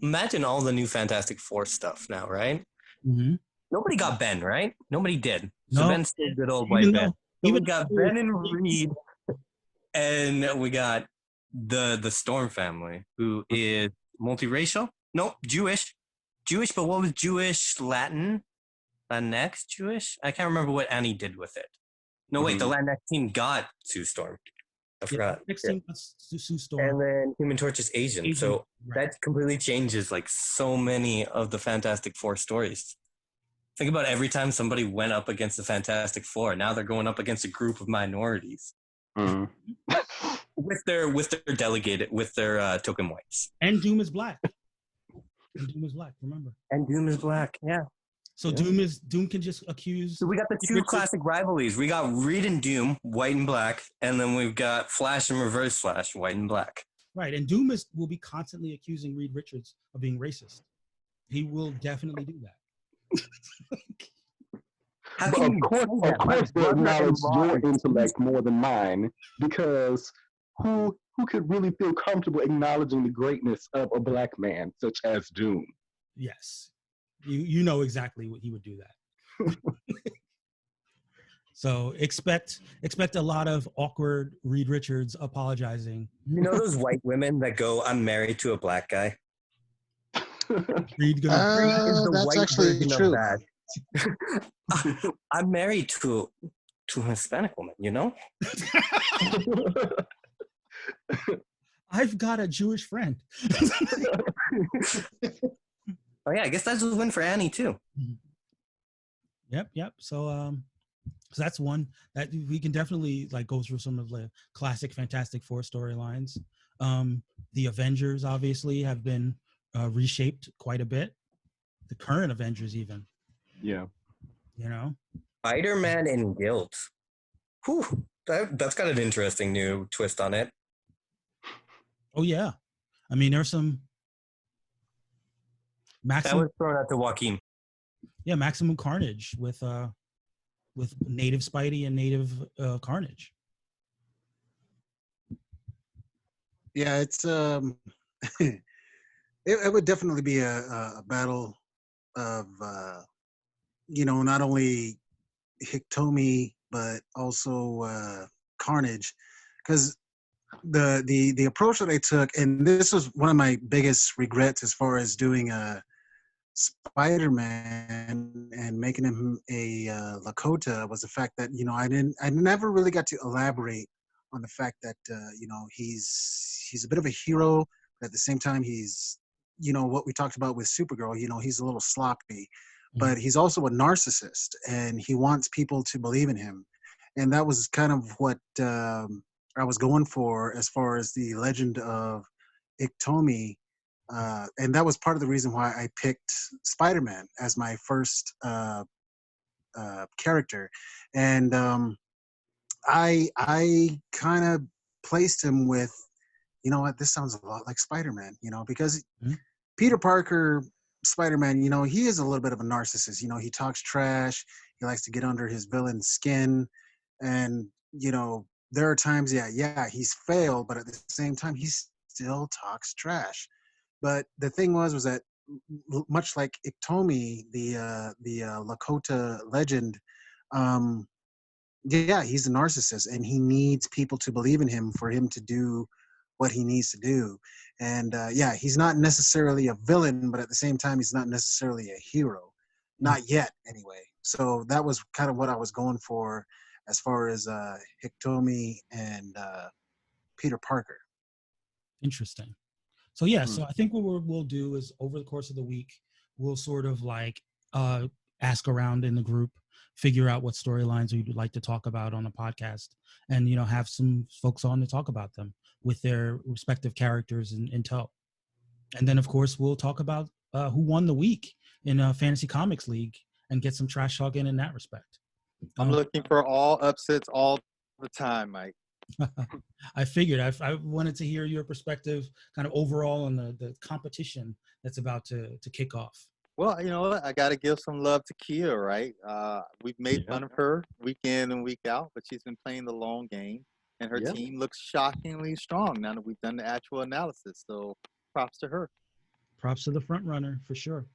[SPEAKER 6] imagine all the new Fantastic Four stuff now, right?
[SPEAKER 1] Mm-hmm.
[SPEAKER 6] Nobody got Ben, right? Nobody did. So
[SPEAKER 1] No.
[SPEAKER 6] Ben's still good old white Ben. So we got Ben and Reed, and we got the Storm family, who is multiracial. No, Jewish, but what was Jewish? Latinx Jewish? I can't remember what Annie did with it. No, wait, the Latinx team got Sue Storm. I forgot.
[SPEAKER 1] Next team was Sue Storm.
[SPEAKER 6] And then Human Torch is Asian. So that completely changes like so many of the Fantastic Four stories. Think about every time somebody went up against the Fantastic Four. Now they're going up against a group of minorities with their delegated, with their token whites.
[SPEAKER 1] And Doom is black. Remember.
[SPEAKER 6] And Doom is black. Yeah.
[SPEAKER 1] So yeah. Doom can just accuse.
[SPEAKER 6] So we got the two classic rivalries. We got Reed and Doom, white and black, and then we've got Flash and Reverse Flash, white and black.
[SPEAKER 1] Right, and Doom will be constantly accusing Reed Richards of being racist. He will definitely do that.
[SPEAKER 3] But of course, they acknowledge your intellect more than mine, because who could really feel comfortable acknowledging the greatness of a black man such as Doom?
[SPEAKER 1] Yes. You know exactly what he would do that. So expect a lot of awkward Reed Richards apologizing.
[SPEAKER 6] You know those white women that go, "I'm married to a black guy."
[SPEAKER 1] Reed is the
[SPEAKER 4] that's
[SPEAKER 6] white
[SPEAKER 4] actually true.
[SPEAKER 6] I'm married to a Hispanic woman. You know.
[SPEAKER 1] I've got a Jewish friend.
[SPEAKER 6] Oh yeah, I guess that's a win for Annie too.
[SPEAKER 1] Yep. So that's one that we can definitely like go through some of the classic Fantastic Four storylines. The Avengers obviously have been reshaped quite a bit. The current Avengers even.
[SPEAKER 3] Yeah.
[SPEAKER 1] You know?
[SPEAKER 6] Spider-Man and Guild. Whew, that's got an interesting new twist on it.
[SPEAKER 1] Oh yeah. I mean, there's some
[SPEAKER 6] that was thrown out to Joaquin.
[SPEAKER 1] Yeah, Maximum Carnage with native Spidey and native Carnage.
[SPEAKER 4] Yeah, it's it would definitely be a battle of not only Hiktomi but also Carnage, because the approach that they took, and this was one of my biggest regrets as far as doing Spider-Man and making him a Lakota, was the fact that I never really got to elaborate on the fact that he's a bit of a hero, but at the same time he's what we talked about with Supergirl. He's a little sloppy, but he's also a narcissist, and he wants people to believe in him, and that was kind of what I was going for as far as the legend of Iktomi. And that was part of the reason why I picked Spider-Man as my first character. And I kind of placed him with, this sounds a lot like Spider-Man, because Peter Parker, Spider-Man, he is a little bit of a narcissist. He talks trash. He likes to get under his villain's skin. And, there are times, he's failed, but at the same time, he still talks trash. But the thing was that much like Iktomi, the Lakota legend, yeah, he's a narcissist, and he needs people to believe in him for him to do what he needs to do. And yeah, he's not necessarily a villain, but at the same time, he's not necessarily a hero, not yet, anyway. So that was kind of what I was going for as far as Hiktomi and Peter Parker.
[SPEAKER 1] Interesting. So yeah, so I think what we'll do is over the course of the week, we'll sort of like ask around in the group, figure out what storylines we'd like to talk about on a podcast, and have some folks on to talk about them with their respective characters in tow. And then of course we'll talk about who won the week in a fantasy comics league and get some trash talk in that respect.
[SPEAKER 2] I'm looking for all upsets all the time, Mike.
[SPEAKER 1] I figured I wanted to hear your perspective kind of overall on the competition that's about to kick off.
[SPEAKER 2] Well, you know what? I got to give some love to Kia, right? We've made fun of her week in and week out, but she's been playing the long game, and her team looks shockingly strong now that we've done the actual analysis. So props to her.
[SPEAKER 1] Props to the front runner for sure.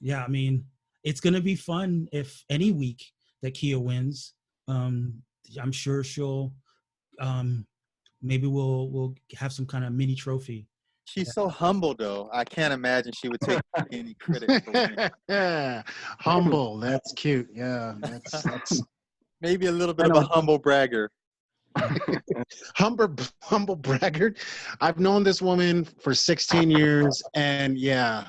[SPEAKER 1] Yeah, I mean, it's going to be fun if any week that Kia wins. I'm sure she'll maybe we'll have some kind of mini trophy.
[SPEAKER 2] She's so humble, though. I can't imagine she would take any credit for winning.
[SPEAKER 4] Yeah, humble. That's cute. Yeah, that's
[SPEAKER 2] maybe a little bit of a humble bragger.
[SPEAKER 4] humble braggart. I've known this woman for 16 years, and yeah,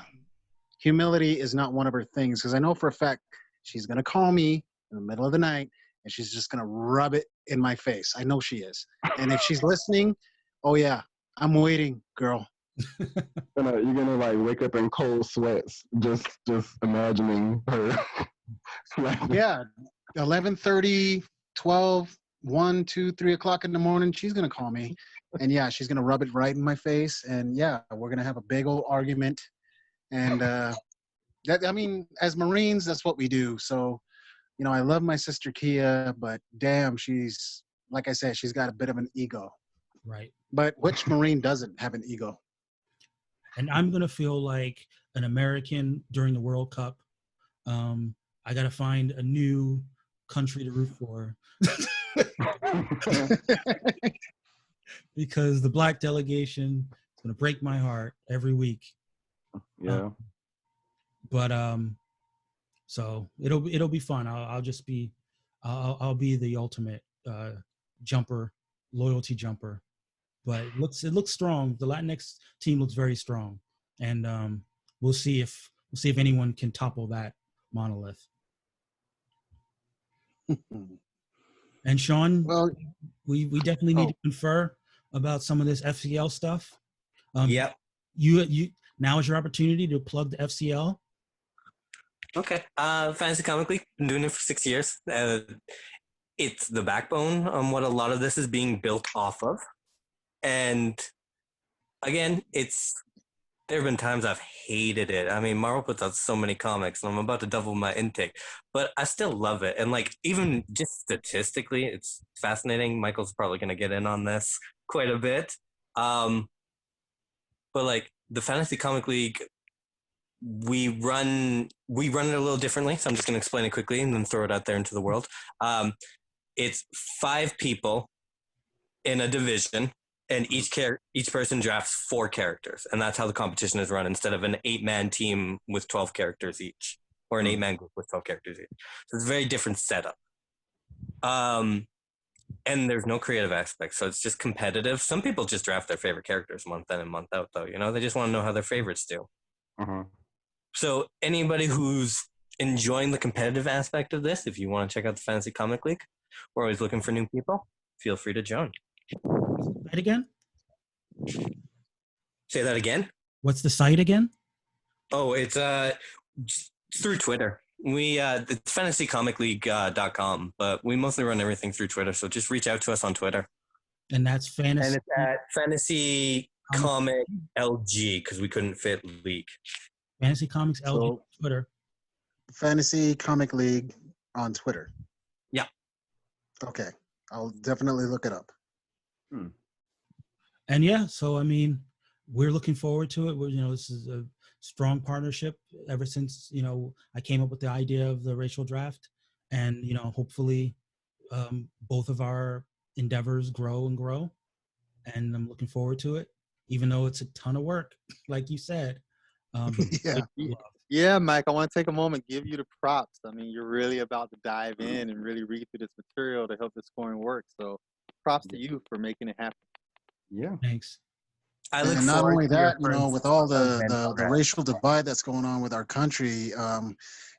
[SPEAKER 4] humility is not one of her things, because I know for a fact she's gonna call me in the middle of the night and she's just gonna rub it in my face. I know she is. And if she's listening, oh yeah, I'm waiting, girl.
[SPEAKER 3] You're gonna like wake up in cold sweats just imagining her.
[SPEAKER 4] Yeah, 11:30, 12, 1, 2, 3 o'clock in the morning, she's gonna call me, and yeah, she's gonna rub it right in my face, and yeah, we're gonna have a big old argument. And I mean, as Marines, that's what we do. So, I love my sister Kia, but damn, she's, like I said, she's got a bit of an ego.
[SPEAKER 1] Right.
[SPEAKER 4] But which Marine doesn't have an ego?
[SPEAKER 1] And I'm going to feel like an American during the World Cup. I got to find a new country to root for. Because the black delegation is going to break my heart every week.
[SPEAKER 3] Yeah.
[SPEAKER 1] But so it'll be fun. I'll just be I'll be the ultimate loyalty jumper. But it looks strong. The Latinx team looks very strong, and we'll see if anyone can topple that monolith. And Shaun,
[SPEAKER 4] well,
[SPEAKER 1] we definitely need to confer about some of this FCL stuff.
[SPEAKER 6] Yep.
[SPEAKER 1] You now is your opportunity to plug the FCL.
[SPEAKER 6] Okay. Fantasy Comic League, been doing it for 6 years. It's the backbone on what a lot of this is being built off of. And again, there have been times I've hated it. I mean, Marvel puts out so many comics, and I'm about to double my intake, but I still love it. And like, even just statistically, it's fascinating. Michael's probably going to get in on this quite a bit. But like the Fantasy Comic League, we run it a little differently. So I'm just going to explain it quickly and then throw it out there into the world. It's 5 people in a division. And each person drafts 4 characters, and that's how the competition is run, instead of an 8-man team with 12 characters each, or an 8-man group with 12 characters each. So it's a very different setup. And there's no creative aspect, so it's just competitive. Some people just draft their favorite characters month in and month out, though. They just want to know how their favorites do.
[SPEAKER 3] Uh-huh.
[SPEAKER 6] So anybody who's enjoying the competitive aspect of this, if you want to check out the Fantasy Comic League, we're always looking for new people. Feel free to join.
[SPEAKER 1] Site again?
[SPEAKER 6] Say that again?
[SPEAKER 1] What's the site again?
[SPEAKER 6] Oh, it's through Twitter. It's fantasycomicleague.com, but we mostly run everything through Twitter, so just reach out to us on Twitter.
[SPEAKER 1] And that's fantasy.
[SPEAKER 6] And it's at Fantasy Comic LG, because we couldn't fit league.
[SPEAKER 1] Fantasy Comics LG Twitter.
[SPEAKER 4] Fantasy Comic League on Twitter.
[SPEAKER 6] Yeah.
[SPEAKER 4] Okay. I'll definitely look it up.
[SPEAKER 1] And yeah, so I mean, we're looking forward to it. This is a strong partnership ever since I came up with the idea of the racial draft, and hopefully both of our endeavors grow and grow. And I'm looking forward to it, even though it's a ton of work, like you said.
[SPEAKER 4] Yeah.
[SPEAKER 2] Yeah, Mike, I want to take a moment, give you the props. I mean, you're really about to dive in and really read through this material to help the scoring work. So props to you for making it happen.
[SPEAKER 3] Yeah.
[SPEAKER 1] Thanks.
[SPEAKER 6] I look
[SPEAKER 4] And not
[SPEAKER 6] forward
[SPEAKER 4] only
[SPEAKER 6] to your
[SPEAKER 4] that,
[SPEAKER 6] first
[SPEAKER 4] with all the,
[SPEAKER 6] event
[SPEAKER 4] the
[SPEAKER 6] on
[SPEAKER 4] the
[SPEAKER 6] that.
[SPEAKER 4] racial divide that's going on with our country,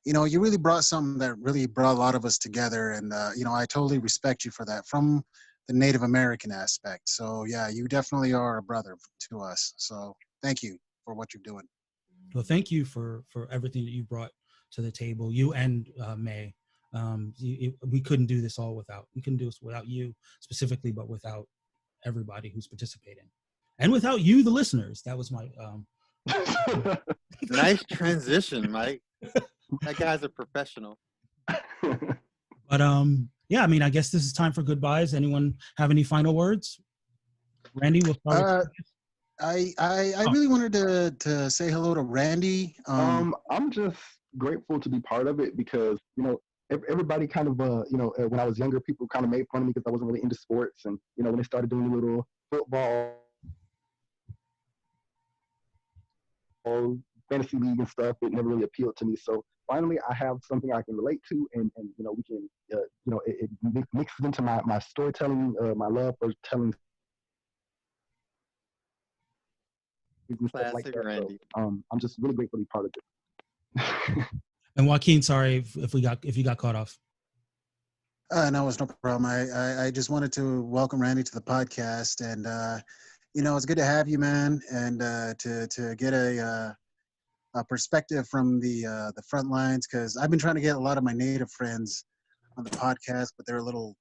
[SPEAKER 4] you really brought something that really brought a lot of us together. And I totally respect you for that from the Native American aspect. So yeah, you definitely are a brother to us. So thank you for what you're doing.
[SPEAKER 1] Well, thank you for everything that you brought to the table, you and May. We couldn't do this all without. We couldn't do this without you specifically, but without everybody who's participating, and without you, the listeners. That was my.
[SPEAKER 2] Nice transition, Mike. That guy's a professional.
[SPEAKER 1] But yeah, I mean, I guess this is time for goodbyes. Anyone have any final words? Randy, we'll start with you.
[SPEAKER 4] I really wanted to say hello to Randy.
[SPEAKER 3] I'm just grateful to be part of it because everybody kind of when I was younger, people kind of made fun of me because I wasn't really into sports, and when they started doing a little football, fantasy league and stuff, it never really appealed to me. So finally, I have something I can relate to, and we can it mixes into my storytelling, my love for telling and stuff like
[SPEAKER 2] Classic
[SPEAKER 3] that.
[SPEAKER 2] Randy.
[SPEAKER 3] So I'm just really grateful to be part of it.
[SPEAKER 1] And Joaquin, sorry if you got caught off.
[SPEAKER 4] No, it's no problem. I just wanted to welcome Randy to the podcast, and it's good to have you, man, and to get a perspective from the front lines, because I've been trying to get a lot of my Native friends on the podcast, but they're a little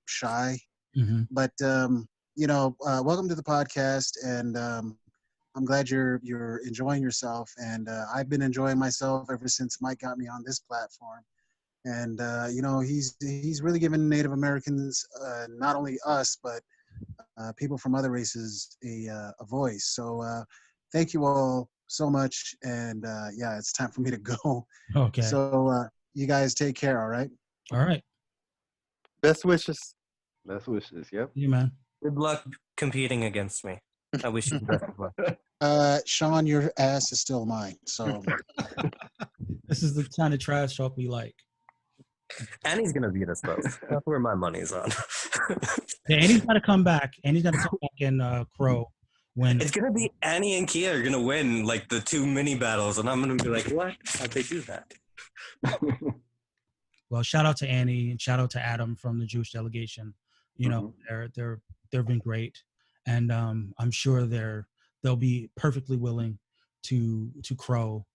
[SPEAKER 4] shy.
[SPEAKER 1] Mm-hmm.
[SPEAKER 4] But welcome to the podcast, and I'm glad you're enjoying yourself, and I've been enjoying myself ever since Mike got me on this platform. And he's really given Native Americans, not only us, but people from other races, a voice. So thank you all so much. And yeah, it's time for me to go.
[SPEAKER 1] Okay.
[SPEAKER 4] So you guys take care. All right.
[SPEAKER 1] All right.
[SPEAKER 2] Best wishes.
[SPEAKER 3] Best wishes. Yep.
[SPEAKER 1] You, man.
[SPEAKER 6] Good luck competing against me. I wish you the best of luck.
[SPEAKER 4] Shaun, your ass is still mine. So
[SPEAKER 1] This is the kind of trash talk we like.
[SPEAKER 6] And he's gonna beat us both. That's where my money's on.
[SPEAKER 1] Yeah, Annie's got to come back. Annie's got to come back and crow when
[SPEAKER 6] It's gonna be Annie and Kia are gonna win like the 2 mini battles, and I'm gonna be like, what? How'd they do that?
[SPEAKER 1] Well, shout out to Annie and shout out to Adam from the Jewish delegation. They've been great, and I'm sure they'll be perfectly willing to crow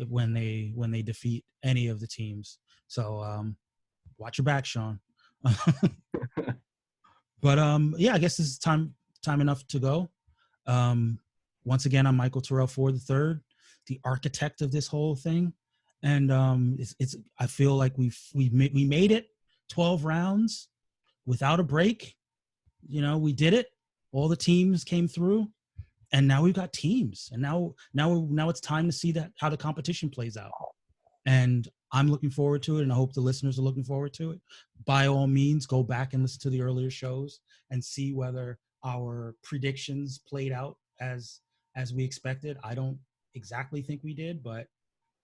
[SPEAKER 1] when they defeat any of the teams. So watch your back, Shaun. But yeah, I guess this is time enough to go. Once again, I'm Michael Terrell Ford III, the architect of this whole thing, and it's I feel like we made it 12 rounds without a break. We did it. All the teams came through, and now we've got teams, and now it's time to see how the competition plays out. And I'm looking forward to it, and I hope the listeners are looking forward to it. By all means, go back and listen to the earlier shows and see whether our predictions played out as we expected. I don't exactly think we did, but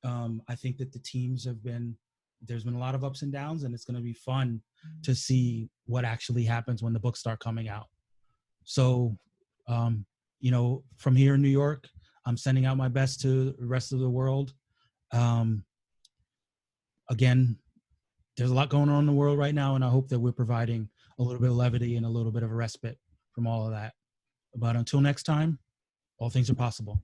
[SPEAKER 1] I think that the teams there's been a lot of ups and downs, and it's going to be fun to see what actually happens when the books start coming out. So, from here in New York, I'm sending out my best to the rest of the world. Again, there's a lot going on in the world right now, and I hope that we're providing a little bit of levity and a little bit of a respite from all of that. But until next time, all things are possible.